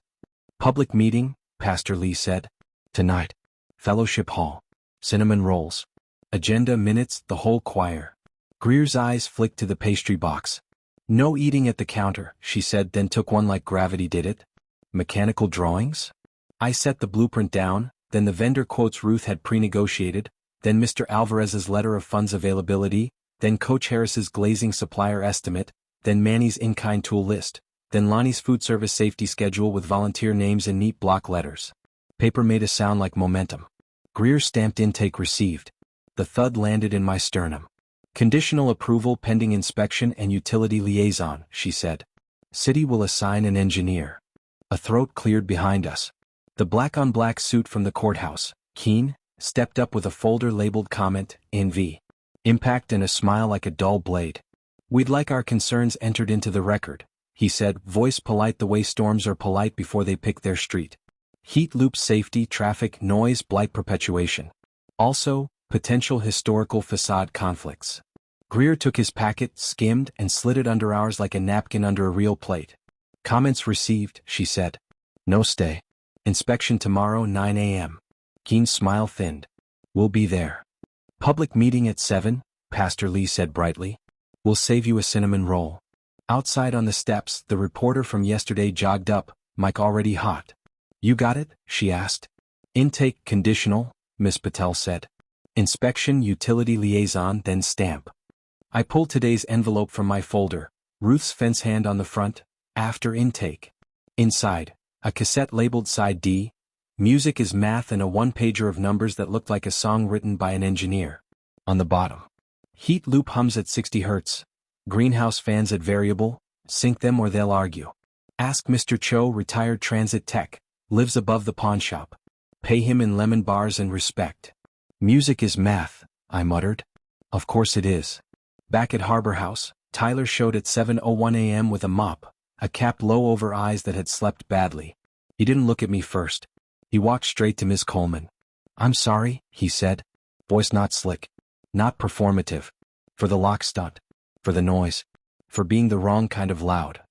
Public meeting, Pastor Lee said. Tonight. Fellowship Hall. Cinnamon rolls. Agenda minutes, the whole choir. Greer's eyes flicked to the pastry box. No eating at the counter, she said, then took one like gravity did it. Mechanical drawings? I set the blueprint down, then the vendor quotes Ruth had pre-negotiated, then Mr. Alvarez's letter of funds availability, then Coach Harris's glazing supplier estimate, then Manny's in-kind tool list, then Lonnie's food service safety schedule with volunteer names in neat block letters. Paper made a sound like momentum. Greer stamped intake received. The thud landed in my sternum. Conditional approval pending inspection and utility liaison, she said. City will assign an engineer. A throat cleared behind us. The black-on-black suit from the courthouse, Keen, stepped up with a folder labeled comment, NV. Impact and a smile like a dull blade. We'd like our concerns entered into the record, he said, voice polite the way storms are polite before they pick their street. Heat loop safety, traffic, noise, blight perpetuation. Also, potential historical facade conflicts. Greer took his packet, skimmed, and slid it under ours like a napkin under a real plate. Comments received, she said. No stay. Inspection tomorrow 9 a.m. Keen's smile thinned. We'll be there. Public meeting at 7, Pastor Lee said brightly. We'll save you a cinnamon roll. Outside on the steps, the reporter from yesterday jogged up, mic already hot. You got it? She asked. Intake conditional, Miss Patel said. Inspection utility liaison, then stamp. I pulled today's envelope from my folder, Ruth's fence hand on the front, after intake. Inside, A cassette labeled Side D. Music is math, and a one-pager of numbers that looked like a song written by an engineer. On the bottom, heat loop hums at 60 Hz. Greenhouse fans at variable, sync them or they'll argue. Ask Mr. Cho, retired transit tech, lives above the pawn shop. Pay him in lemon bars and respect. Music is math, I muttered. Of course it is. Back at Harbor House, Tyler showed at 7:01 a.m. with a mop, a cap low over eyes that had slept badly. He didn't look at me first. He walked straight to Miss Coleman. "I'm sorry," he said. Voice not slick. Not performative. For the lock stunt. For the noise. For being the wrong kind of loud.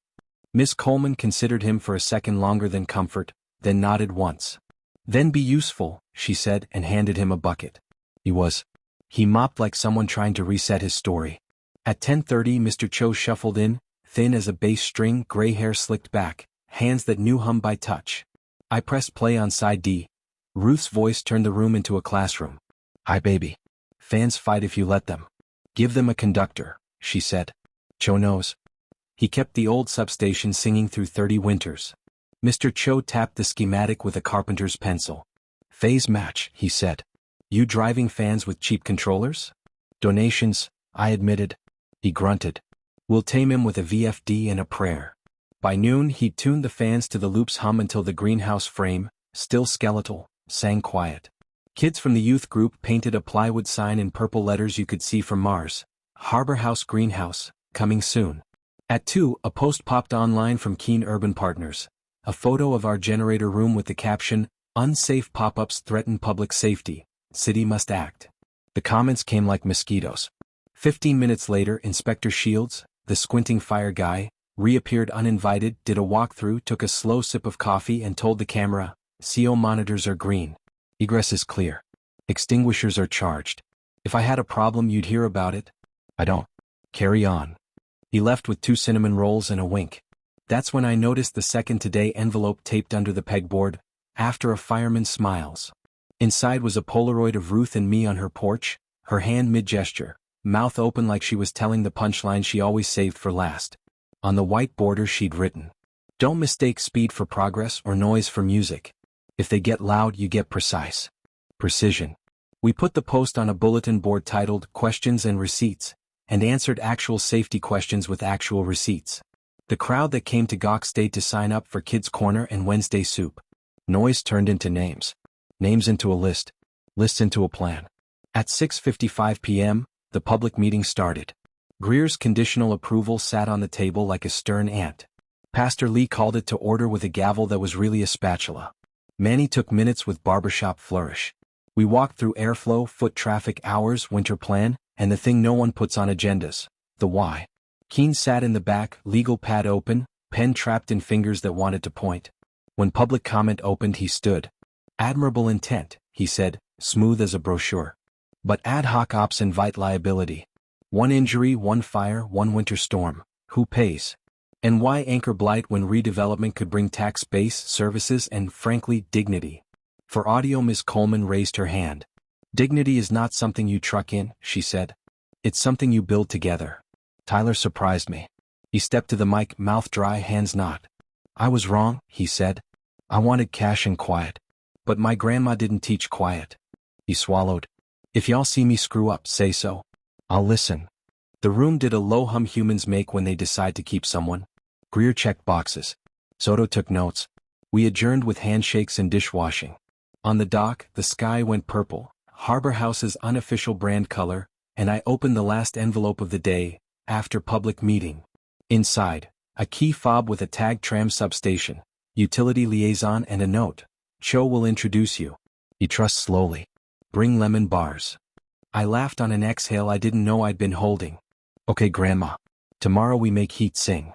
Miss Coleman considered him for a second longer than comfort, then nodded once. "Then be useful," she said, and handed him a bucket. He mopped like someone trying to reset his story. At 10:30 Mr. Cho shuffled in, thin as a bass string, gray hair slicked back, hands that knew hum by touch. I pressed play on Side D. Ruth's voice turned the room into a classroom. "Hi baby. Fans fight if you let them. Give them a conductor," she said. "Cho knows." He kept the old substation singing through 30 winters. Mr. Cho tapped the schematic with a carpenter's pencil. "Phase match," he said. "You driving fans with cheap controllers?" "Donations," I admitted. He grunted. "We'll tame him with a VFD and a prayer." By noon he'd tuned the fans to the loop's hum until the greenhouse frame, still skeletal, sang quiet. Kids from the youth group painted a plywood sign in purple letters you could see from Mars. "Harbor House Greenhouse, coming soon." At 2, a post popped online from Keen Urban Partners. A photo of our generator room with the caption, "Unsafe pop-ups threaten public safety. City must act." The comments came like mosquitoes. 15 minutes later, Inspector Shields, the squinting fire guy, reappeared uninvited, did a walkthrough, took a slow sip of coffee and told the camera, "CO monitors are green. Egress is clear. Extinguishers are charged. If I had a problem you'd hear about it. I don't. Carry on." He left with 2 cinnamon rolls and a wink. That's when I noticed the second today envelope taped under the pegboard. "After a fireman smiles." Inside was a Polaroid of Ruth and me on her porch, her hand mid-gesture, mouth open like she was telling the punchline she always saved for last. On the white border she'd written, "Don't mistake speed for progress or noise for music. If they get loud you get precise." Precision. We put the post on a bulletin board titled "Questions and Receipts," and answered actual safety questions with actual receipts. The crowd that came to gawk stayed to sign up for Kids Corner and Wednesday Soup. Noise turned into names. Names into a list. Lists into a plan. At 6:55 p.m., the public meeting started. Greer's conditional approval sat on the table like a stern ant. Pastor Lee called it to order with a gavel that was really a spatula. Manny took minutes with barbershop flourish. We walked through airflow, foot traffic, hours, winter plan, and the thing no one puts on agendas, the why. Keen sat in the back, legal pad open, pen trapped in fingers that wanted to point. When public comment opened he stood. "Admirable intent," he said, smooth as a brochure. "But ad hoc ops invite liability. One injury, one fire, one winter storm. Who pays? And why anchor blight when redevelopment could bring tax base, services and, frankly, dignity?" For audio Miss Coleman raised her hand. "Dignity is not something you truck in," she said. "It's something you build together." Tyler surprised me. He stepped to the mic, mouth dry, hands not. "I was wrong," he said. "I wanted cash and quiet. But my grandma didn't teach quiet." He swallowed. "If y'all see me screw up, say so. I'll listen." The room did a low hum humans make when they decide to keep someone. Greer checked boxes. Soto took notes. We adjourned with handshakes and dishwashing. On the dock, the sky went purple, Harbor House's unofficial brand color, and I opened the last envelope of the day, after public meeting. Inside, a key fob with a tag tram substation, utility liaison and a note. "Cho will introduce you. He trusts slowly. Bring lemon bars." I laughed on an exhale I didn't know I'd been holding. "Okay Grandma. Tomorrow we make heat sing."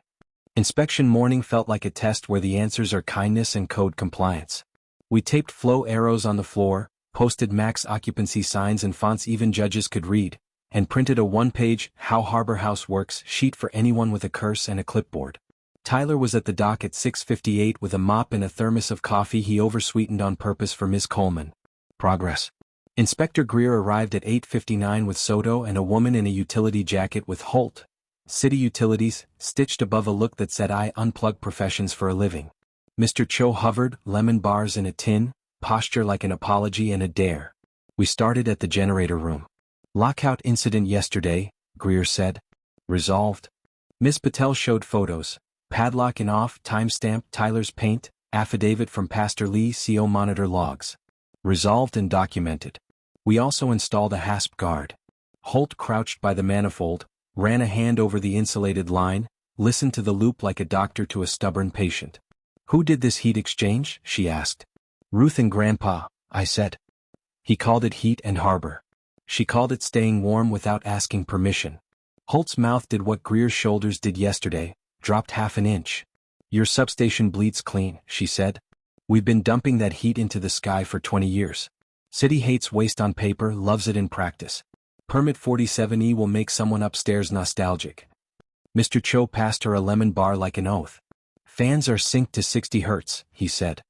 Inspection morning felt like a test where the answers are kindness and code compliance. We taped flow arrows on the floor, posted max occupancy signs in fonts even judges could read, and printed a one-page "How Harbor House Works" sheet for anyone with a curse and a clipboard. Tyler was at the dock at 6:58 with a mop and a thermos of coffee he oversweetened on purpose for Miss Coleman. Progress. Inspector Greer arrived at 8:59 with Soto and a woman in a utility jacket with Holt City Utilities stitched above a look that said I unplug professions for a living. Mr. Cho hovered, lemon bars in a tin, posture like an apology and a dare. We started at the generator room. Lockout incident yesterday, Greer said. Resolved. Miss Patel showed photos. Padlock in off, timestamp, Tyler's paint, affidavit from Pastor Lee, CO monitor logs. Resolved and documented. We also installed a hasp guard. Holt crouched by the manifold, ran a hand over the insulated line, listened to the loop like a doctor to a stubborn patient. Who did this heat exchange? She asked. Ruth and Grandpa, I said. He called it heat and harbor. She called it staying warm without asking permission. Holt's mouth did what Greer's shoulders did yesterday, dropped half an inch. Your substation bleeds clean, she said. We've been dumping that heat into the sky for 20 years. City hates waste on paper, loves it in practice. Permit 47E will make someone upstairs nostalgic. Mr. Cho passed her a lemon bar like an oath. Fans are synced to 60 Hz, he said.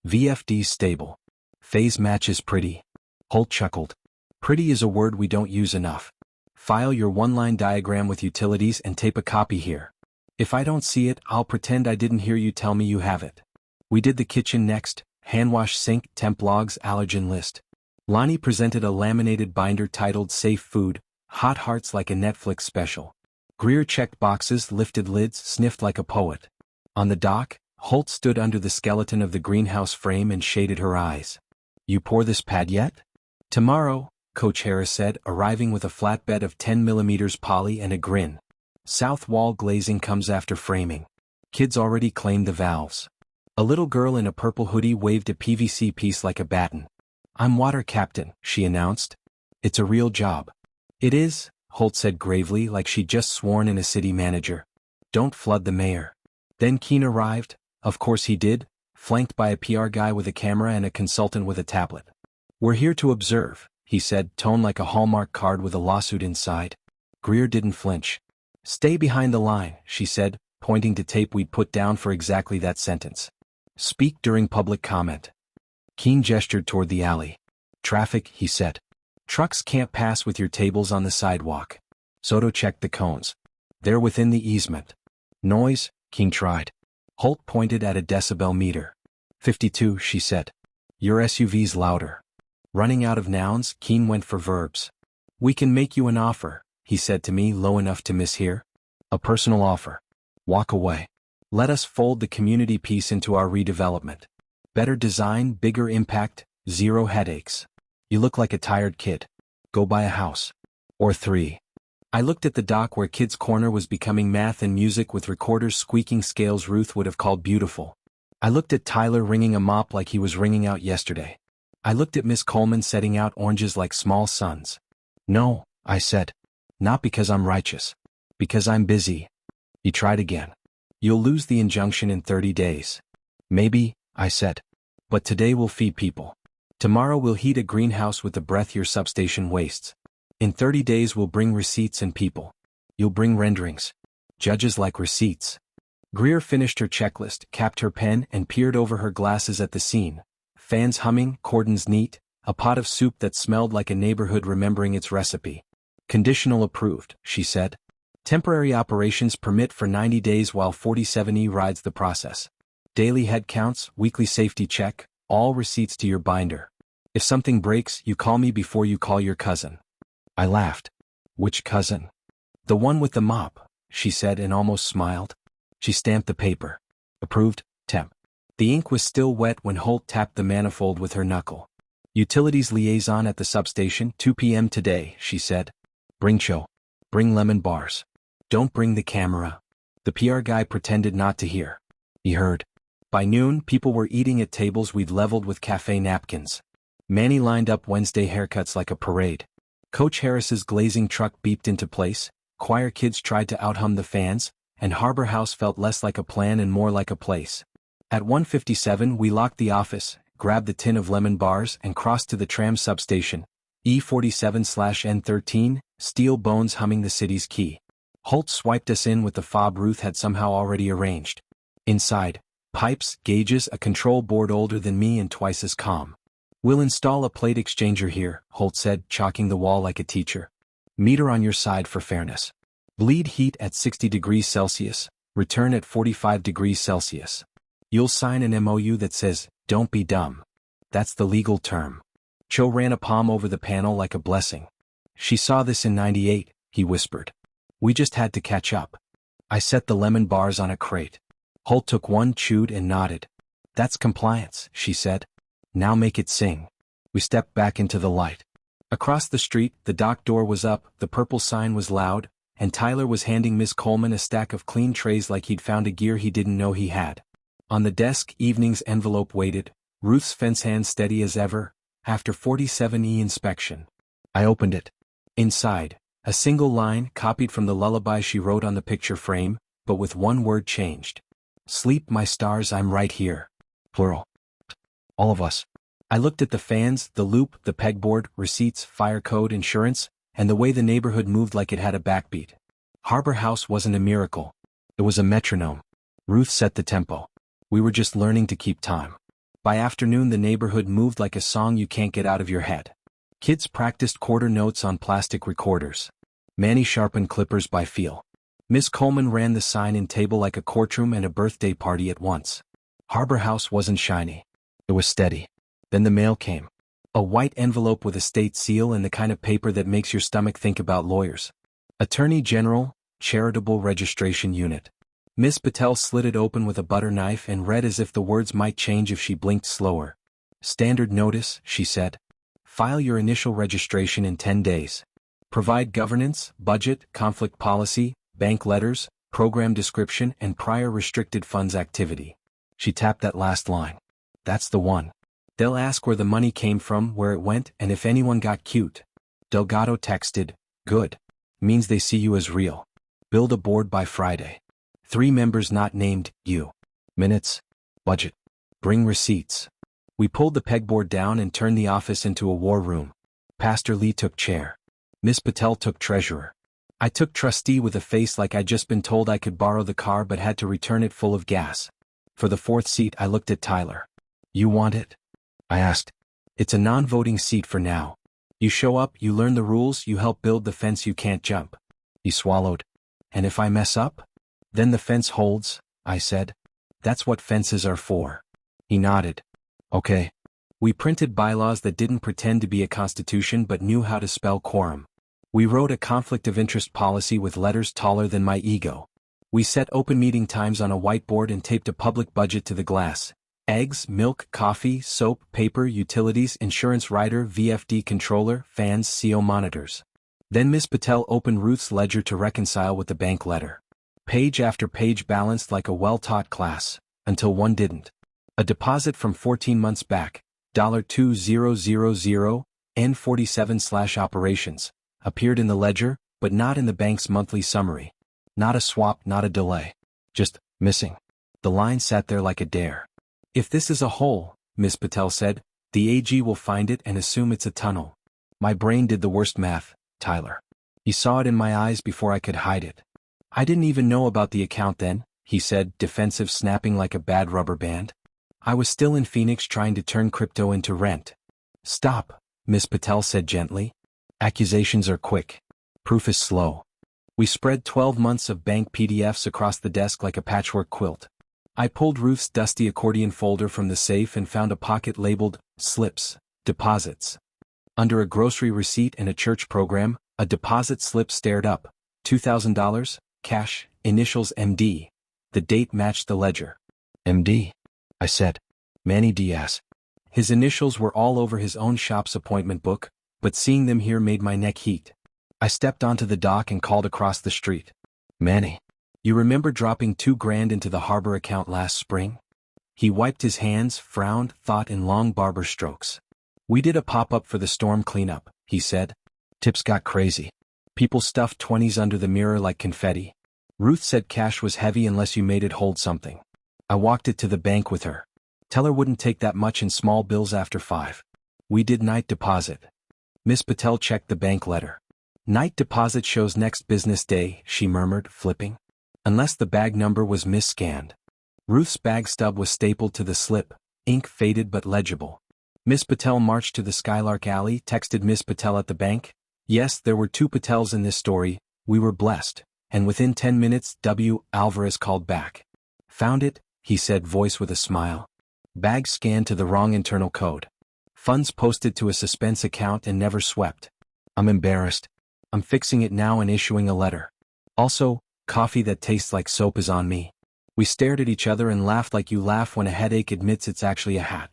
VFD's stable. Phase match is pretty. Holt chuckled. Pretty is a word we don't use enough. File your one-line diagram with utilities and tape a copy here. If I don't see it, I'll pretend I didn't hear you tell me you have it. We did the kitchen next, handwash sink, temp logs, allergen list. Lonnie presented a laminated binder titled Safe Food, hot hearts like a Netflix special. Greer checked boxes, lifted lids, sniffed like a poet. On the dock, Holt stood under the skeleton of the greenhouse frame and shaded her eyes. You pour this pad yet? Tomorrow, Coach Harris said, arriving with a flatbed of 10mm poly and a grin. South wall glazing comes after framing. Kids already claimed the valves. A little girl in a purple hoodie waved a PVC piece like a baton. I'm water captain, she announced. It's a real job. It is, Holt said gravely like she'd just sworn in a city manager. Don't flood the mayor. Then Keen arrived, of course he did, flanked by a PR guy with a camera and a consultant with a tablet. We're here to observe, he said, tone like a Hallmark card with a lawsuit inside. Greer didn't flinch. Stay behind the line, she said, pointing to tape we'd put down for exactly that sentence. Speak during public comment. Keen gestured toward the alley. Traffic, he said. Trucks can't pass with your tables on the sidewalk. Soto checked the cones. They're within the easement. Noise, Keen tried. Holt pointed at a decibel meter. 52, she said. Your SUV's louder. Running out of nouns, Keen went for verbs. We can make you an offer, he said to me, low enough to mishear. A personal offer. Walk away. Let us fold the community piece into our redevelopment. Better design, bigger impact, zero headaches. You look like a tired kid. Go buy a house. Or 3. I looked at the dock where Kids Corner was becoming math and music with recorders squeaking scales Ruth would have called beautiful. I looked at Tyler wringing a mop like he was wringing out yesterday. I looked at Miss Coleman setting out oranges like small suns. No, I said. Not because I'm righteous. Because I'm busy. He tried again. You'll lose the injunction in 30 days. Maybe, I said. But today we'll feed people. Tomorrow we'll heat a greenhouse with the breath your substation wastes. In 30 days we'll bring receipts and people. You'll bring renderings. Judges like receipts. Greer finished her checklist, capped her pen and peered over her glasses at the scene. Fans humming, cordons neat, a pot of soup that smelled like a neighborhood remembering its recipe. Conditional approved, she said. Temporary operations permit for 90 days while 47E rides the process. Daily head counts, weekly safety check, all receipts to your binder. If something breaks, you call me before you call your cousin. I laughed. Which cousin? The one with the mop, she said and almost smiled. She stamped the paper. Approved, temp. The ink was still wet when Holt tapped the manifold with her knuckle. Utilities liaison at the substation, 2 p.m. today, she said. Bring Cho. Bring lemon bars. Don't bring the camera. The PR guy pretended not to hear. He heard. By noon, people were eating at tables we'd leveled with cafe napkins. Manny lined up Wednesday haircuts like a parade. Coach Harris's glazing truck beeped into place, choir kids tried to outhum the fans, and Harbor House felt less like a plan and more like a place. At 1:57 we locked the office, grabbed the tin of lemon bars and crossed to the tram substation, E47/N13, steel bones humming the city's key. Holt swiped us in with the fob Ruth had somehow already arranged. Inside, pipes, gauges, a control board older than me and twice as calm. We'll install a plate exchanger here, Holt said, chalking the wall like a teacher. Meter on your side for fairness. Bleed heat at 60 degrees Celsius, return at 45 degrees Celsius. You'll sign an MOU that says, "Don't be dumb." That's the legal term. Cho ran a palm over the panel like a blessing. She saw this in '98, he whispered. We just had to catch up. I set the lemon bars on a crate. Holt took one, chewed and nodded. That's compliance, she said. Now make it sing. We stepped back into the light. Across the street, the dock door was up, the purple sign was loud, and Tyler was handing Miss Coleman a stack of clean trays like he'd found a gear he didn't know he had. On the desk, evening's envelope waited, Ruth's fence hand steady as ever, after 47E inspection. I opened it. Inside, a single line copied from the lullaby she wrote on the picture frame, but with one word changed. Sleep, my stars, I'm right here. Plural. All of us. I looked at the fans, the loop, the pegboard, receipts, fire code, insurance, and the way the neighborhood moved like it had a backbeat. Harbor House wasn't a miracle. It was a metronome. Ruth set the tempo. We were just learning to keep time. By afternoon the neighborhood moved like a song you can't get out of your head. Kids practiced quarter notes on plastic recorders. Manny sharpened clippers by feel. Miss Coleman ran the sign-in table like a courtroom and a birthday party at once. Harbor House wasn't shiny. It was steady. Then the mail came. A white envelope with a state seal and the kind of paper that makes your stomach think about lawyers. Attorney General, Charitable Registration Unit. Miss Patel slid it open with a butter knife and read as if the words might change if she blinked slower. Standard notice, she said. File your initial registration in 10 days. Provide governance, budget, conflict policy, bank letters, program description, and prior restricted funds activity. She tapped that last line. That's the one. They'll ask where the money came from, where it went, and if anyone got cute. Delgado texted, good. Means they see you as real. Build a board by Friday. 3 members not named, you. Minutes. Budget. Bring receipts. We pulled the pegboard down and turned the office into a war room. Pastor Lee took chair. Miss Patel took treasurer. I took trustee with a face like I'd just been told I could borrow the car but had to return it full of gas. For the 4th seat I looked at Tyler. You want it? I asked. It's a non-voting seat for now. You show up, you learn the rules, you help build the fence you can't jump. He swallowed. And if I mess up? Then the fence holds, I said. That's what fences are for. He nodded. Okay. We printed bylaws that didn't pretend to be a constitution but knew how to spell quorum. We wrote a conflict of interest policy with letters taller than my ego. We set open meeting times on a whiteboard and taped a public budget to the glass. Eggs, milk, coffee, soap, paper, utilities, insurance rider, VFD controller, fans, CO monitors. Then Miss Patel opened Ruth's ledger to reconcile with the bank letter. Page after page balanced like a well-taught class, until one didn't. A deposit from 14 months back, $2000, N47/operations, appeared in the ledger, but not in the bank's monthly summary. Not a swap, not a delay. Just, missing. The line sat there like a dare. If this is a hole, Miss Patel said, the AG will find it and assume it's a tunnel. My brain did the worst math, Tyler. He saw it in my eyes before I could hide it. I didn't even know about the account then, he said, defensive, snapping like a bad rubber band. I was still in Phoenix trying to turn crypto into rent. Stop, Miss Patel said gently. Accusations are quick. Proof is slow. We spread 12 months of bank PDFs across the desk like a patchwork quilt. I pulled Ruth's dusty accordion folder from the safe and found a pocket labeled, slips, deposits. Under a grocery receipt and a church program, a deposit slip stared up. $2,000, cash, initials MD. The date matched the ledger. MD? I said. Manny Diaz. His initials were all over his own shop's appointment book, but seeing them here made my neck heat. I stepped onto the dock and called across the street. Manny. You remember dropping $2,000 into the harbor account last spring? He wiped his hands, frowned, thought in long barber strokes. We did a pop-up for the storm cleanup, he said. Tips got crazy. People stuffed 20s under the mirror like confetti. Ruth said cash was heavy unless you made it hold something. I walked it to the bank with her. Teller wouldn't take that much in small bills after 5. We did night deposit. Miss Patel checked the bank letter. Night deposit shows next business day, she murmured, flipping. Unless the bag number was misscanned. Ruth's bag stub was stapled to the slip, ink faded but legible. Miss Patel marched to the Skylark Alley, texted Miss Patel at the bank. Yes, there were 2 Patels in this story, we were blessed, and within 10 minutes W. Alvarez called back. Found it, he said, voice with a smile. Bag scanned to the wrong internal code. Funds posted to a suspense account and never swept. I'm embarrassed. I'm fixing it now and issuing a letter. Also, coffee that tastes like soap is on me. We stared at each other and laughed like you laugh when a headache admits it's actually a hat.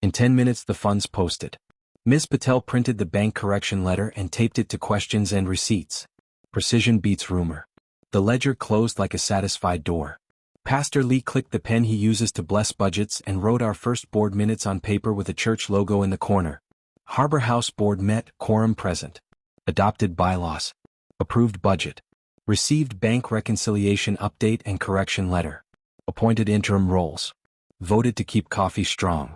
In 10 minutes the funds posted. Ms. Patel printed the bank correction letter and taped it to questions and receipts. Precision beats rumor. The ledger closed like a satisfied door. Pastor Lee clicked the pen he uses to bless budgets and wrote our first board minutes on paper with a church logo in the corner. Harbor House Board met, quorum present. Adopted bylaws. Approved budget. Received bank reconciliation update and correction letter. Appointed interim roles. Voted to keep coffee strong.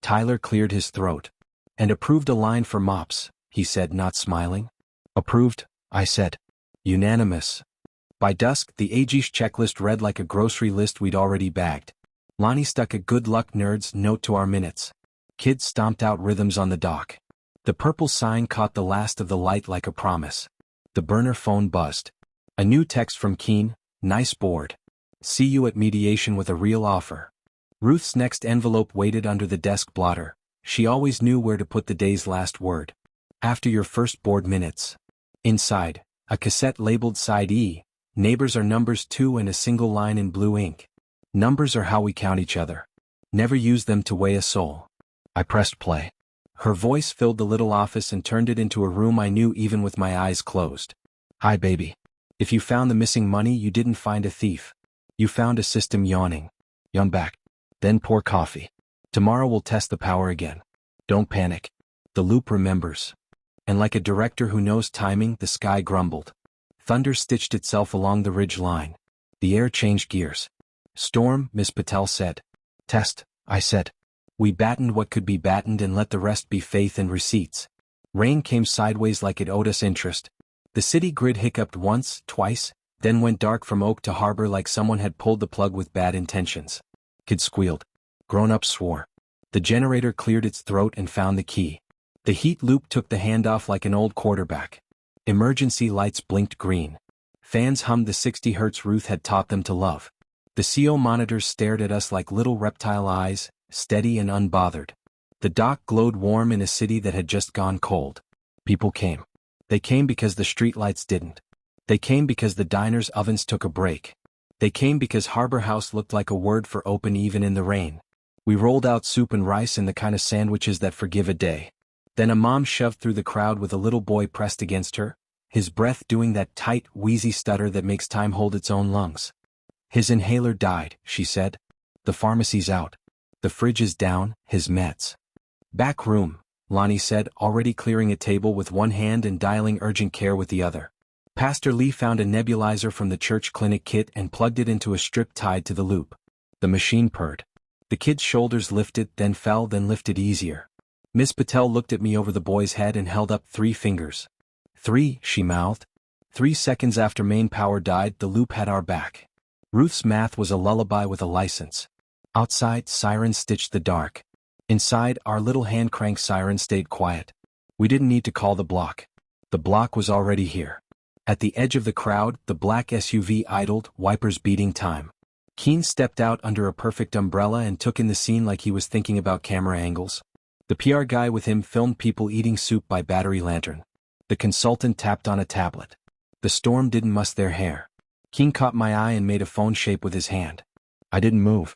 Tyler cleared his throat. And approved a line for mops, he said, not smiling. Approved, I said. Unanimous. By dusk, the AG's checklist read like a grocery list we'd already bagged. Lonnie stuck a good luck nerds note to our minutes. Kids stomped out rhythms on the dock. The purple sign caught the last of the light like a promise. The burner phone buzzed. A new text from Keen, nice board. See you at mediation with a real offer. Ruth's next envelope waited under the desk blotter. She always knew where to put the day's last word. After your first board minutes. Inside, a cassette labeled Side E, neighbors are numbers 2 and a single line in blue ink. Numbers are how we count each other. Never use them to weigh a soul. I pressed play. Her voice filled the little office and turned it into a room I knew even with my eyes closed. Hi baby. If you found the missing money, you didn't find a thief. You found a system yawning. Yawn back. Then pour coffee. Tomorrow we'll test the power again. Don't panic. The loop remembers. And like a director who knows timing, the sky grumbled. Thunder stitched itself along the ridge line. The air changed gears. Storm, Miss Patel said. Test, I said. We battened what could be battened and let the rest be faith and receipts. Rain came sideways like it owed us interest. The city grid hiccuped once, twice, then went dark from Oak to Harbor like someone had pulled the plug with bad intentions. Kids squealed. Grown-ups swore. The generator cleared its throat and found the key. The heat loop took the handoff like an old quarterback. Emergency lights blinked green. Fans hummed the 60 Hz Ruth had taught them to love. The CO monitors stared at us like little reptile eyes, steady and unbothered. The dock glowed warm in a city that had just gone cold. People came. They came because the streetlights didn't. They came because the diner's ovens took a break. They came because Harbor House looked like a word for open even in the rain. We rolled out soup and rice and the kind of sandwiches that forgive a day. Then a mom shoved through the crowd with a little boy pressed against her, his breath doing that tight, wheezy stutter that makes time hold its own lungs. His inhaler died, she said. The pharmacy's out. The fridge is down, his meds. Back room, Lonnie said, already clearing a table with one hand and dialing urgent care with the other. Pastor Lee found a nebulizer from the church clinic kit and plugged it into a strip tied to the loop. The machine purred. The kid's shoulders lifted, then fell, then lifted easier. Miss Patel looked at me over the boy's head and held up 3 fingers. 3, she mouthed. 3 seconds after main power died, the loop had our back. Ruth's math was a lullaby with a license. Outside, sirens stitched the dark. Inside, our little hand crank siren stayed quiet. We didn't need to call the block. The block was already here. At the edge of the crowd, the black SUV idled, wipers beating time. Keen stepped out under a perfect umbrella and took in the scene like he was thinking about camera angles. The PR guy with him filmed people eating soup by battery lantern. The consultant tapped on a tablet. The storm didn't muss their hair. Keen caught my eye and made a phone shape with his hand. I didn't move.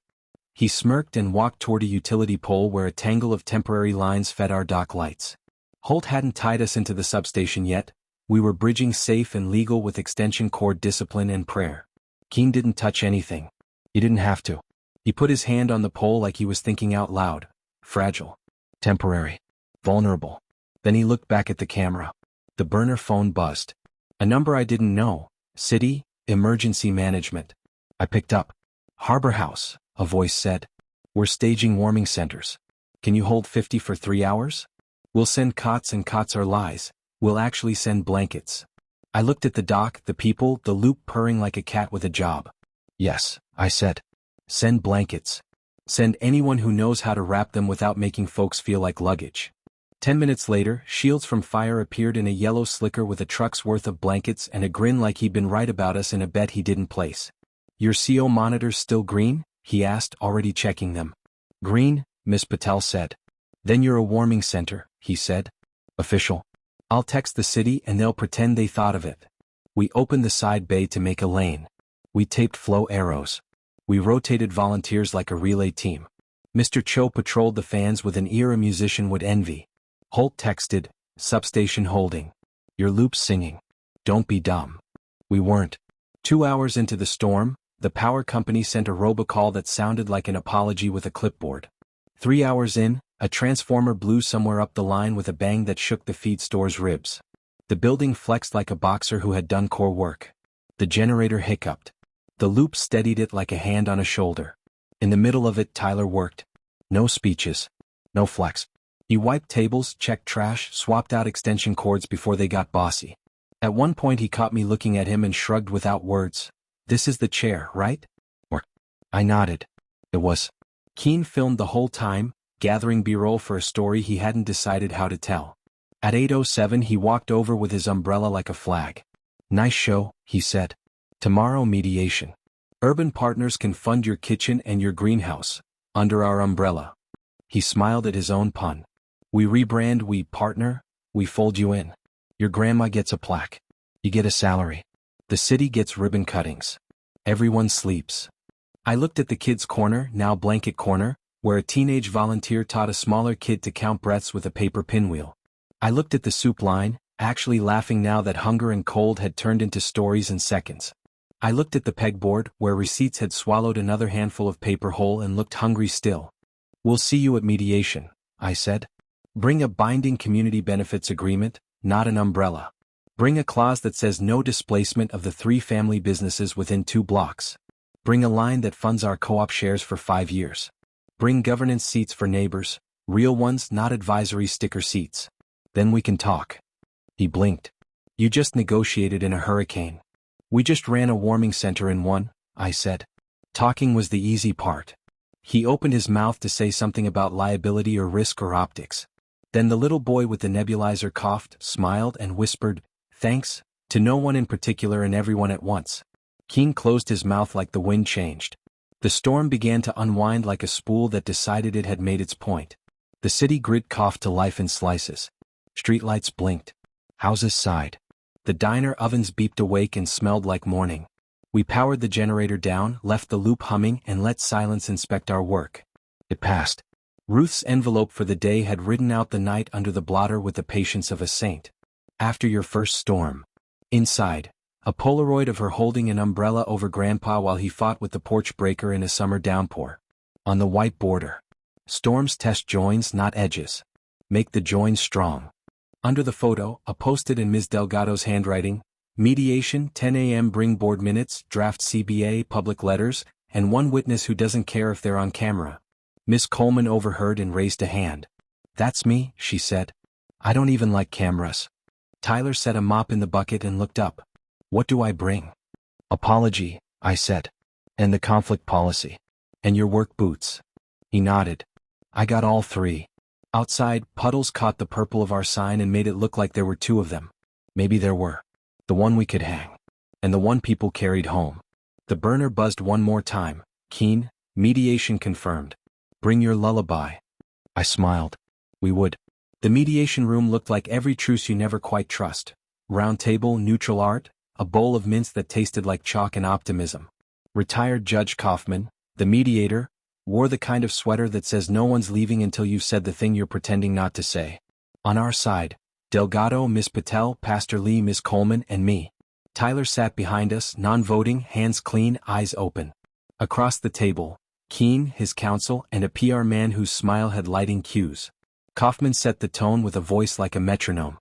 He smirked and walked toward a utility pole where a tangle of temporary lines fed our dock lights. Holt hadn't tied us into the substation yet. We were bridging safe and legal with extension cord discipline and prayer. Keen didn't touch anything. He didn't have to. He put his hand on the pole like he was thinking out loud. Fragile. Temporary. Vulnerable. Then he looked back at the camera. The burner phone buzzed. A number I didn't know. City, Emergency Management. I picked up. Harbor House, a voice said. We're staging warming centers. Can you hold 50 for 3 hours? We'll send cots, and cots are lies. We'll actually send blankets. I looked at the dock, the people, the loop purring like a cat with a job. Yes, I said. Send blankets. Send anyone who knows how to wrap them without making folks feel like luggage. 10 minutes later, Shields from Fire appeared in a yellow slicker with a truck's worth of blankets and a grin like he'd been right about us in a bet he didn't place. Your CO monitor's still green? he asked, already checking them. Green, Miss Patel said. Then you're a warming center, he said. Official. I'll text the city and they'll pretend they thought of it. We opened the side bay to make a lane. We taped flow arrows. We rotated volunteers like a relay team. Mr. Cho patrolled the fans with an ear a musician would envy. Holt texted, substation holding. Your loop's singing. Don't be dumb. We weren't. 2 hours into the storm, the power company sent a robocall that sounded like an apology with a clipboard. 3 hours in, a transformer blew somewhere up the line with a bang that shook the feed store's ribs. The building flexed like a boxer who had done core work. The generator hiccuped. The loop steadied it like a hand on a shoulder. In the middle of it, Tyler worked. No speeches. No flex. He wiped tables, checked trash, swapped out extension cords before they got bossy. At one point he caught me looking at him and shrugged without words. This is the chair, right? Or? I nodded. It was. Keen filmed the whole time, gathering B-roll for a story he hadn't decided how to tell. At 8:07 he walked over with his umbrella like a flag. Nice show, he said. Tomorrow mediation. Urban Partners can fund your kitchen and your greenhouse, under our umbrella. He smiled at his own pun. We rebrand, we partner, we fold you in. Your grandma gets a plaque. You get a salary. The city gets ribbon cuttings. Everyone sleeps. I looked at the kids' corner, now blanket corner, where a teenage volunteer taught a smaller kid to count breaths with a paper pinwheel. I looked at the soup line, actually laughing now that hunger and cold had turned into stories in seconds. I looked at the pegboard, where receipts had swallowed another handful of paper whole and looked hungry still. We'll see you at mediation, I said. Bring a binding community benefits agreement, not an umbrella. Bring a clause that says no displacement of the 3 family businesses within 2 blocks. Bring a line that funds our co-op shares for 5 years. Bring governance seats for neighbors, real ones, not advisory sticker seats. Then we can talk. He blinked. You just negotiated in a hurricane. We just ran a warming center in one, I said. Talking was the easy part. He opened his mouth to say something about liability or risk or optics. Then the little boy with the nebulizer coughed, smiled, and whispered, thanks, to no one in particular and everyone at once. Keen closed his mouth like the wind changed. The storm began to unwind like a spool that decided it had made its point. The city grid coughed to life in slices. Streetlights blinked. Houses sighed. The diner ovens beeped awake and smelled like morning. We powered the generator down, left the loop humming, and let silence inspect our work. It passed. Ruth's envelope for the day had ridden out the night under the blotter with the patience of a saint. After your first storm. Inside, a Polaroid of her holding an umbrella over Grandpa while he fought with the porch breaker in a summer downpour. On the white border. Storms test joins, not edges. Make the joins strong. Under the photo, a post-it in Ms. Delgado's handwriting, mediation, 10 a.m. bring board minutes, draft CBA, public letters, and one witness who doesn't care if they're on camera. Miss Coleman overheard and raised a hand. That's me, she said. I don't even like cameras. Tyler set a mop in the bucket and looked up. What do I bring? Apology, I said. And the conflict policy. And your work boots. He nodded. I got all 3. Outside, puddles caught the purple of our sign and made it look like there were 2 of them. Maybe there were. The one we could hang. And the one people carried home. The burner buzzed one more time. Keen, mediation confirmed. Bring your lullaby. I smiled. We would. The mediation room looked like every truce you never quite trust. Round table, neutral art, a bowl of mints that tasted like chalk and optimism. Retired Judge Kaufman, the mediator, wore the kind of sweater that says no one's leaving until you've said the thing you're pretending not to say. On our side, Delgado, Miss Patel, Pastor Lee, Miss Coleman, and me. Tyler sat behind us, non-voting, hands clean, eyes open. Across the table, Keen, his counsel, and a PR man whose smile had lighting cues. Kaufman set the tone with a voice like a metronome.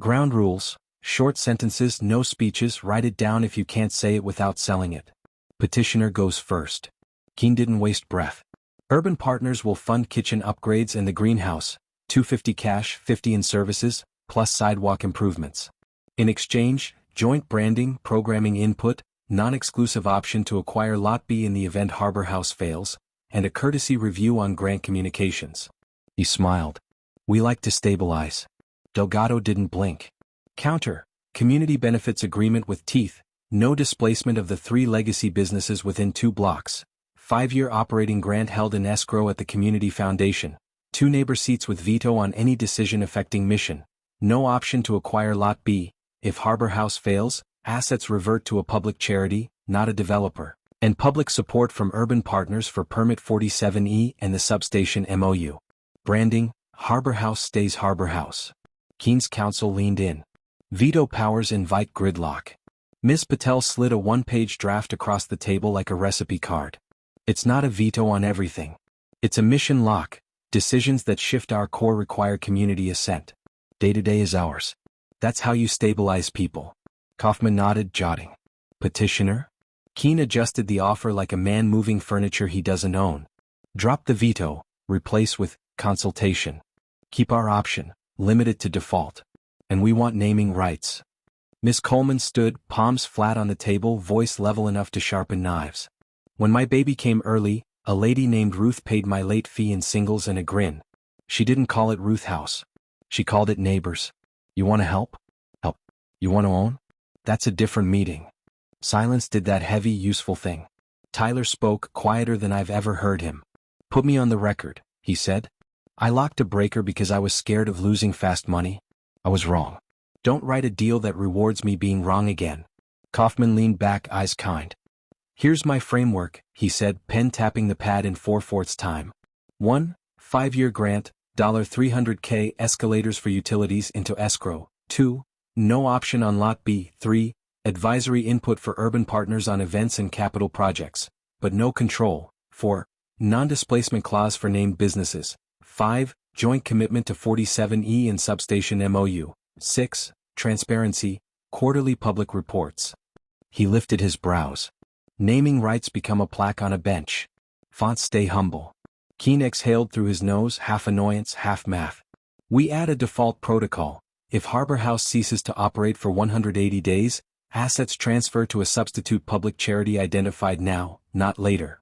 Ground rules, short sentences, no speeches, write it down if you can't say it without selling it. Petitioner goes first. Keen didn't waste breath. Urban Partners will fund kitchen upgrades and the greenhouse, $250 cash, $50 in services, plus sidewalk improvements. In exchange, joint branding, programming input, non-exclusive option to acquire Lot B in the event Harbor House fails, and a courtesy review on grant communications. He smiled. We like to stabilize. Delgado didn't blink. Counter, community benefits agreement with teeth, no displacement of the 3 legacy businesses within 2 blocks. 5-year operating grant held in escrow at the Community Foundation. 2 neighbor seats with veto on any decision affecting mission. No option to acquire Lot B. If Harbor House fails, assets revert to a public charity, not a developer. And public support from urban partners for Permit 47E and the substation MOU. Branding, Harbor House stays Harbor House. Keene's counsel leaned in. Veto powers invite gridlock. Ms. Patel slid a 1-page draft across the table like a recipe card. It's not a veto on everything. It's a mission lock. Decisions that shift our core require community assent. Day-to-day is ours. That's how you stabilize people. Kaufman nodded, jotting. Petitioner? Keene adjusted the offer like a man moving furniture he doesn't own. Drop the veto, replace with consultation. Keep our option, limit it to default. And we want naming rights. Miss Coleman stood, palms flat on the table, voice level enough to sharpen knives. When my baby came early, a lady named Ruth paid my late fee in singles and a grin. She didn't call it Ruth House. She called it Neighbors. You want to help? Help. You want to own? That's a different meeting. Silence did that heavy, useful thing. Tyler spoke, quieter than I've ever heard him. Put me on the record, he said. I locked a breaker because I was scared of losing fast money. I was wrong. Don't write a deal that rewards me being wrong again. Kaufman leaned back, eyes kind. Here's my framework, he said, pen tapping the pad in 4/4 time. 1. 5-year grant, $300K escalators for utilities into escrow. 2. No option on Lot B. 3. Advisory input for urban partners on events and capital projects, but no control. 4. Non-displacement clause for named businesses. 5. Joint commitment to 47E and substation MOU. 6. Transparency, quarterly public reports. He lifted his brows. Naming rights become a plaque on a bench. Fonts stay humble. Keene exhaled through his nose, half annoyance, half math. We add a default protocol. If Harbor House ceases to operate for 180 days, assets transfer to a substitute public charity identified now, not later.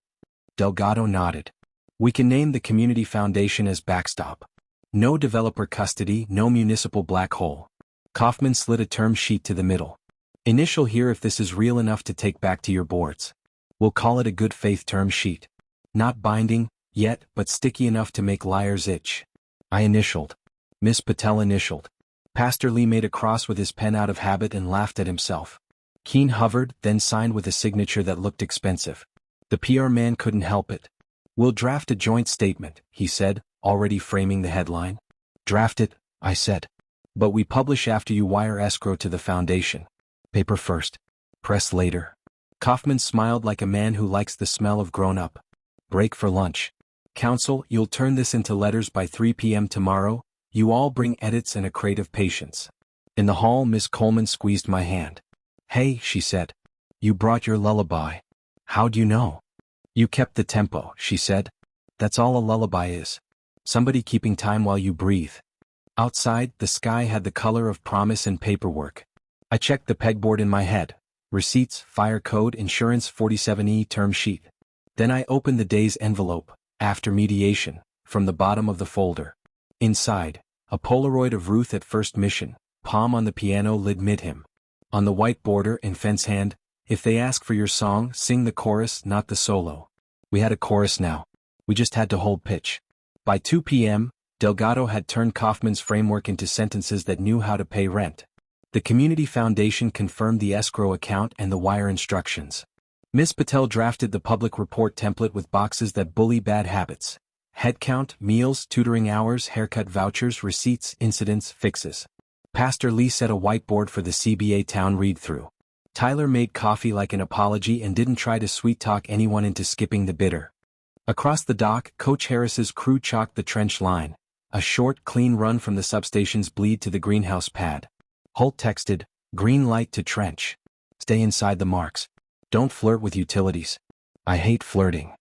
Delgado nodded. We can name the Community Foundation as backstop. No developer custody, no municipal black hole. Kaufman slid a term sheet to the middle. Initial here if this is real enough to take back to your boards. We'll call it a good faith term sheet. Not binding, yet, but sticky enough to make liars itch. I initialed. Miss Patel initialed. Pastor Lee made a cross with his pen out of habit and laughed at himself. Keene hovered, then signed with a signature that looked expensive. The PR man couldn't help it. We'll draft a joint statement, he said, already framing the headline. Draft it, I said. But we publish after you wire escrow to the foundation. Paper first. Press later. Kaufman smiled like a man who likes the smell of grown-up. Break for lunch. Counsel, you'll turn this into letters by 3 p.m. tomorrow. You all bring edits and a crate of patience. In the hall, Miss Coleman squeezed my hand. Hey, she said. You brought your lullaby. How'd you know? You kept the tempo, she said. That's all a lullaby is. Somebody keeping time while you breathe. Outside, the sky had the color of promise and paperwork. I checked the pegboard in my head. Receipts, fire code, insurance, 47E term sheet. Then I opened the day's envelope, after mediation, from the bottom of the folder. Inside, a Polaroid of Ruth at first mission, palm on the piano lid mid him. On the white border in fence hand, if they ask for your song, sing the chorus, not the solo. We had a chorus now. We just had to hold pitch. By 2 p.m., Delgado had turned Kaufman's framework into sentences that knew how to pay rent. The Community Foundation confirmed the escrow account and the wire instructions. Ms. Patel drafted the public report template with boxes that bully bad habits. Headcount, meals, tutoring hours, haircut vouchers, receipts, incidents, fixes. Pastor Lee set a whiteboard for the CBA town read-through. Tyler made coffee like an apology and didn't try to sweet-talk anyone into skipping the bitter. Across the dock, Coach Harris's crew chalked the trench line. A short, clean run from the substation's bleed to the greenhouse pad. Holt texted, green light to trench. Stay inside the marks. Don't flirt with utilities. I hate flirting.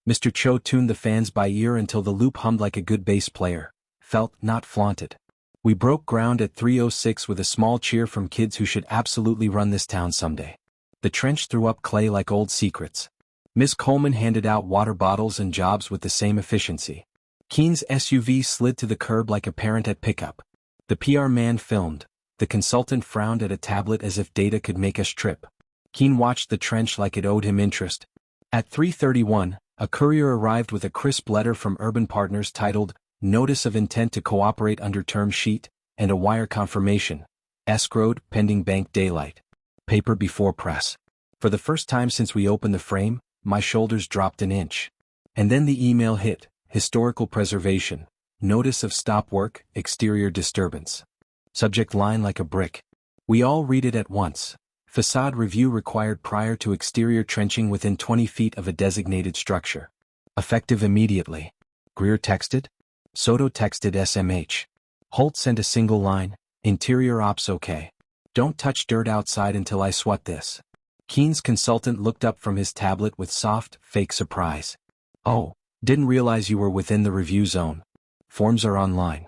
Mr. Cho tuned the fans by ear until the loop hummed like a good bass player. Felt, not flaunted. We broke ground at 3:06 with a small cheer from kids who should absolutely run this town someday. The trench threw up clay like old secrets. Miss Coleman handed out water bottles and jobs with the same efficiency. Keene's SUV slid to the curb like a parent at pickup. The PR man filmed. The consultant frowned at a tablet as if data could make us trip. Keene watched the trench like it owed him interest. At 3:31, A courier arrived with a crisp letter from Urban Partners titled, Notice of Intent to Cooperate under Term Sheet, and a wire confirmation. Escrowed, pending bank daylight. Paper before press. For the first time since we opened the frame, my shoulders dropped an inch. And then the email hit, historical preservation. Notice of stop work, exterior disturbance. Subject line like a brick. We all read it at once. Facade review required prior to exterior trenching within 20 feet of a designated structure. Effective immediately. Greer texted. Soto texted SMH. Holt sent a single line, interior ops okay. Don't touch dirt outside until I swat this. Keen's consultant looked up from his tablet with soft, fake surprise. Oh, didn't realize you were within the review zone. Forms are online.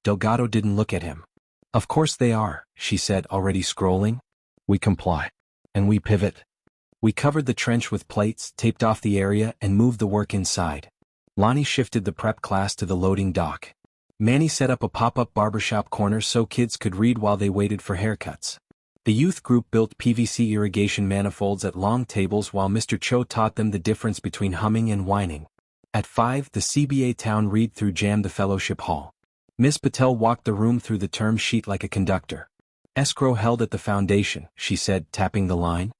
Delgado didn't look at him. Of course they are, she said, already scrolling. We comply. And we pivot. We covered the trench with plates, taped off the area, and moved the work inside. Lonnie shifted the prep class to the loading dock. Manny set up a pop-up barbershop corner so kids could read while they waited for haircuts. The youth group built PVC irrigation manifolds at long tables while Mr. Cho taught them the difference between humming and whining. At 5, the CBA town read-through jammed the fellowship hall. Miss Patel walked the room through the term sheet like a conductor. Escrow held at the foundation, she said, tapping the line.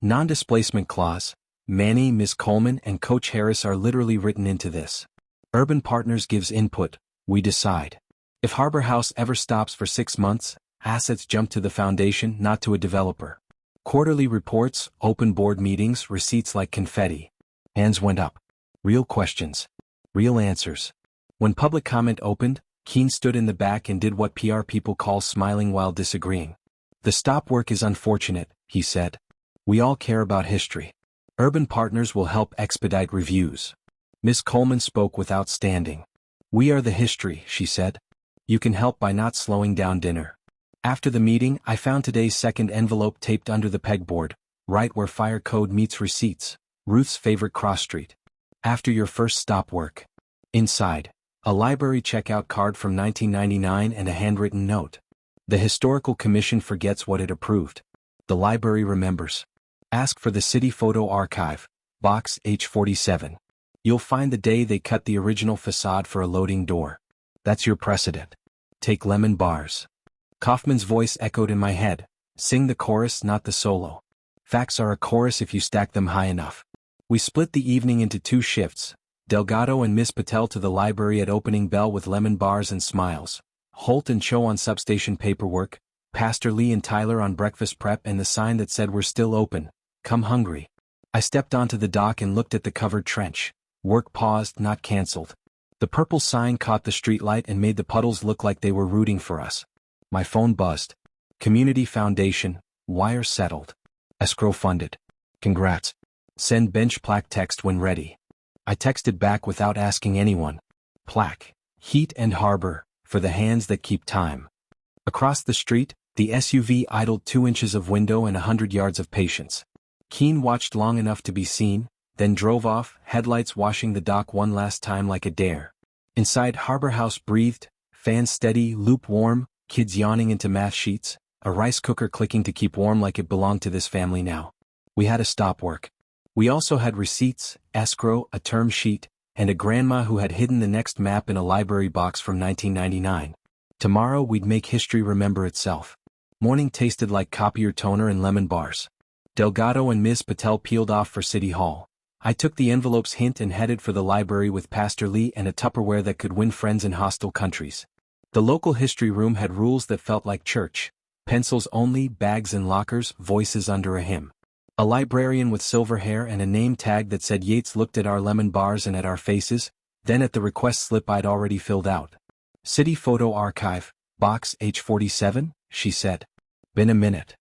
Non-displacement clause. Manny, Miss Coleman, and Coach Harris are literally written into this. Urban Partners gives input, we decide. If Harbor House ever stops for 6 months, assets jump to the foundation, not to a developer. Quarterly reports, open board meetings, receipts like confetti. Hands went up. Real questions. Real answers. When public comment opened, Keen stood in the back and did what PR people call smiling while disagreeing. The stop work is unfortunate, he said. We all care about history. Urban Partners will help expedite reviews. Miss Coleman spoke without standing. We are the history, she said. You can help by not slowing down dinner. After the meeting, I found today's second envelope taped under the pegboard, right where fire code meets receipts, Ruth's favorite cross street. After your first stop work. Inside. A library checkout card from 1999 and a handwritten note. The Historical Commission forgets what it approved. The library remembers. Ask for the City Photo Archive, Box H47. You'll find the day they cut the original facade for a loading door. That's your precedent. Take lemon bars. Kaufman's voice echoed in my head. Sing the chorus, not the solo. Facts are a chorus if you stack them high enough. We split the evening into 2 shifts. Delgado and Miss Patel to the library at opening bell with lemon bars and smiles. Holt and Cho on substation paperwork, Pastor Lee and Tyler on breakfast prep and the sign that said we're still open, come hungry. I stepped onto the dock and looked at the covered trench. Work paused, not cancelled. The purple sign caught the streetlight and made the puddles look like they were rooting for us. My phone buzzed. Community Foundation, wire settled. Escrow funded. Congrats. Send bench plaque text when ready. I texted back without asking anyone. Plaque. Heat and harbor, for the hands that keep time. Across the street, the SUV idled 2 inches of window and 100 yards of patience. Keen watched long enough to be seen, then drove off, headlights washing the dock one last time like a dare. Inside, Harbor House breathed, fans steady, lukewarm, kids yawning into math sheets, a rice cooker clicking to keep warm like it belonged to this family now. We had a stop work. We also had receipts, escrow, a term sheet, and a grandma who had hidden the next map in a library box from 1999. Tomorrow we'd make history remember itself. Morning tasted like copier toner and lemon bars. Delgado and Ms. Patel peeled off for City Hall. I took the envelope's hint and headed for the library with Pastor Lee and a Tupperware that could win friends in hostile countries. The local history room had rules that felt like church. Pencils only, bags in lockers, voices under a hymn. A librarian with silver hair and a name tag that said Yates looked at our lemon bars and at our faces, then at the request slip I'd already filled out. City Photo Archive, Box H47, she said. Been a minute.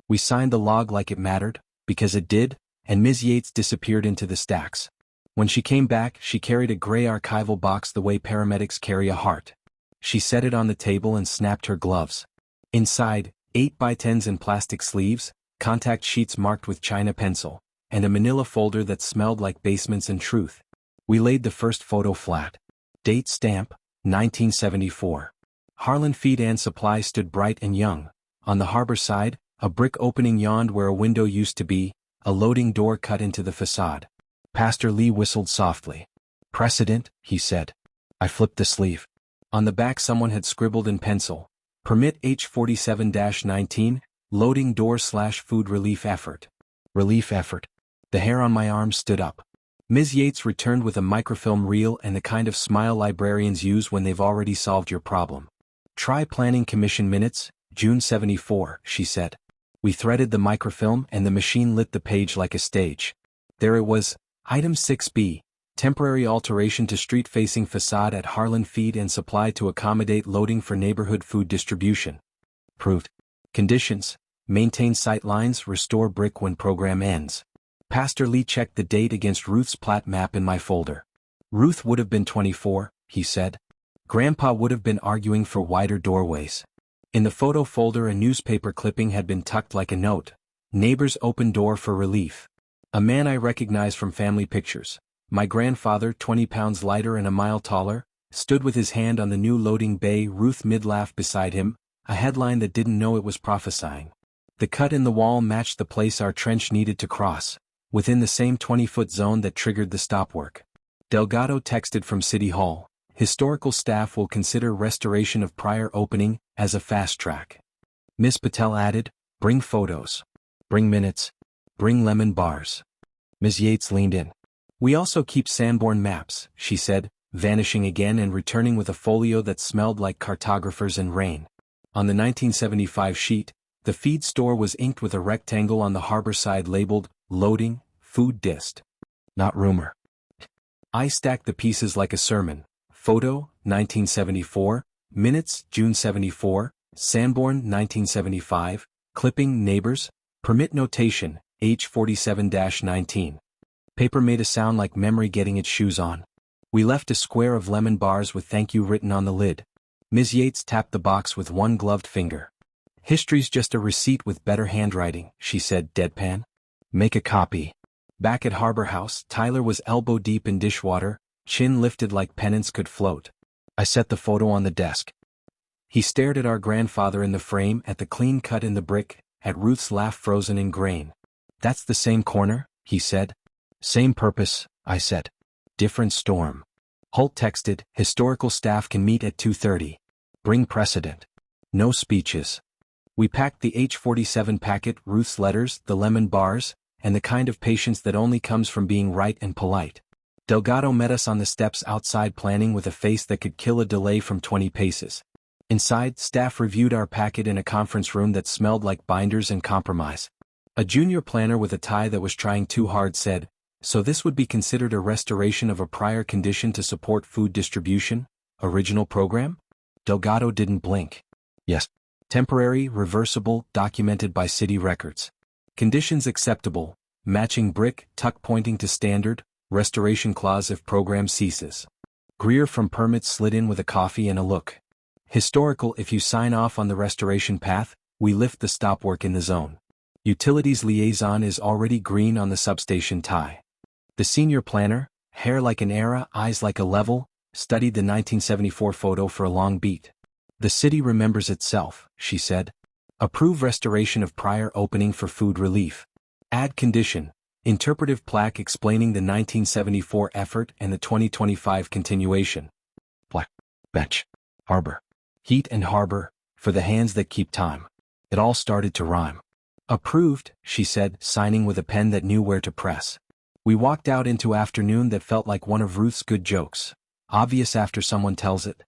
We signed the log like it mattered, because it did, and Ms. Yates disappeared into the stacks. When she came back, she carried a gray archival box the way paramedics carry a heart. She set it on the table and snapped her gloves. Inside, 8x10s in plastic sleeves, contact sheets marked with China pencil, and a manila folder that smelled like basements and truth. We laid the first photo flat. Date stamp, 1974. Harlan Feed and Supply stood bright and young. On the harbor side, a brick opening yawned where a window used to be, a loading door cut into the facade. Pastor Lee whistled softly. Precedent, he said. I flipped the sleeve. On the back someone had scribbled in pencil. Permit H47-19, loading door/food relief effort. Relief effort. The hair on my arm stood up. Ms. Yates returned with a microfilm reel and the kind of smile librarians use when they've already solved your problem. Try Planning Commission minutes, June 74, she said. We threaded the microfilm and the machine lit the page like a stage. There it was, Item 6B, temporary alteration to street-facing facade at Harlan Feed and Supply to accommodate loading for neighborhood food distribution. Approved. Conditions, maintain sight lines, restore brick when program ends. Pastor Lee checked the date against Ruth's plat map in my folder. Ruth would have been 24, he said. Grandpa would have been arguing for wider doorways. In the photo folder a newspaper clipping had been tucked like a note. Neighbors open door for relief. A man I recognized from family pictures. My grandfather, 20 pounds lighter and a mile taller, stood with his hand on the new loading bay, Ruth mid-laugh beside him, a headline that didn't know it was prophesying. The cut in the wall matched the place our trench needed to cross, within the same 20-foot zone that triggered the stop work. Delgado texted from City Hall. Historical staff will consider restoration of prior opening as a fast track. Miss Patel added, bring photos. Bring minutes. Bring lemon bars. Ms. Yates leaned in. We also keep Sanborn maps, she said, vanishing again and returning with a folio that smelled like cartographers and rain. On the 1975 sheet, the feed store was inked with a rectangle on the harbor side labeled, loading, food dist. Not rumor. I stacked the pieces like a sermon. Photo, 1974, minutes, June 74, Sanborn, 1975, clipping, neighbors, permit notation, H47-19. Paper made a sound like memory getting its shoes on. We left a square of lemon bars with thank you written on the lid. Ms. Yates tapped the box with one gloved finger. History's just a receipt with better handwriting, she said deadpan. Make a copy. Back at Harbor House, Tyler was elbow deep in dishwater, chin lifted like pennants could float. I set the photo on the desk. He stared at our grandfather in the frame, at the clean cut in the brick, at Ruth's laugh frozen in grain. That's the same corner, he said. Same purpose, I said. Different storm. Holt texted, historical staff can meet at 2:30. Bring precedent. No speeches. We packed the H47 packet, Ruth's letters, the lemon bars, and the kind of patience that only comes from being right and polite. Delgado met us on the steps outside planning with a face that could kill a delay from 20 paces. Inside, staff reviewed our packet in a conference room that smelled like binders and compromise. A junior planner with a tie that was trying too hard said, so this would be considered a restoration of a prior condition to support food distribution? Original program? Delgado didn't blink. Yes. Temporary, reversible, documented by city records. Conditions acceptable, matching brick, tuck pointing to standard, restoration clause if program ceases. Greer from permits slid in with a coffee and a look. Historical if you sign off on the restoration path, we lift the stop work in the zone. Utilities liaison is already green on the substation tie. The senior planner, hair like an era, eyes like a level, studied the 1974 photo for a long beat. The city remembers itself, she said. Approve restoration of prior opening for food relief. Add condition, interpretive plaque explaining the 1974 effort and the 2025 continuation. Black, bench, harbor. Heat and harbor, for the hands that keep time. It all started to rhyme. Approved, she said, signing with a pen that knew where to press. We walked out into afternoon that felt like one of Ruth's good jokes. Obvious after someone tells it.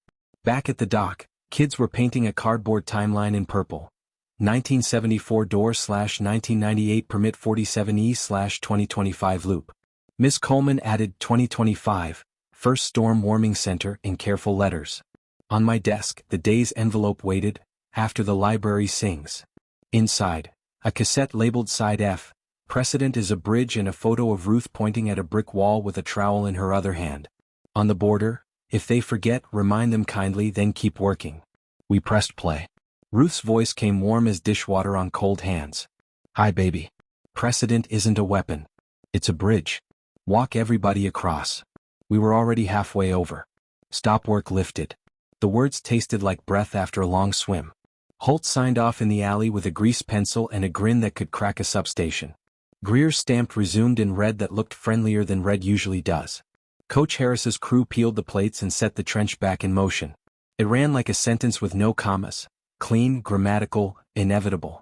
Back at the dock, kids were painting a cardboard timeline in purple. 1974 door/1998 permit 47E/2025 loop. Miss Coleman added 2025, first storm warming center in careful letters. On my desk, the day's envelope waited, after the library sings. Inside, a cassette labeled Side F, precedent is a bridge and a photo of Ruth pointing at a brick wall with a trowel in her other hand. On the border, if they forget, remind them kindly, then keep working. We pressed play. Ruth's voice came warm as dishwater on cold hands. Hi baby. Precedent isn't a weapon. It's a bridge. Walk everybody across. We were already halfway over. Stop work lifted. The words tasted like breath after a long swim. Holt signed off in the alley with a grease pencil and a grin that could crack a substation. Greer's stamped resumed in red that looked friendlier than red usually does. Coach Harris's crew peeled the plates and set the trench back in motion. It ran like a sentence with no commas. Clean, grammatical, inevitable.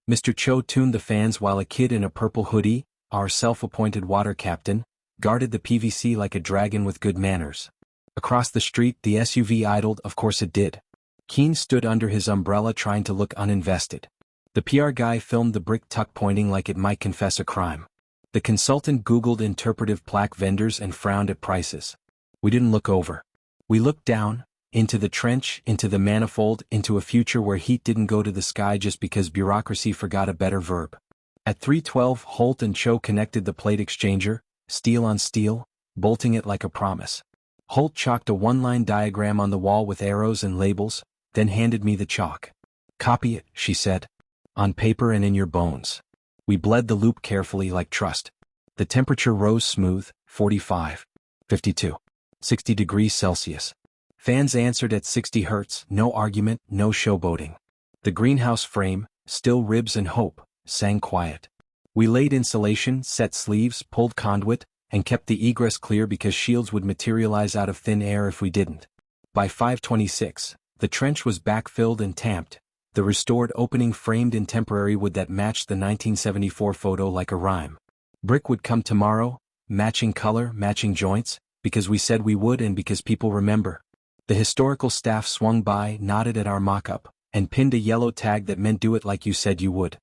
Mr. Cho tuned the fans while a kid in a purple hoodie, our self-appointed water captain, guarded the PVC like a dragon with good manners. Across the street the SUV idled, of course it did. Keen stood under his umbrella trying to look uninvested. The PR guy filmed the brick tuck pointing like it might confess a crime. The consultant Googled interpretive plaque vendors and frowned at prices. We didn't look over. We looked down, into the trench, into the manifold, into a future where heat didn't go to the sky just because bureaucracy forgot a better verb. At 3:12 Holt and Cho connected the plate exchanger, steel on steel, bolting it like a promise. Holt chalked a one-line diagram on the wall with arrows and labels, then handed me the chalk. "Copy it," she said. "On paper and in your bones." We bled the loop carefully like trust. The temperature rose smooth, 45, 52, 60 degrees Celsius. Fans answered at 60 hertz, no argument, no showboating. The greenhouse frame, still ribs and hope, sang quiet. We laid insulation, set sleeves, pulled conduit, and kept the egress clear because shields would materialize out of thin air if we didn't. By 5:26, the trench was backfilled and tamped, the restored opening framed in temporary wood that matched the 1974 photo like a rhyme. Brick would come tomorrow, matching color, matching joints, because we said we would and because people remember. The historical staff swung by, nodded at our mock-up, and pinned a yellow tag that meant "do it like you said you would."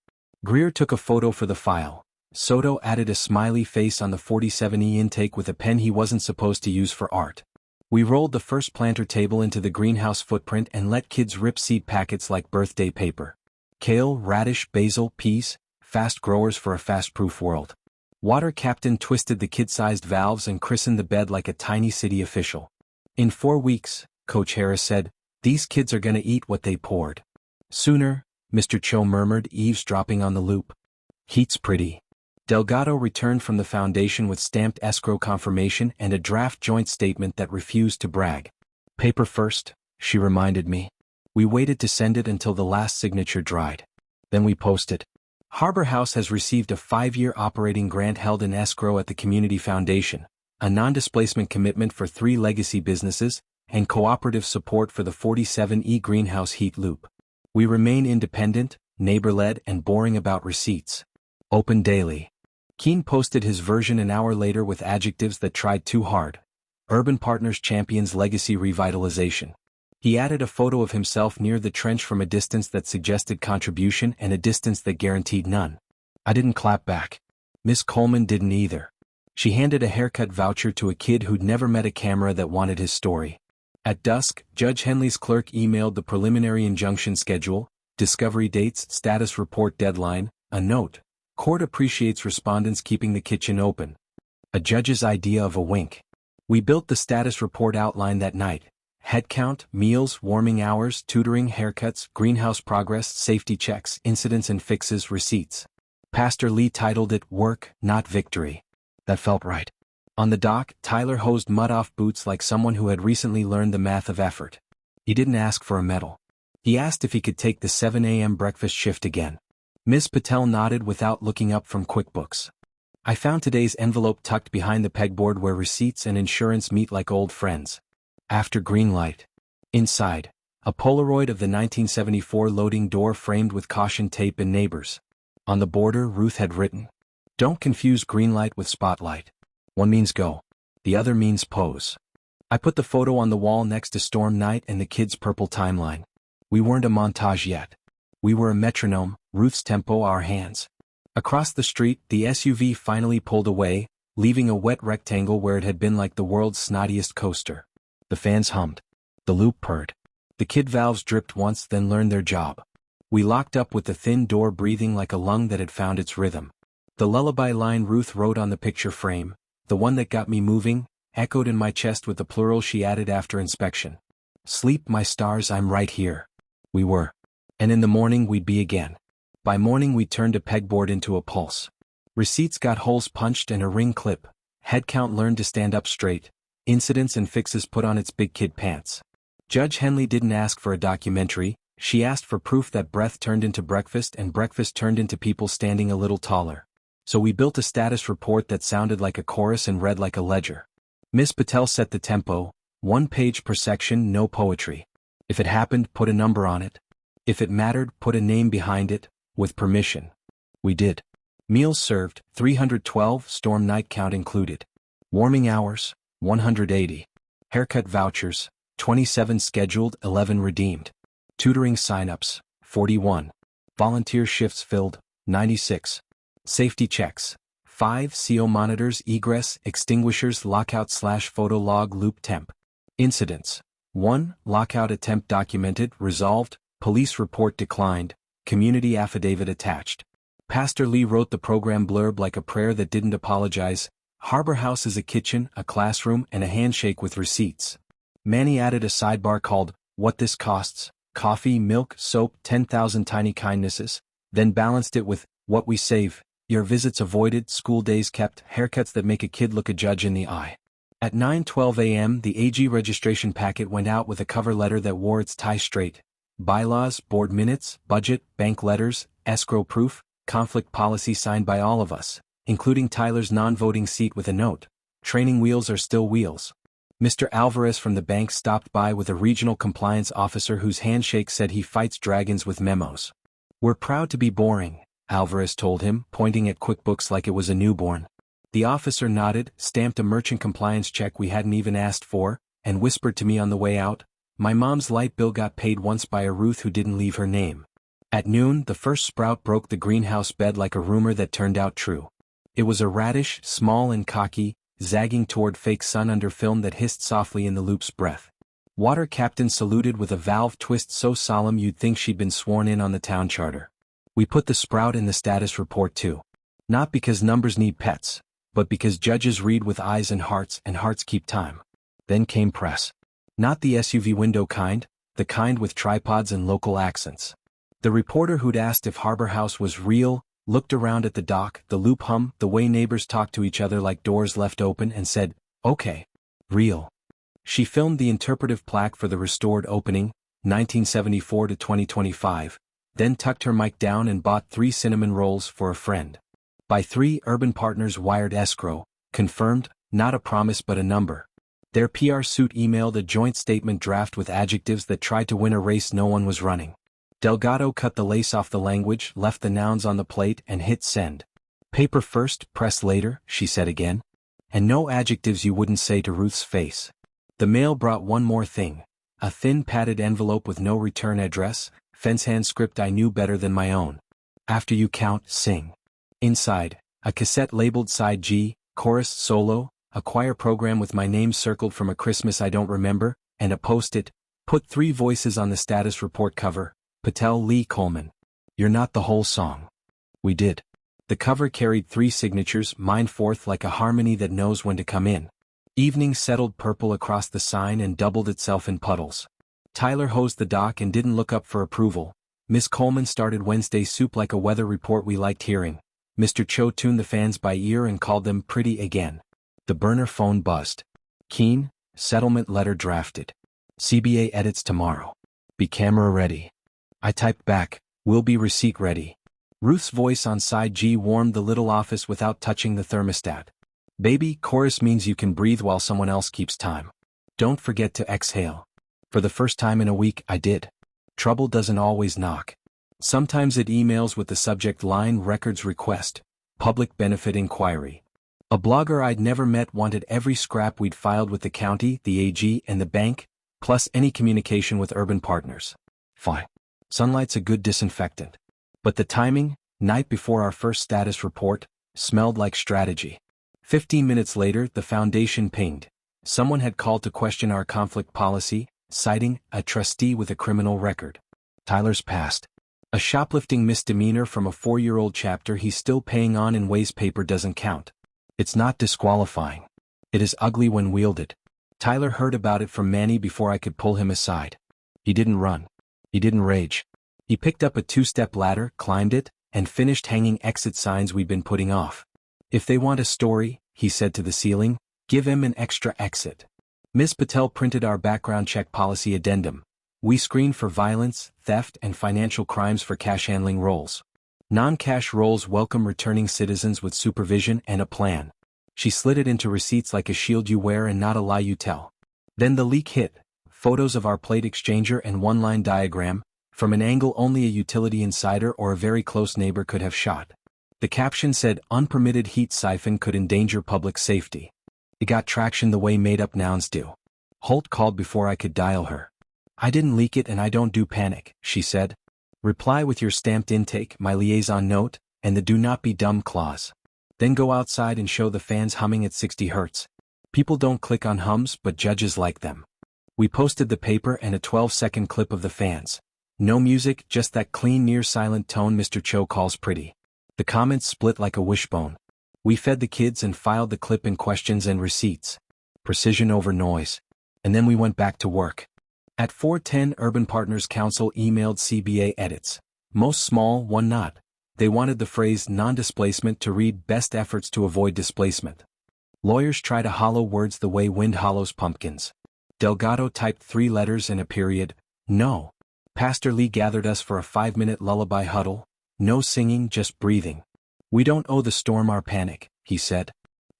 Greer took a photo for the file. Soto added a smiley face on the 47E intake with a pen he wasn't supposed to use for art. We rolled the first planter table into the greenhouse footprint and let kids rip seed packets like birthday paper. Kale, radish, basil, peas, fast growers for a fast-proof world. Water captain twisted the kid-sized valves and christened the bed like a tiny city official. "In 4 weeks," Coach Harris said, "these kids are gonna eat what they poured." "Sooner," Mr. Cho murmured, eavesdropping on the loop. "Heat's pretty." Delgado returned from the foundation with stamped escrow confirmation and a draft joint statement that refused to brag. "Paper first," she reminded me. We waited to send it until the last signature dried. Then we posted. Harbor House has received a 5-year operating grant held in escrow at the Community Foundation, a non-displacement commitment for 3 legacy businesses, and cooperative support for the 47E greenhouse heat loop. We remain independent, neighbor-led, and boring about receipts. Open daily. Keen posted his version an hour later with adjectives that tried too hard. Urban Partners champions legacy revitalization. He added a photo of himself near the trench from a distance that suggested contribution and a distance that guaranteed none. I didn't clap back. Miss Coleman didn't either. She handed a haircut voucher to a kid who'd never met a camera that wanted his story. At dusk, Judge Henley's clerk emailed the preliminary injunction schedule, discovery dates, status report deadline, a note. Court appreciates respondents keeping the kitchen open. A judge's idea of a wink. We built the status report outline that night. Headcount, meals, warming hours, tutoring, haircuts, greenhouse progress, safety checks, incidents and fixes, receipts. Pastor Lee titled it "Work, Not Victory." That felt right. On the dock, Tyler hosed mud off boots like someone who had recently learned the math of effort. He didn't ask for a medal. He asked if he could take the 7 a.m. breakfast shift again. Ms. Patel nodded without looking up from QuickBooks. I found today's envelope tucked behind the pegboard where receipts and insurance meet like old friends. After green light. Inside, a Polaroid of the 1974 loading door framed with caution tape and neighbors. On the border, Ruth had written, "Don't confuse green light with spotlight. One means go. The other means pose." I put the photo on the wall next to Storm Night and the kids' purple timeline. We weren't a montage yet. We were a metronome, Ruth's tempo, our hands. Across the street, the SUV finally pulled away, leaving a wet rectangle where it had been like the world's snottiest coaster. The fans hummed. The loop purred. The kid valves dripped once, then learned their job. We locked up with the thin door breathing like a lung that had found its rhythm. The lullaby line Ruth wrote on the picture frame, the one that got me moving, echoed in my chest with the plural she added after inspection. "Sleep, my stars, I'm right here." We were. And in the morning we'd be again. By morning we turned a pegboard into a pulse. Receipts got holes punched and a ring clip. Headcount learned to stand up straight. Incidents and fixes put on its big kid pants. Judge Henley didn't ask for a documentary, she asked for proof that breath turned into breakfast and breakfast turned into people standing a little taller. So we built a status report that sounded like a chorus and read like a ledger. Miss Patel set the tempo, 1 page per section, no poetry. If it happened, put a number on it. If it mattered, put a name behind it, with permission. We did. Meals served, 312, storm night count included. Warming hours, 180. Haircut vouchers, 27 scheduled, 11 redeemed. Tutoring sign-ups, 41. Volunteer shifts filled, 96. Safety checks, 5 CO monitors, egress, extinguishers, lockout/photo log loop temp. Incidents, 1. Lockout attempt documented, resolved, police report declined, community affidavit attached. Pastor Lee wrote the program blurb like a prayer that didn't apologize. Harbor House is a kitchen, a classroom, and a handshake with receipts. Manny added a sidebar called, What This Costs, coffee, milk, soap, 10,000 tiny kindnesses, then balanced it with, What We Save, your visits avoided, school days kept, haircuts that make a kid look a judge in the eye. At 9:12 a.m. the AG registration packet went out with a cover letter that wore its tie straight. Bylaws, board minutes, budget, bank letters, escrow proof, conflict policy signed by all of us, including Tyler's non-voting seat with a note. Training wheels are still wheels. Mr. Alvarez from the bank stopped by with a regional compliance officer whose handshake said he fights dragons with memos. We're proud to be boring, Alvarez told him, pointing at QuickBooks like it was a newborn. The officer nodded, stamped a merchant compliance check we hadn't even asked for, and whispered to me on the way out, My mom's light bill got paid once by a Ruth who didn't leave her name. At noon, the first sprout broke the greenhouse bed like a rumor that turned out true. It was a radish, small and cocky, zagging toward fake sun under film that hissed softly in the loop's breath. Water captain saluted with a valve twist so solemn you'd think she'd been sworn in on the town charter. We put the sprout in the status report too. Not because numbers need pets, but because judges read with eyes and hearts keep time. Then came press. Not the SUV window kind, the kind with tripods and local accents. The reporter who'd asked if Harbor House was real, looked around at the dock, the loop hum, the way neighbors talked to each other like doors left open, and said, Okay. Real. She filmed the interpretive plaque for the restored opening, 1974 to 2025, then tucked her mic down and bought 3 cinnamon rolls for a friend. By 3, Urban Partners wired escrow, confirmed, not a promise but a number. Their PR suit emailed a joint statement draft with adjectives that tried to win a race no one was running. Delgado cut the lace off the language, left the nouns on the plate, and hit send. Paper first, press later, she said again. And no adjectives you wouldn't say to Ruth's face. The mail brought one more thing. A thin padded envelope with no return address, fencehand script I knew better than my own. After you count, sing. Inside, a cassette labeled side G, chorus, solo, a choir program with my name circled from a Christmas I don't remember, and a post-it, put 3 voices on the status report cover. Patel, Lee, Coleman. You're not the whole song. We did. The cover carried 3 signatures, mine forth like a harmony that knows when to come in. Evening settled purple across the sign and doubled itself in puddles. Tyler hosed the dock and didn't look up for approval. Miss Coleman started Wednesday soup like a weather report we liked hearing. Mr. Cho tuned the fans by ear and called them pretty again. The burner phone buzzed. Keen, settlement letter drafted. CBA edits tomorrow. Be camera ready. I typed back, will be receipt ready. Ruth's voice on side G warmed the little office without touching the thermostat. Baby, chorus means you can breathe while someone else keeps time. Don't forget to exhale. For the first time in a week, I did. Trouble doesn't always knock. Sometimes it emails with the subject line records request, public benefit inquiry. A blogger I'd never met wanted every scrap we'd filed with the county, the AG, and the bank, plus any communication with Urban Partners. Fine. Sunlight's a good disinfectant. But the timing, night before our first status report, smelled like strategy. 15 minutes later, the foundation pinged. Someone had called to question our conflict policy, citing a trustee with a criminal record. Tyler's past. A shoplifting misdemeanor from a 4-year-old chapter he's still paying on in waste paper doesn't count. It's not disqualifying. It is ugly when wielded. Tyler heard about it from Manny before I could pull him aside. He didn't run. He didn't rage. He picked up a 2-step ladder, climbed it, and finished hanging exit signs we'd been putting off. If they want a story, he said to the ceiling, give him an extra exit. Ms. Patel printed our background check policy addendum. We screen for violence, theft, and financial crimes for cash handling roles. Non-cash rolls welcome returning citizens with supervision and a plan. She slid it into receipts like a shield you wear and not a lie you tell. Then the leak hit. Photos of our plate exchanger and one-line diagram, from an angle only a utility insider or a very close neighbor could have shot. The caption said, "Unpermitted heat siphon could endanger public safety." It got traction the way made-up nouns do. Holt called before I could dial her. "I didn't leak it and I don't do panic," she said. "Reply with your stamped intake, my liaison note, and the do not be dumb clause. Then go outside and show the fans humming at 60 Hz. People don't click on hums but judges like them." We posted the paper and a 12-second clip of the fans. No music, just that clean near-silent tone Mr. Cho calls pretty. The comments split like a wishbone. We fed the kids and filed the clip in questions and receipts. Precision over noise. And then we went back to work. At 4:10 Urban Partners Council emailed CBA edits. Most small, one not. They wanted the phrase non-displacement to read best efforts to avoid displacement. Lawyers try to hollow words the way wind hollows pumpkins. Delgado typed 3 letters and a period. No. Pastor Lee gathered us for a 5-minute lullaby huddle. No singing, just breathing. "We don't owe the storm our panic," he said.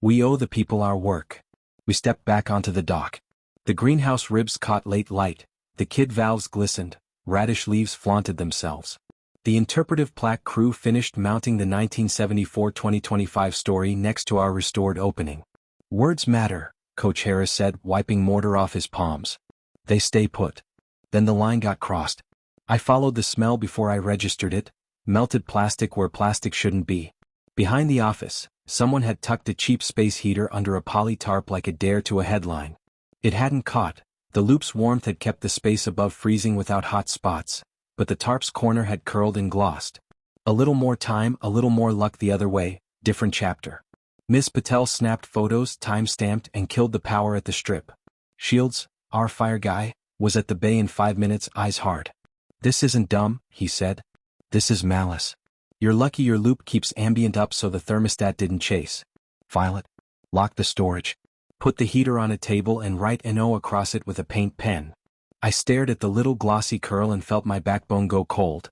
"We owe the people our work." We stepped back onto the dock. The greenhouse ribs caught late light, the kid valves glistened, radish leaves flaunted themselves. The interpretive plaque crew finished mounting the 1974-2025 story next to our restored opening. "Words matter," Coach Harris said, wiping mortar off his palms. "They stay put." Then the line got crossed. I followed the smell before I registered it. Melted plastic where plastic shouldn't be. Behind the office, someone had tucked a cheap space heater under a poly tarp like a dare to a headline. It hadn't caught. The loop's warmth had kept the space above freezing without hot spots, but the tarp's corner had curled and glossed. A little more time, a little more luck the other way, different chapter. Miss Patel snapped photos, time-stamped, and killed the power at the strip. Shields, our fire guy, was at the bay in 5 minutes, eyes hard. "This isn't dumb," he said. "This is malice. You're lucky your loop keeps ambient up so the thermostat didn't chase. File it. Lock the storage. Put the heater on a table and write NO across it with a paint pen." I stared at the little glossy curl and felt my backbone go cold.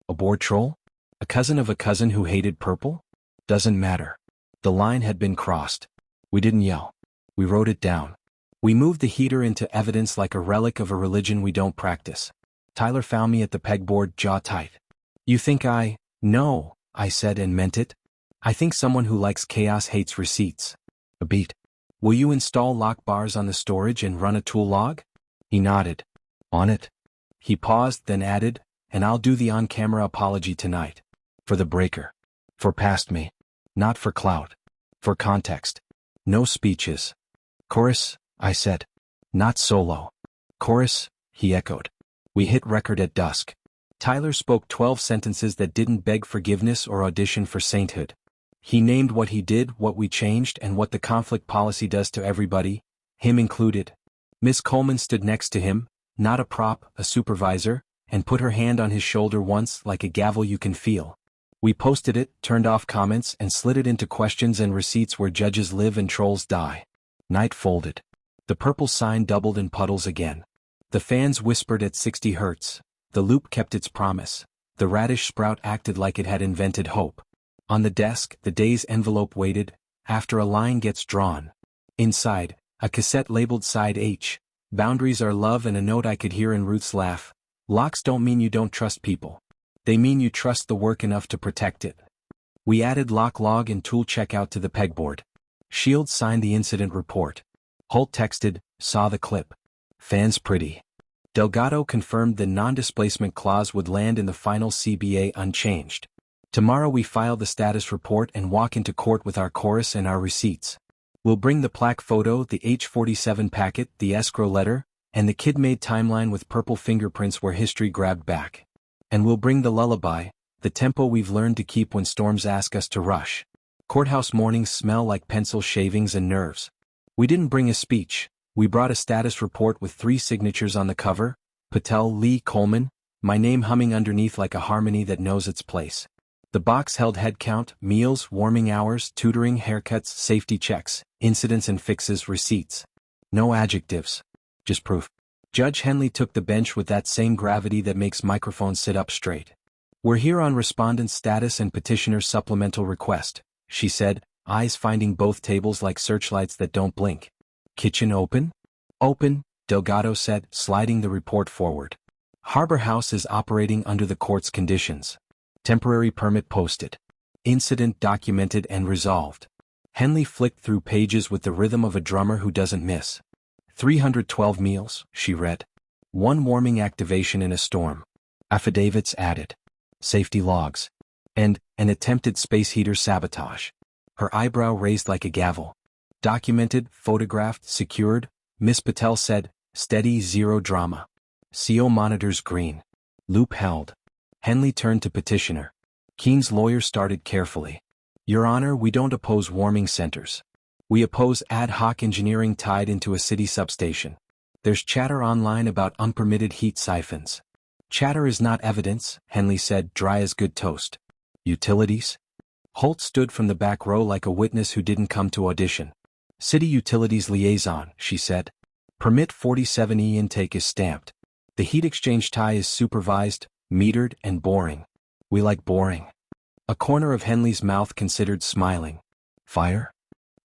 A board troll? A cousin of a cousin who hated purple? Doesn't matter. The line had been crossed. We didn't yell. We wrote it down. We moved the heater into evidence like a relic of a religion we don't practice. Tyler found me at the pegboard, jaw tight. "You think I—" "No," I said and meant it. "I think someone who likes chaos hates receipts." A beat. "Will you install lock bars on the storage and run a tool log?" He nodded. "On it." He paused, then added, "And I'll do the on-camera apology tonight. For the breaker. For past me. Not for clout. For context. No speeches." "Chorus," I said. "Not solo." "Chorus," he echoed. We hit record at dusk. Tyler spoke 12 sentences that didn't beg forgiveness or audition for sainthood. He named what he did, what we changed, and what the conflict policy does to everybody, him included. Miss Coleman stood next to him, not a prop, a supervisor, and put her hand on his shoulder once like a gavel you can feel. We posted it, turned off comments, and slid it into questions and receipts where judges live and trolls die. Night folded. The purple sign doubled in puddles again. The fans whispered at 60 Hz. The loop kept its promise. The radish sprout acted like it had invented hope. On the desk, the day's envelope waited, after a line gets drawn. Inside, a cassette labeled Side H. Boundaries are love and a note I could hear in Ruth's laugh. Locks don't mean you don't trust people. They mean you trust the work enough to protect it. We added lock log and tool checkout to the pegboard. Shields signed the incident report. Holt texted, "Saw the clip. Fans pretty." Delgado confirmed the non-displacement clause would land in the final CBA unchanged. Tomorrow we file the status report and walk into court with our chorus and our receipts. We'll bring the plaque photo, the H-47 packet, the escrow letter, and the kid-made timeline with purple fingerprints where history grabbed back. And we'll bring the lullaby, the tempo we've learned to keep when storms ask us to rush. Courthouse mornings smell like pencil shavings and nerves. We didn't bring a speech. We brought a status report with 3 signatures on the cover, Patel, Lee, Coleman, my name humming underneath like a harmony that knows its place. The box held head count, meals, warming hours, tutoring, haircuts, safety checks, incidents and fixes, receipts. No adjectives. Just proof. Judge Henley took the bench with that same gravity that makes microphones sit up straight. We're here on respondent status and petitioner's supplemental request, she said, eyes finding both tables like searchlights that don't blink. Kitchen open? Open, Delgado said, sliding the report forward. Harbor House is operating under the court's conditions. Temporary permit posted. Incident documented and resolved. Henley flicked through pages with the rhythm of a drummer who doesn't miss. 312 meals, she read. 1 warming activation in a storm. Affidavits added. Safety logs. And an attempted space heater sabotage. Her eyebrow raised like a gavel. Documented, photographed, secured, Miss Patel said, steady, zero drama. CO monitors green. Loop held. Henley turned to petitioner. Keene's lawyer started carefully. Your Honor, we don't oppose warming centers. We oppose ad hoc engineering tied into a city substation. There's chatter online about unpermitted heat siphons. Chatter is not evidence, Henley said, dry as good toast. Utilities? Holt stood from the back row like a witness who didn't come to audition. City Utilities Liaison, she said. Permit 47E intake is stamped. The heat exchange tie is supervised, metered, and boring. We like boring. A corner of Henley's mouth considered smiling. Fire?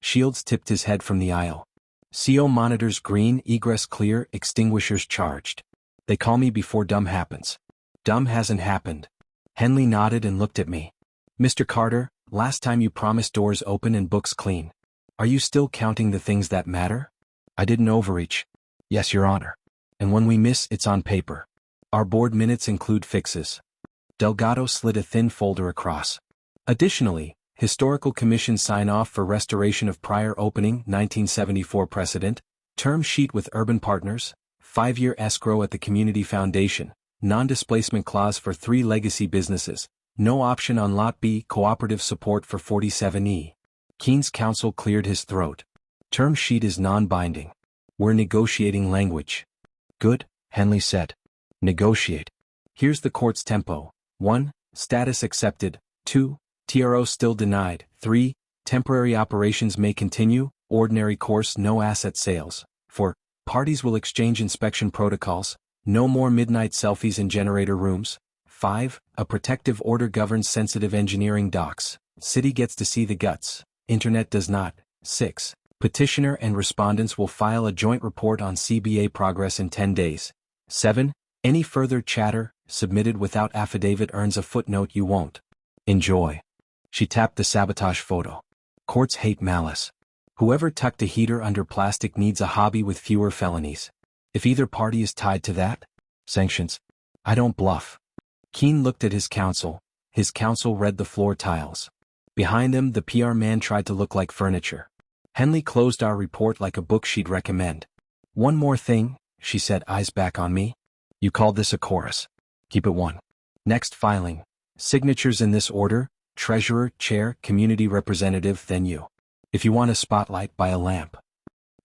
Shields tipped his head from the aisle. CO monitors green, egress clear, extinguishers charged. They call me before dumb happens. Dumb hasn't happened. Henley nodded and looked at me. Mr. Carter, last time you promised doors open and books clean. Are you still counting the things that matter? I didn't overreach. Yes, Your Honor. And when we miss, it's on paper. Our board minutes include fixes. Delgado slid a thin folder across. Additionally, Historical Commission sign-off for restoration of prior opening 1974 precedent, term sheet with Urban Partners, 5-year escrow at the Community Foundation, non-displacement clause for 3 legacy businesses, no option on Lot B, cooperative support for 47E. Keene's counsel cleared his throat. Term sheet is non-binding. We're negotiating language. Good, Henley said. Negotiate. Here's the court's tempo. 1. Status accepted. 2. TRO still denied. 3. Temporary operations may continue, ordinary course no asset sales. 4. Parties will exchange inspection protocols, no more midnight selfies in generator rooms. 5. A protective order governs sensitive engineering docs. City gets to see the guts. Internet does not. 6. Petitioner and respondents will file a joint report on CBA progress in 10 days. 7. Any further chatter, submitted without affidavit earns a footnote you won't enjoy. She tapped the sabotage photo. Courts hate malice. Whoever tucked a heater under plastic needs a hobby with fewer felonies. If either party is tied to that, sanctions. I don't bluff. Keene looked at his counsel. His counsel read the floor tiles. Behind them, the PR man tried to look like furniture. Henley closed our report like a book she'd recommend. One more thing, she said, eyes back on me. You called this a chorus. Keep it 1. Next filing. Signatures in this order, treasurer, chair, community representative, then you. If you want a spotlight, buy a lamp.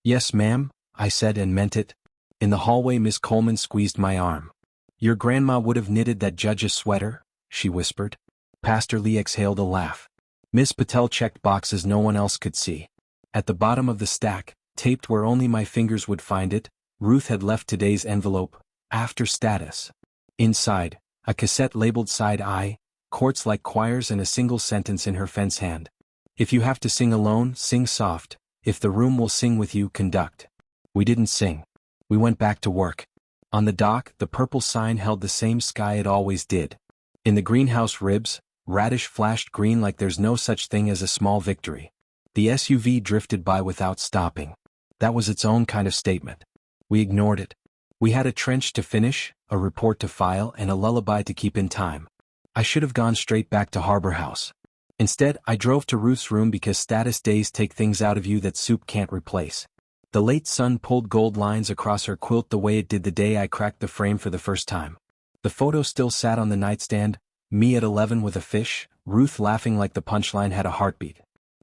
Yes, ma'am, I said and meant it. In the hallway, Miss Coleman squeezed my arm. Your grandma would have knitted that judge's sweater, she whispered. Pastor Lee exhaled a laugh. Miss Patel checked boxes no one else could see. At the bottom of the stack, taped where only my fingers would find it, Ruth had left today's envelope, after status. Inside, a cassette labeled side I, courts like choirs and a single sentence in her fence hand. If you have to sing alone, sing soft. If the room will sing with you, conduct. We didn't sing. We went back to work. On the dock, the purple sign held the same sky it always did. In the greenhouse ribs, radish flashed green like there's no such thing as a small victory. The SUV drifted by without stopping. That was its own kind of statement. We ignored it. We had a trench to finish, a report to file, and a lullaby to keep in time. I should have gone straight back to Harbor House. Instead, I drove to Ruth's room because status days take things out of you that soup can't replace. The late sun pulled gold lines across her quilt the way it did the day I cracked the frame for the first time. The photo still sat on the nightstand, me at 11 with a fish, Ruth laughing like the punchline had a heartbeat.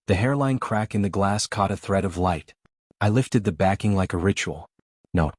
The hairline crack in the glass caught a thread of light. I lifted the backing like a ritual. No.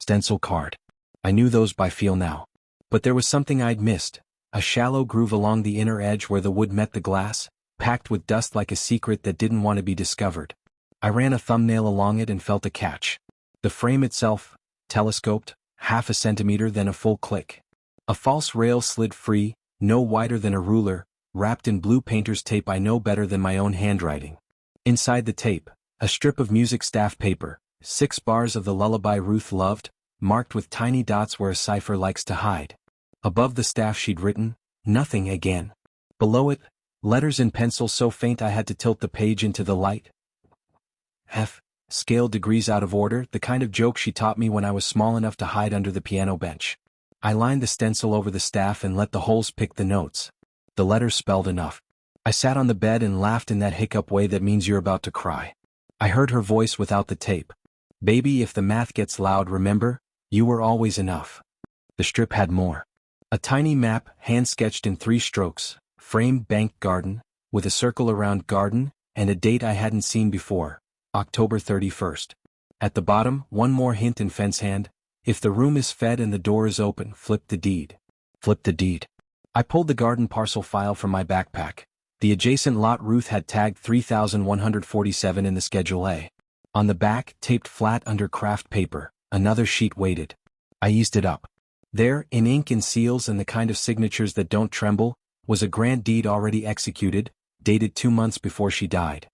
Stencil card. I knew those by feel now. But there was something I'd missed. A shallow groove along the inner edge where the wood met the glass, packed with dust like a secret that didn't want to be discovered. I ran a thumbnail along it and felt a catch. The frame itself, telescoped, half a centimeter then a full click. A false rail slid free, no wider than a ruler, wrapped in blue painter's tape I know better than my own handwriting. Inside the tape, a strip of music staff paper, 6 bars of the lullaby Ruth loved, marked with tiny dots where a cipher likes to hide. Above the staff she'd written, "Nothing again." Below it, letters in pencil so faint I had to tilt the page into the light. F. Scale degrees out of order, the kind of joke she taught me when I was small enough to hide under the piano bench. I lined the stencil over the staff and let the holes pick the notes. The letters spelled enough. I sat on the bed and laughed in that hiccup way that means you're about to cry. I heard her voice without the tape. "Baby, if the math gets loud, remember, you were always enough." The strip had more. A tiny map, hand-sketched in 3 strokes, framed bank garden, with a circle around garden, and a date I hadn't seen before, October 31st. At the bottom, one more hint in fence hand: if the room is fed and the door is open, flip the deed. Flip the deed. I pulled the garden parcel file from my backpack. The adjacent lot Ruth had tagged 3147 in the Schedule A. On the back, taped flat under craft paper, another sheet weighted. I eased it up. There, in ink and seals and the kind of signatures that don't tremble, was a grant deed already executed, dated 2 months before she died.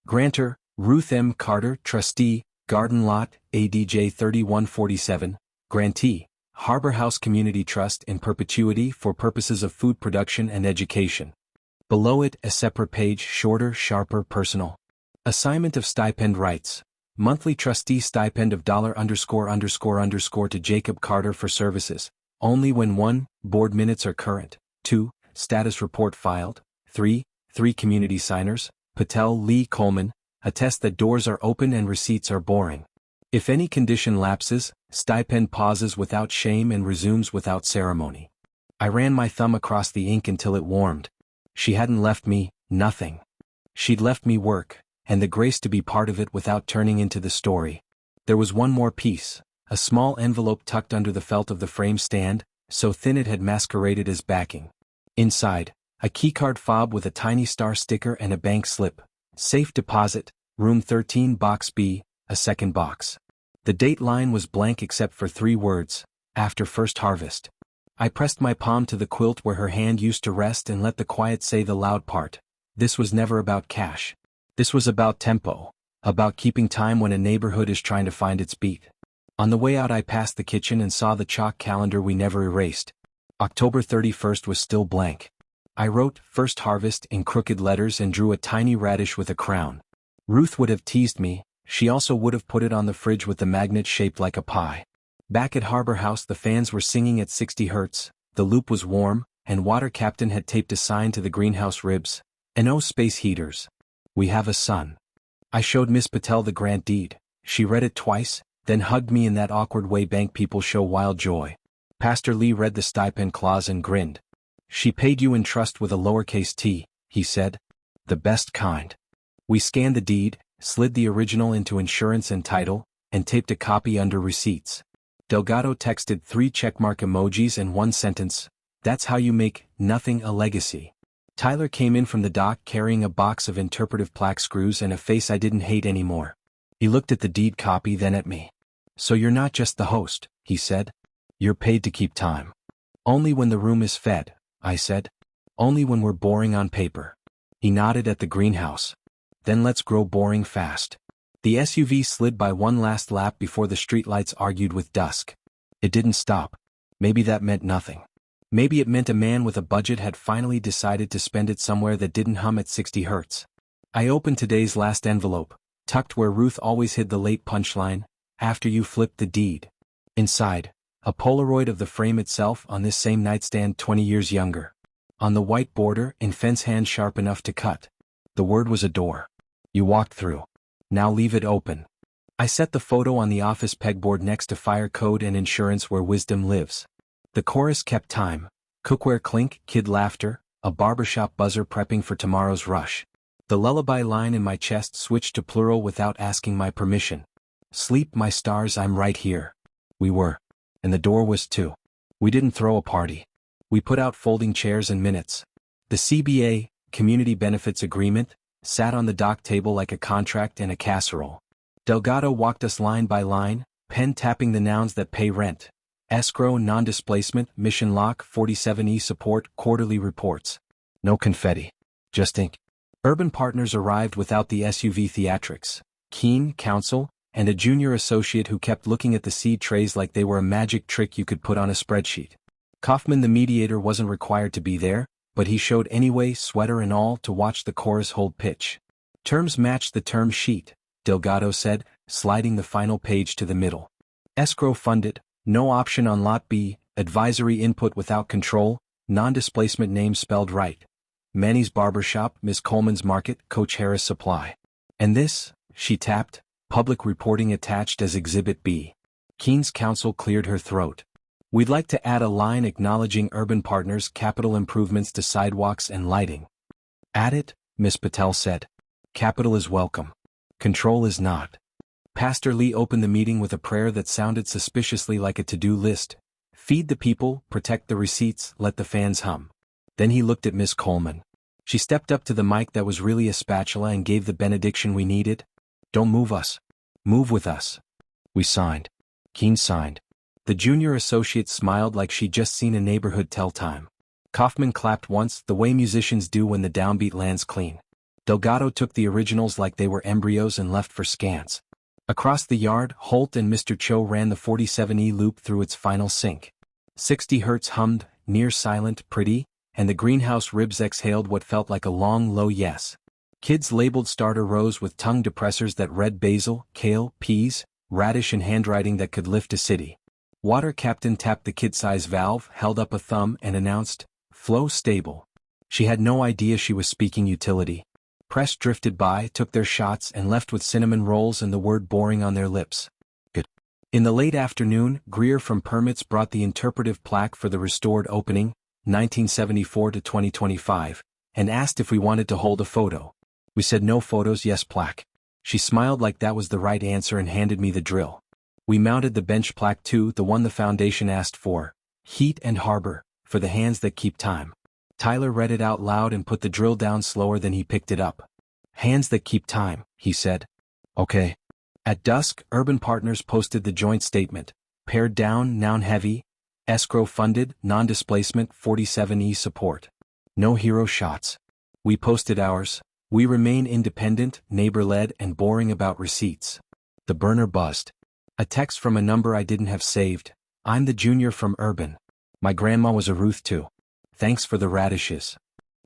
Grantor, Ruth M. Carter, Trustee, Garden Lot, ADJ 3147, Grantee, Harbor House Community Trust in perpetuity for purposes of food production and education. Below it, a separate page, shorter, sharper, personal. Assignment of stipend rights. Monthly trustee stipend of $_ to Jacob Carter for services, only when 1. Board minutes are current, 2. Status report filed, 3. Community signers, Patel Lee Coleman, attest that doors are open and receipts are boring. If any condition lapses, stipend pauses without shame and resumes without ceremony. I ran my thumb across the ink until it warmed. She hadn't left me nothing. She'd left me work, and the grace to be part of it without turning into the story. There was one more piece, a small envelope tucked under the felt of the frame stand, so thin it had masqueraded as backing. Inside, a keycard fob with a tiny star sticker and a bank slip. Safe deposit, room 13 box B, a second box. The date line was blank except for 3 words, after first harvest. I pressed my palm to the quilt where her hand used to rest and let the quiet say the loud part. This was never about cash. This was about tempo, about keeping time when a neighborhood is trying to find its beat. On the way out I passed the kitchen and saw the chalk calendar we never erased. October 31st was still blank. I wrote "First Harvest" in crooked letters and drew a tiny radish with a crown. Ruth would have teased me, she also would have put it on the fridge with the magnet shaped like a pie. Back at Harbor House the fans were singing at 60 hertz, the loop was warm, and Water Captain had taped a sign to the greenhouse ribs, "No space heaters. We have a son." I showed Miss Patel the grant deed. She read it twice, then hugged me in that awkward way bank people show wild joy. Pastor Lee read the stipend clause and grinned. "She paid you in trust with a lowercase t," he said. "The best kind." We scanned the deed, slid the original into insurance and title, and taped a copy under receipts. Delgado texted 3 checkmark emojis and 1 sentence, "That's how you make nothing a legacy." Tyler came in from the dock carrying a box of interpretive plaque screws and a face I didn't hate anymore. He looked at the deed copy, then at me. "So you're not just the host," he said. "You're paid to keep time." "Only when the room is fed," I said. "Only when we're boring on paper." He nodded at the greenhouse. "Then let's grow boring fast." The SUV slid by one last lap before the streetlights argued with dusk. It didn't stop. Maybe that meant nothing. Maybe it meant a man with a budget had finally decided to spend it somewhere that didn't hum at 60 hertz. I opened today's last envelope, tucked where Ruth always hid the late punchline, "After you flipped the deed." Inside, a Polaroid of the frame itself on this same nightstand 20 years younger. On the white border, in fence hand sharp enough to cut. The word was a door. You walked through. Now leave it open. I set the photo on the office pegboard next to fire code and insurance where wisdom lives. The chorus kept time. Cookware clink, kid laughter, a barbershop buzzer prepping for tomorrow's rush. The lullaby line in my chest switched to plural without asking my permission. "Sleep, my stars, I'm right here." We were. And the door was too. We didn't throw a party. We put out folding chairs and minutes. The CBA, Community Benefits Agreement, sat on the dock table like a contract and a casserole. Delgado walked us line by line, pen tapping the nouns that pay rent. Escrow non-displacement, mission lock, 47E support, quarterly reports. No confetti. Just ink. Urban Partners arrived without the SUV theatrics. Keen, counsel, and a junior associate who kept looking at the seed trays like they were a magic trick you could put on a spreadsheet. Kaufman the mediator wasn't required to be there, but he showed anyway, sweater and all, to watch the chorus hold pitch. Terms matched the term sheet, Delgado said, sliding the final page to the middle. Escrow funded, no option on Lot B, advisory input without control, non-displacement name spelled right. Manny's Barbershop, Miss Coleman's Market, Coach Harris Supply. And this, she tapped, public reporting attached as Exhibit B. Keen's counsel cleared her throat. We'd like to add a line acknowledging Urban Partners' capital improvements to sidewalks and lighting. Add it, Miss Patel said. Capital is welcome. Control is not. Pastor Lee opened the meeting with a prayer that sounded suspiciously like a to-do list. Feed the people, protect the receipts, let the fans hum. Then he looked at Miss Coleman. She stepped up to the mic that was really a spatula and gave the benediction we needed. Don't move us. Move with us. We signed. Keen signed. The junior associate smiled like she'd just seen a neighborhood tell time. Kaufman clapped once, the way musicians do when the downbeat lands clean. Delgado took the originals like they were embryos and left for scans. Across the yard, Holt and Mr. Cho ran the 47E loop through its final sync. 60 Hz hummed, near silent, pretty, and the greenhouse ribs exhaled what felt like a long, low yes. Kids labeled starter rows with tongue depressors that read basil, kale, peas, radish and handwriting that could lift a city. Water captain tapped the kid-size valve, held up a thumb and announced, flow stable. She had no idea she was speaking utility. Press drifted by, took their shots and left with cinnamon rolls and the word boring on their lips. Good. In the late afternoon, Greer from Permits brought the interpretive plaque for the restored opening, 1974 to 2025, and asked if we wanted to hold a photo. We said no photos, yes plaque. She smiled like that was the right answer and handed me the drill. We mounted the bench plaque too, the one the foundation asked for. Heat and harbor, for the hands that keep time. Tyler read it out loud and put the drill down slower than he picked it up. Hands that keep time, he said. Okay. At dusk, Urban Partners posted the joint statement. Pared down, noun heavy. Escrow funded, non-displacement, 47E support. No hero shots. We posted ours. We remain independent, neighbor-led and boring about receipts. The burner buzzed. A text from a number I didn't have saved. I'm the junior from Urban. My grandma was a Ruth too. Thanks for the radishes.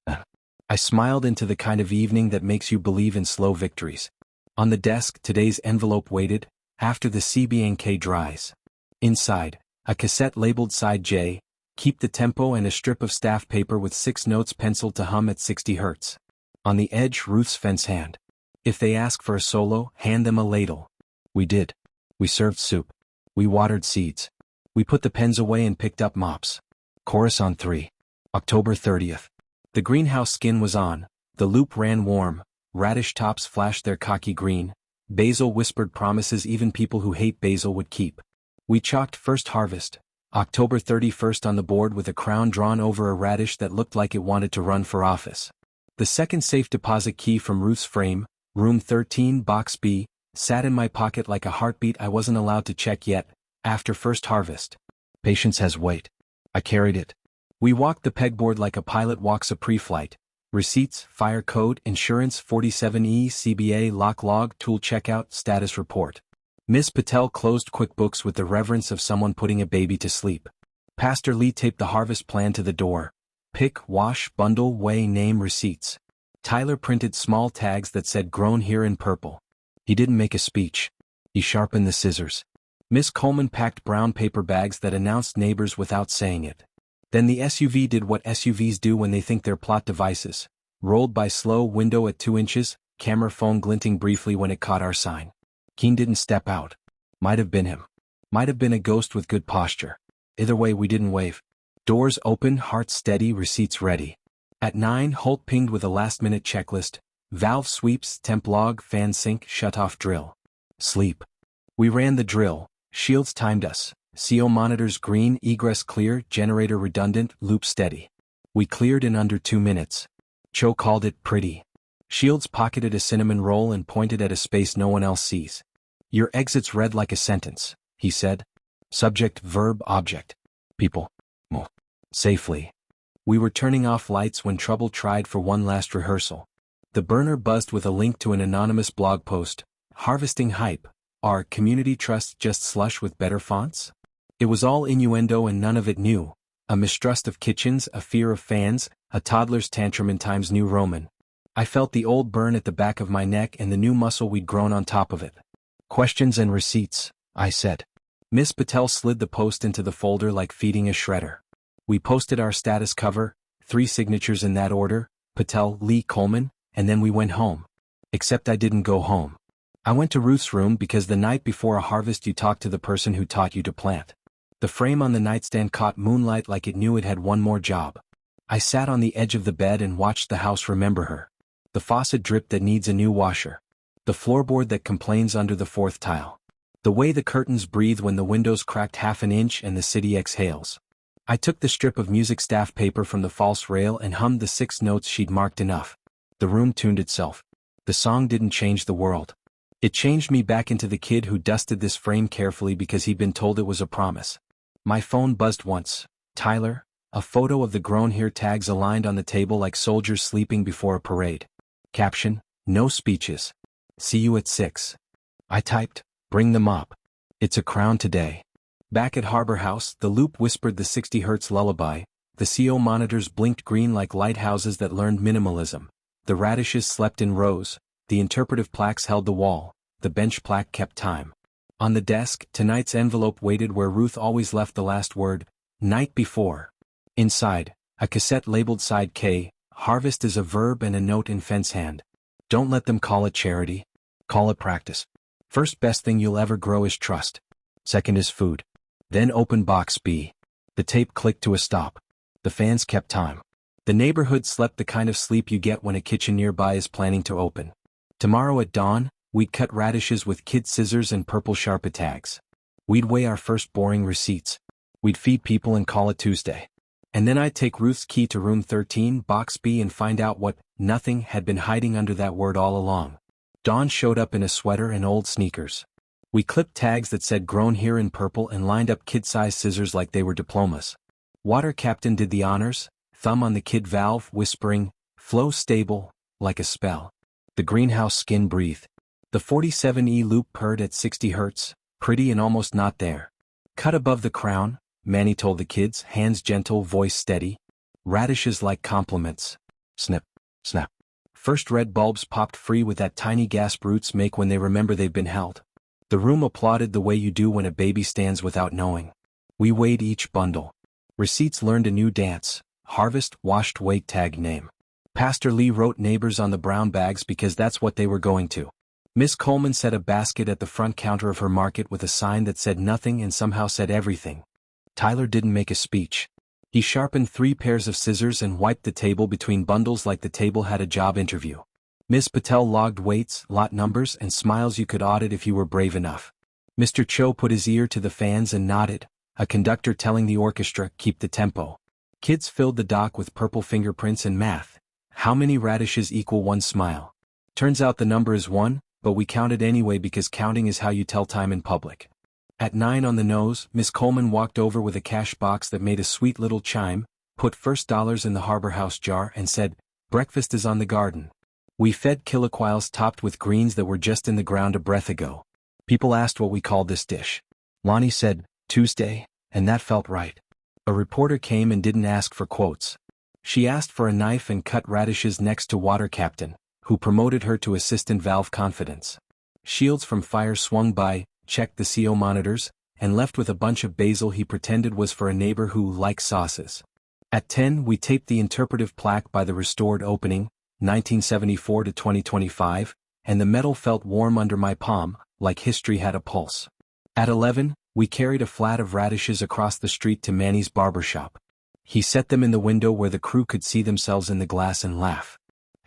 I smiled into the kind of evening that makes you believe in slow victories. On the desk, today's envelope waited, after the CBNK dries. Inside, a cassette labeled Side J, keep the tempo and a strip of staff paper with 6 notes penciled to hum at 60 Hz. On the edge, Ruth's fence hand. If they ask for a solo, hand them a ladle. We did. We served soup. We watered seeds. We put the pens away and picked up mops. Chorus on 3. October 30th. The greenhouse skin was on, the loop ran warm, radish tops flashed their cocky green, basil whispered promises even people who hate basil would keep. We chalked first harvest, October 31st on the board with a crown drawn over a radish that looked like it wanted to run for office. The second safe deposit key from Ruth's frame, room 13, box B, sat in my pocket like a heartbeat I wasn't allowed to check yet, after first harvest. Patience has weight. I carried it. We walked the pegboard like a pilot walks a pre-flight. Receipts, fire code, insurance, 47E, CBA, lock log, tool checkout, status report. Miss Patel closed QuickBooks with the reverence of someone putting a baby to sleep. Pastor Lee taped the harvest plan to the door. Pick, wash, bundle, weigh, name, receipts. Tyler printed small tags that said grown here in purple. He didn't make a speech. He sharpened the scissors. Miss Coleman packed brown paper bags that announced neighbors without saying it. Then the SUV did what SUVs do when they think they're plot devices. Rolled by slow window at 2 inches, camera phone glinting briefly when it caught our sign. Keen didn't step out. Might have been him. Might have been a ghost with good posture. Either way we didn't wave. Doors open, hearts steady, receipts ready. At 9 Holt pinged with a last-minute checklist. Valve sweeps, temp log, fan sync, shut-off drill. Sleep. We ran the drill. Shields timed us. CO monitors green, egress clear, generator redundant, loop steady. We cleared in under 2 minutes. Cho called it pretty. Shields pocketed a cinnamon roll and pointed at a space no one else sees. Your exit's read like a sentence, he said. Subject, verb, object. People. Mo. Safely. We were turning off lights when trouble tried for one last rehearsal. The burner buzzed with a link to an anonymous blog post, harvesting hype. Are community trusts just slush with better fonts? It was all innuendo and none of it new. A mistrust of kitchens, a fear of fans, a toddler's tantrum in Times New Roman. I felt the old burn at the back of my neck and the new muscle we'd grown on top of it. Questions and receipts, I said. Miss Patel slid the post into the folder like feeding a shredder. We posted our status cover, 3 signatures in that order, Patel, Lee, Coleman, and then we went home. Except I didn't go home. I went to Ruth's room because the night before a harvest you talk to the person who taught you to plant. The frame on the nightstand caught moonlight like it knew it had one more job. I sat on the edge of the bed and watched the house remember her. The faucet drip that needs a new washer. The floorboard that complains under the 4th tile. The way the curtains breathe when the windows cracked half an inch and the city exhales. I took the strip of music staff paper from the false rail and hummed the 6 notes she'd marked enough. The room tuned itself. The song didn't change the world. It changed me back into the kid who dusted this frame carefully because he'd been told it was a promise. My phone buzzed once. Tyler, a photo of the grown here tags aligned on the table like soldiers sleeping before a parade. Caption, no speeches. See you at 6. I typed, bring the mop. It's a crown today. Back at Harbor House, the loop whispered the 60 Hz lullaby. The CO monitors blinked green like lighthouses that learned minimalism. The radishes slept in rows. The interpretive plaques held the wall. The bench plaque kept time. On the desk, tonight's envelope waited where Ruth always left the last word, night before. Inside, a cassette labeled side K, harvest is a verb and a note in fence hand. Don't let them call it charity. Call it practice. First best thing you'll ever grow is trust. Second is food. Then open box B. The tape clicked to a stop. The fans kept time. The neighborhood slept the kind of sleep you get when a kitchen nearby is planning to open. Tomorrow at dawn, we'd cut radishes with kid scissors and purple Sharpie tags. We'd weigh our first boring receipts. We'd feed people and call it Tuesday. And then I'd take Ruth's key to room 13, box B and find out what nothing had been hiding under that word all along. Dawn showed up in a sweater and old sneakers. We clipped tags that said grown here in purple and lined up kid-sized scissors like they were diplomas. Water Captain did the honors, thumb on the kid valve, whispering, flow stable, like a spell. The greenhouse skin breathed. The 47E loop purred at 60 Hz, pretty and almost not there. Cut above the crown, Manny told the kids, hands gentle, voice steady. Radishes like compliments. Snip, snap. First red bulbs popped free with that tiny gasp roots make when they remember they've been held. The room applauded the way you do when a baby stands without knowing. We weighed each bundle. Receipts learned a new dance. Harvest, washed weight tag name. Pastor Lee wrote neighbors on the brown bags because that's what they were going to. Miss Coleman set a basket at the front counter of her market with a sign that said nothing and somehow said everything. Tyler didn't make a speech. He sharpened 3 pairs of scissors and wiped the table between bundles like the table had a job interview. Miss Patel logged weights, lot numbers, and smiles you could audit if you were brave enough. Mr. Cho put his ear to the fans and nodded, a conductor telling the orchestra, keep the tempo. Kids filled the dock with purple fingerprints and math. How many radishes equal 1 smile? Turns out the number is 1, but we counted anyway because counting is how you tell time in public. At 9 on the nose, Miss Coleman walked over with a cash box that made a sweet little chime, put first dollars in the Harbor House jar and said, breakfast is on the garden. We fed kiloquails topped with greens that were just in the ground a breath ago. People asked what we called this dish. Lonnie said, Tuesday, and that felt right. A reporter came and didn't ask for quotes. She asked for a knife and cut radishes next to Water Captain, who promoted her to assistant valve confidence. Shields from fire swung by, checked the CO monitors, and left with a bunch of basil he pretended was for a neighbor who liked sauces. At 10 we taped the interpretive plaque by the restored opening, 1974 to 2025, and the metal felt warm under my palm, like history had a pulse. At 11, we carried a flat of radishes across the street to Manny's barbershop. He set them in the window where the crew could see themselves in the glass and laugh.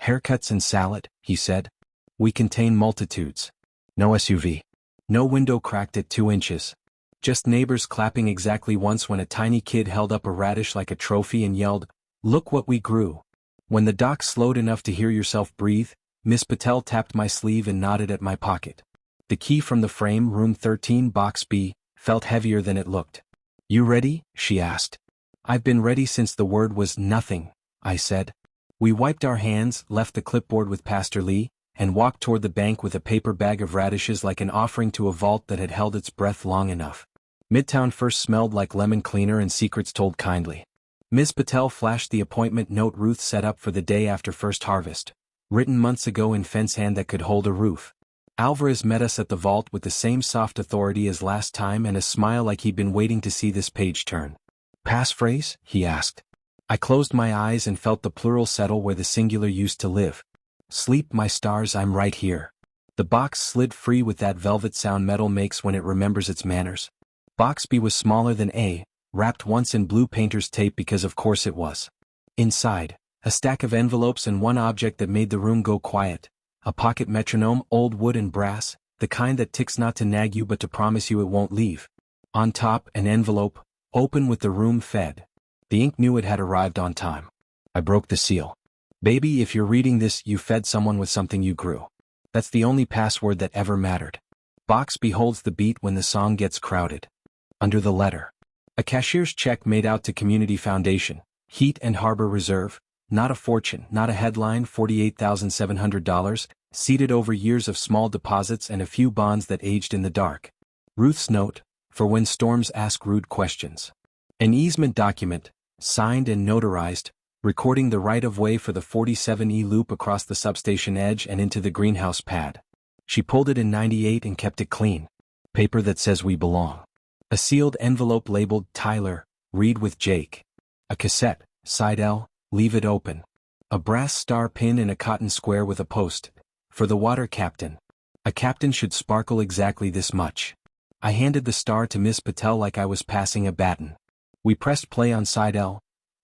Haircuts and salad, he said. We contain multitudes. No SUV. No window cracked at 2 inches. Just neighbors clapping exactly once when a tiny kid held up a radish like a trophy and yelled, look what we grew. When the dock slowed enough to hear yourself breathe, Miss Patel tapped my sleeve and nodded at my pocket. The key from the frame, room 13, box B, felt heavier than it looked. "You ready?" she asked. "I've been ready since the word was nothing," I said. We wiped our hands, left the clipboard with Pastor Lee, and walked toward the bank with a paper bag of radishes like an offering to a vault that had held its breath long enough. Midtown first smelled like lemon cleaner and secrets told kindly. Ms. Patel flashed the appointment note Ruth set up for the day after first harvest, written months ago in fence hand that could hold a roof. Alvarez met us at the vault with the same soft authority as last time and a smile like he'd been waiting to see this page turn. "Passphrase?" he asked. I closed my eyes and felt the plural settle where the singular used to live. "Sleep, my stars, I'm right here." The box slid free with that velvet sound metal makes when it remembers its manners. Box B was smaller than A, wrapped once in blue painter's tape because of course it was. Inside, a stack of envelopes and one object that made the room go quiet. A pocket metronome, old wood and brass, the kind that ticks not to nag you but to promise you it won't leave. On top, an envelope, open with the room fed. The ink knew it had arrived on time. I broke the seal. "Baby, if you're reading this, you fed someone with something you grew. That's the only password that ever mattered." Box B holds the beat when the song gets crowded. Under the letter. A cashier's check made out to Community Foundation, Heat and Harbor Reserve. Not a fortune, not a headline, $48,700, seeded over years of small deposits and a few bonds that aged in the dark. Ruth's note, for when storms ask rude questions. An easement document, signed and notarized, recording the right-of-way for the 47E loop across the substation edge and into the greenhouse pad. She pulled it in '98 and kept it clean. Paper that says we belong. A sealed envelope labeled Tyler, read with Jake. A cassette, side L, leave it open. A brass star pin in a cotton square with a post. For the water captain. A captain should sparkle exactly this much. I handed the star to Miss Patel like I was passing a baton. We pressed play on side L.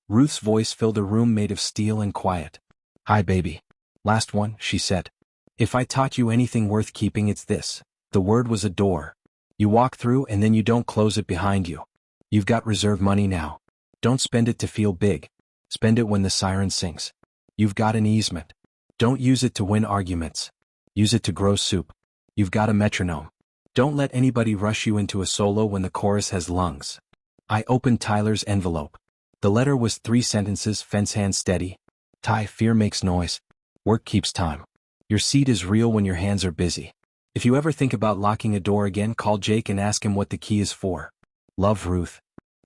Ruth's voice filled a room made of steel and quiet. "Hi, baby. Last one," she said. "If I taught you anything worth keeping, it's this. The word was a door. You walk through and then you don't close it behind you. You've got reserve money now. Don't spend it to feel big. Spend it when the siren sings. You've got an easement. Don't use it to win arguments. Use it to grow soup. You've got a metronome. Don't let anybody rush you into a solo when the chorus has lungs." I opened Tyler's envelope. The letter was 3 sentences, fence hand steady. "Ty, fear makes noise. Work keeps time. Your seed is real when your hands are busy. If you ever think about locking a door again, call Jake and ask him what the key is for. Love, Ruth."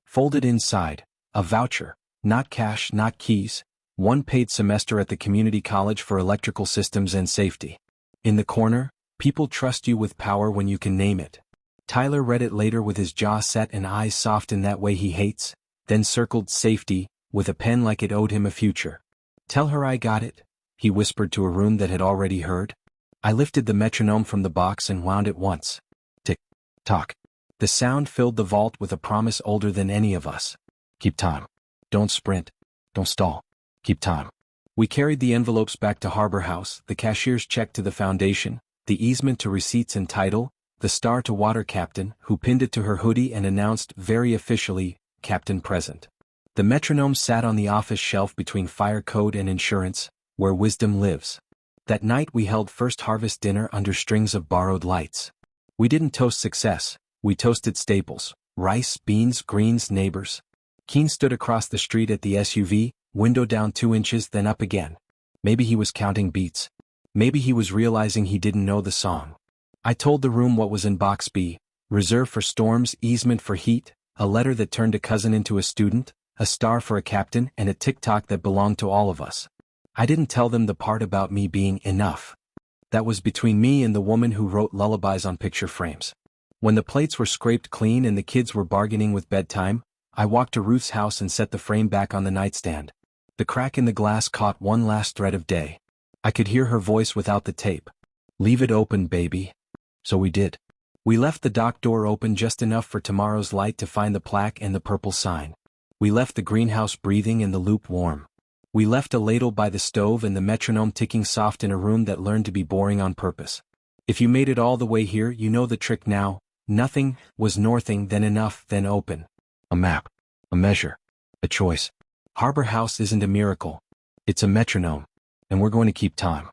Folded inside, a voucher. Not cash, not keys. 1 paid semester at the community college for electrical systems and safety. In the corner, people trust you with power when you can name it. Tyler read it later with his jaw set and eyes soft in that way he hates, then circled safety, with a pen like it owed him a future. "Tell her I got it," he whispered to a room that had already heard. I lifted the metronome from the box and wound it once. Tick, tock. The sound filled the vault with a promise older than any of us. Keep time. Don't sprint. Don't stall. Keep time. We carried the envelopes back to Harbor House, the cashier's check to the foundation, the easement to receipts and title, the star to water captain, who pinned it to her hoodie and announced very officially, "Captain present." The metronome sat on the office shelf between fire code and insurance, where wisdom lives. That night we held first harvest dinner under strings of borrowed lights. We didn't toast success, we toasted staples, rice, beans, greens, neighbors. Keen stood across the street at the SUV, window down 2 inches then up again. Maybe he was counting beats. Maybe he was realizing he didn't know the song. I told the room what was in box B, reserve for storms, easement for heat, a letter that turned a cousin into a student, a star for a captain, and a tick-tock that belonged to all of us. I didn't tell them the part about me being enough. That was between me and the woman who wrote lullabies on picture frames. When the plates were scraped clean and the kids were bargaining with bedtime, I walked to Ruth's house and set the frame back on the nightstand. The crack in the glass caught one last thread of day. I could hear her voice without the tape. "Leave it open, baby." So we did. We left the dock door open just enough for tomorrow's light to find the plaque and the purple sign. We left the greenhouse breathing and the loop warm. We left a ladle by the stove and the metronome ticking soft in a room that learned to be boring on purpose. If you made it all the way here, you know the trick now. Nothing was northing, then enough, then open. A map. A measure. A choice. Harbor House isn't a miracle. It's a metronome. And we're going to keep time.